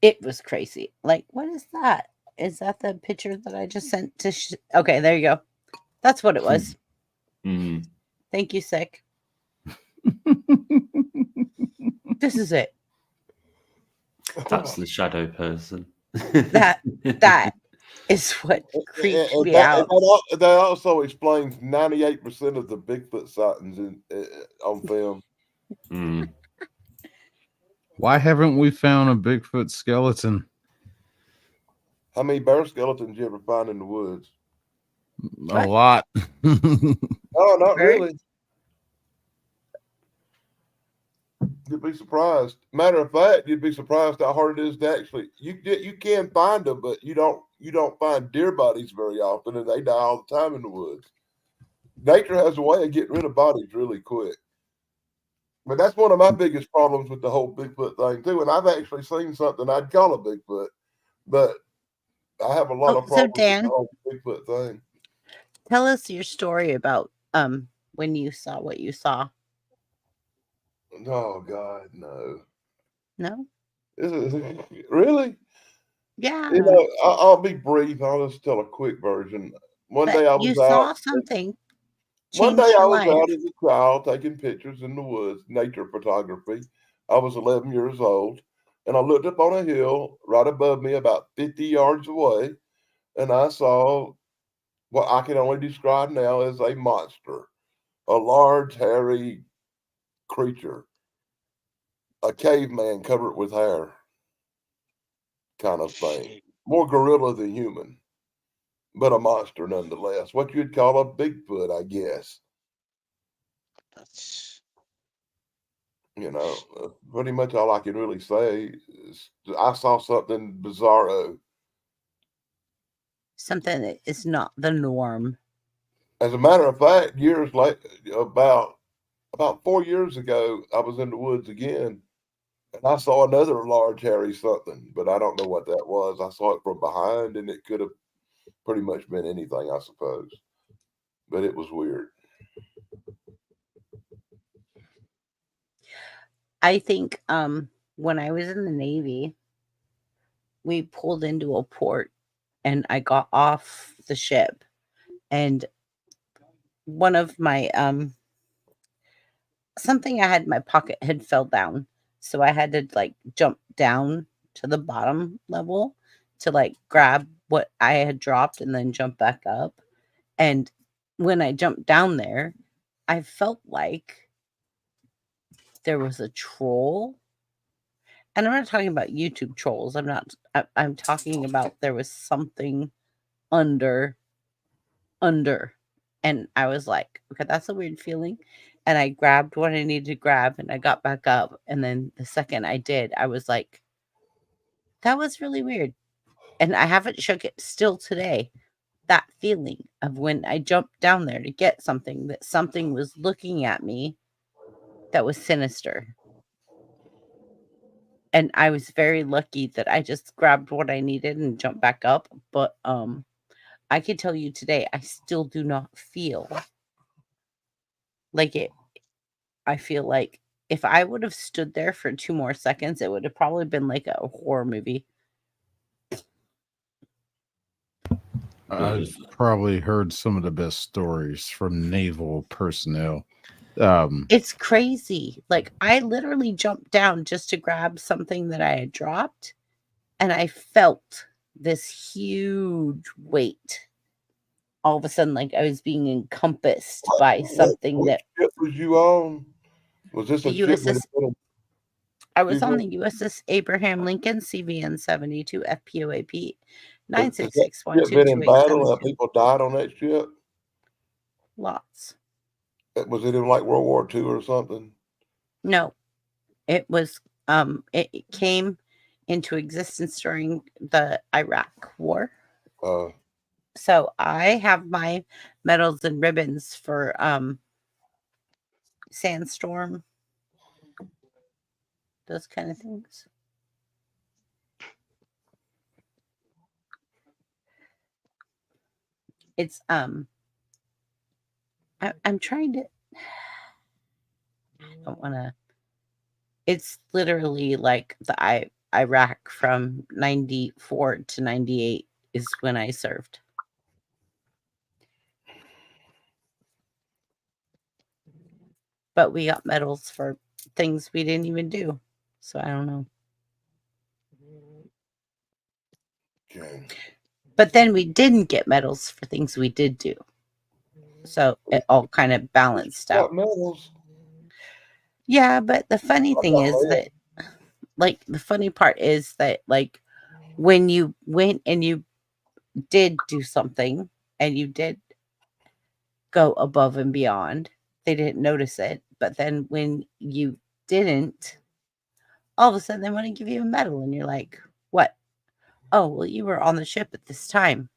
It was crazy. Like, what is that? Is that the picture that I just sent to okay, there you go. That's what it was. Thank you, Sick. This is it. That's the shadow person. That is what creeped me out. That also explains 98% of the Bigfoot sightings on film. Why haven't we found a Bigfoot skeleton? How many bear skeletons you ever find in the woods? A lot. Oh, not really. You'd be surprised. Matter of fact, you'd be surprised how hard it is to actually. You can find them, but you don't find deer bodies very often, and they die all the time in the woods. Nature has a way of getting rid of bodies really quick. But that's one of my biggest problems with the whole Bigfoot thing too. And I've actually seen something I'd call a Bigfoot, but I have a lot of problems with the whole Bigfoot thing. Tell us your story about when you saw what you saw. Oh God, no. No? Really? Yeah. You know, I'll be brief. I'll just tell a quick version. One But day I you was saw out. something One day change I your was out life. as a child taking pictures in the woods, nature photography. I was 11 years old, and I looked up on a hill right above me, about 50 yards away, and I saw what I can only describe now as a monster, a large, hairy creature, a caveman covered with hair, kind of thing. More gorilla than human, but a monster nonetheless. What you'd call a Bigfoot, I guess. That's Pretty much all I can really say is I saw something bizarro. Something that is not the norm. As a matter of fact, years later, about 4 years ago, I was in the woods again, and I saw another large hairy something, but I don't know what that was. I saw it from behind, and it could have pretty much been anything, I suppose. But it was weird. I think when I was in the Navy, we pulled into a port and I got off the ship, and one of my something I had in my pocket had fell down. So I had to like jump down to the bottom level to like grab what I had dropped and then jump back up. And when I jumped down there, I felt like there was a troll. And I'm not talking about YouTube trolls. I'm talking about there was something under. And I was like, okay, that's a weird feeling. And I grabbed what I needed to grab and I got back up. And then the second I did, I was like, that was really weird. And I haven't shook it still today. That feeling of when I jumped down there to get something, that something was looking at me that was sinister. And I was very lucky that I just grabbed what I needed and jumped back up. But I can tell you today, I still do not feel like it. I feel like if I would have stood there for 2 more seconds, it would have probably been like a horror movie. I've probably heard some of the best stories from naval personnel. It's crazy. Like, I literally jumped down just to grab something that I had dropped, and I felt this huge weight. All of a sudden, like I was being encompassed by something What that ship was you on? Was this the a ship that USS had been I was excuse on me? the USS Abraham Lincoln, CVN 72 FPOAP Has that ship been in battle and 966122872. people died on that ship? Lots. Was it in like World War II or something? No, it was it came into existence during the Iraq War. So I have my medals and ribbons for Sandstorm, those kind of things. It's I'm trying to I don't want to. It's literally like the Iraq from 94 to 98 is when I served. But we got medals for things we didn't even do. So I don't know. Okay. But then we didn't get medals for things we did do. So it all kind of balanced out. Got medals. Yeah, but the funny I thing got is lead. that like the funny part is that like when you went and you did do something and you did go above and beyond, they didn't notice it. But then when you didn't, all of a sudden they want to give you a medal and you're like, what? Oh, well, you were on the ship at this time.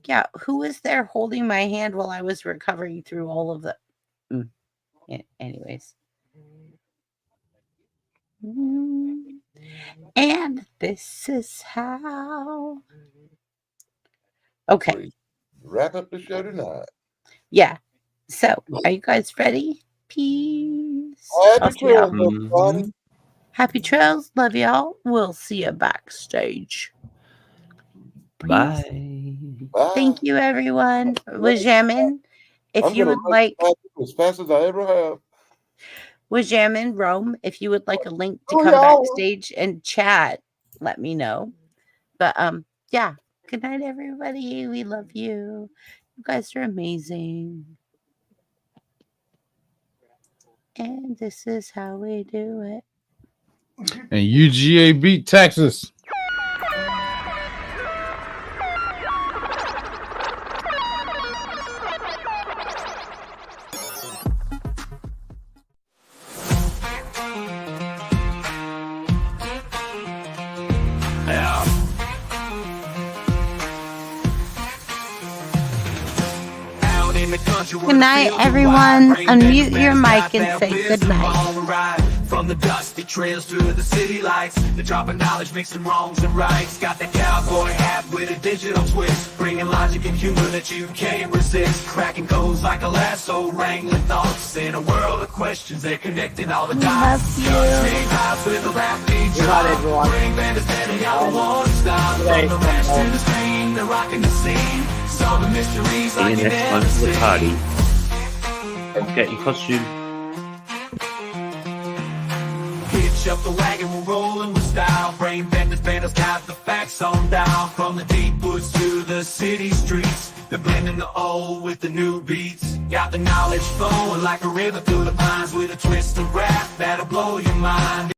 Yeah, who was there holding my hand while I was recovering through all of the anyways. And this is how. Okay. Wrap up the show tonight. Yeah. So, are you guys ready? Peace. Add I'll your see y'all. chairs, everybody. Happy trails. Love y'all. We'll see you backstage. Bye. Thank you, everyone. Was jamming. If I'm you gonna would like, as fast as I ever have. was jamming Rome. If you would like a link to Oh, come y'all. backstage and chat, let me know. But yeah. Good night, everybody. We love you. You guys are amazing. And this is how we do it. And UGA beat Texas. Good night, everyone. Unmute your mic and say good night. From the dusty trails to the city lights, the drop of knowledge mixing wrongs and rights. Got the cowboy hat with a digital twist, bringing logic and humor that you can't resist. Cracking codes like a lasso, wrangling thoughts in a world of questions. They're connecting all the dots. Country vibes with a rap beat drop. Bring bandits and y'all won't stop. From the rash to the screen, they're rocking the scene. Solving mysteries like you next time never for the seen. party. Don't get your costume. Hitch up the wagon, we're rolling with style. Brain benders, banders got the facts on down. From the deep woods to the city streets, they're blending the old with the new beats. Got the knowledge flowing like a river through the pines, with a twist of rap that'll blow your mind.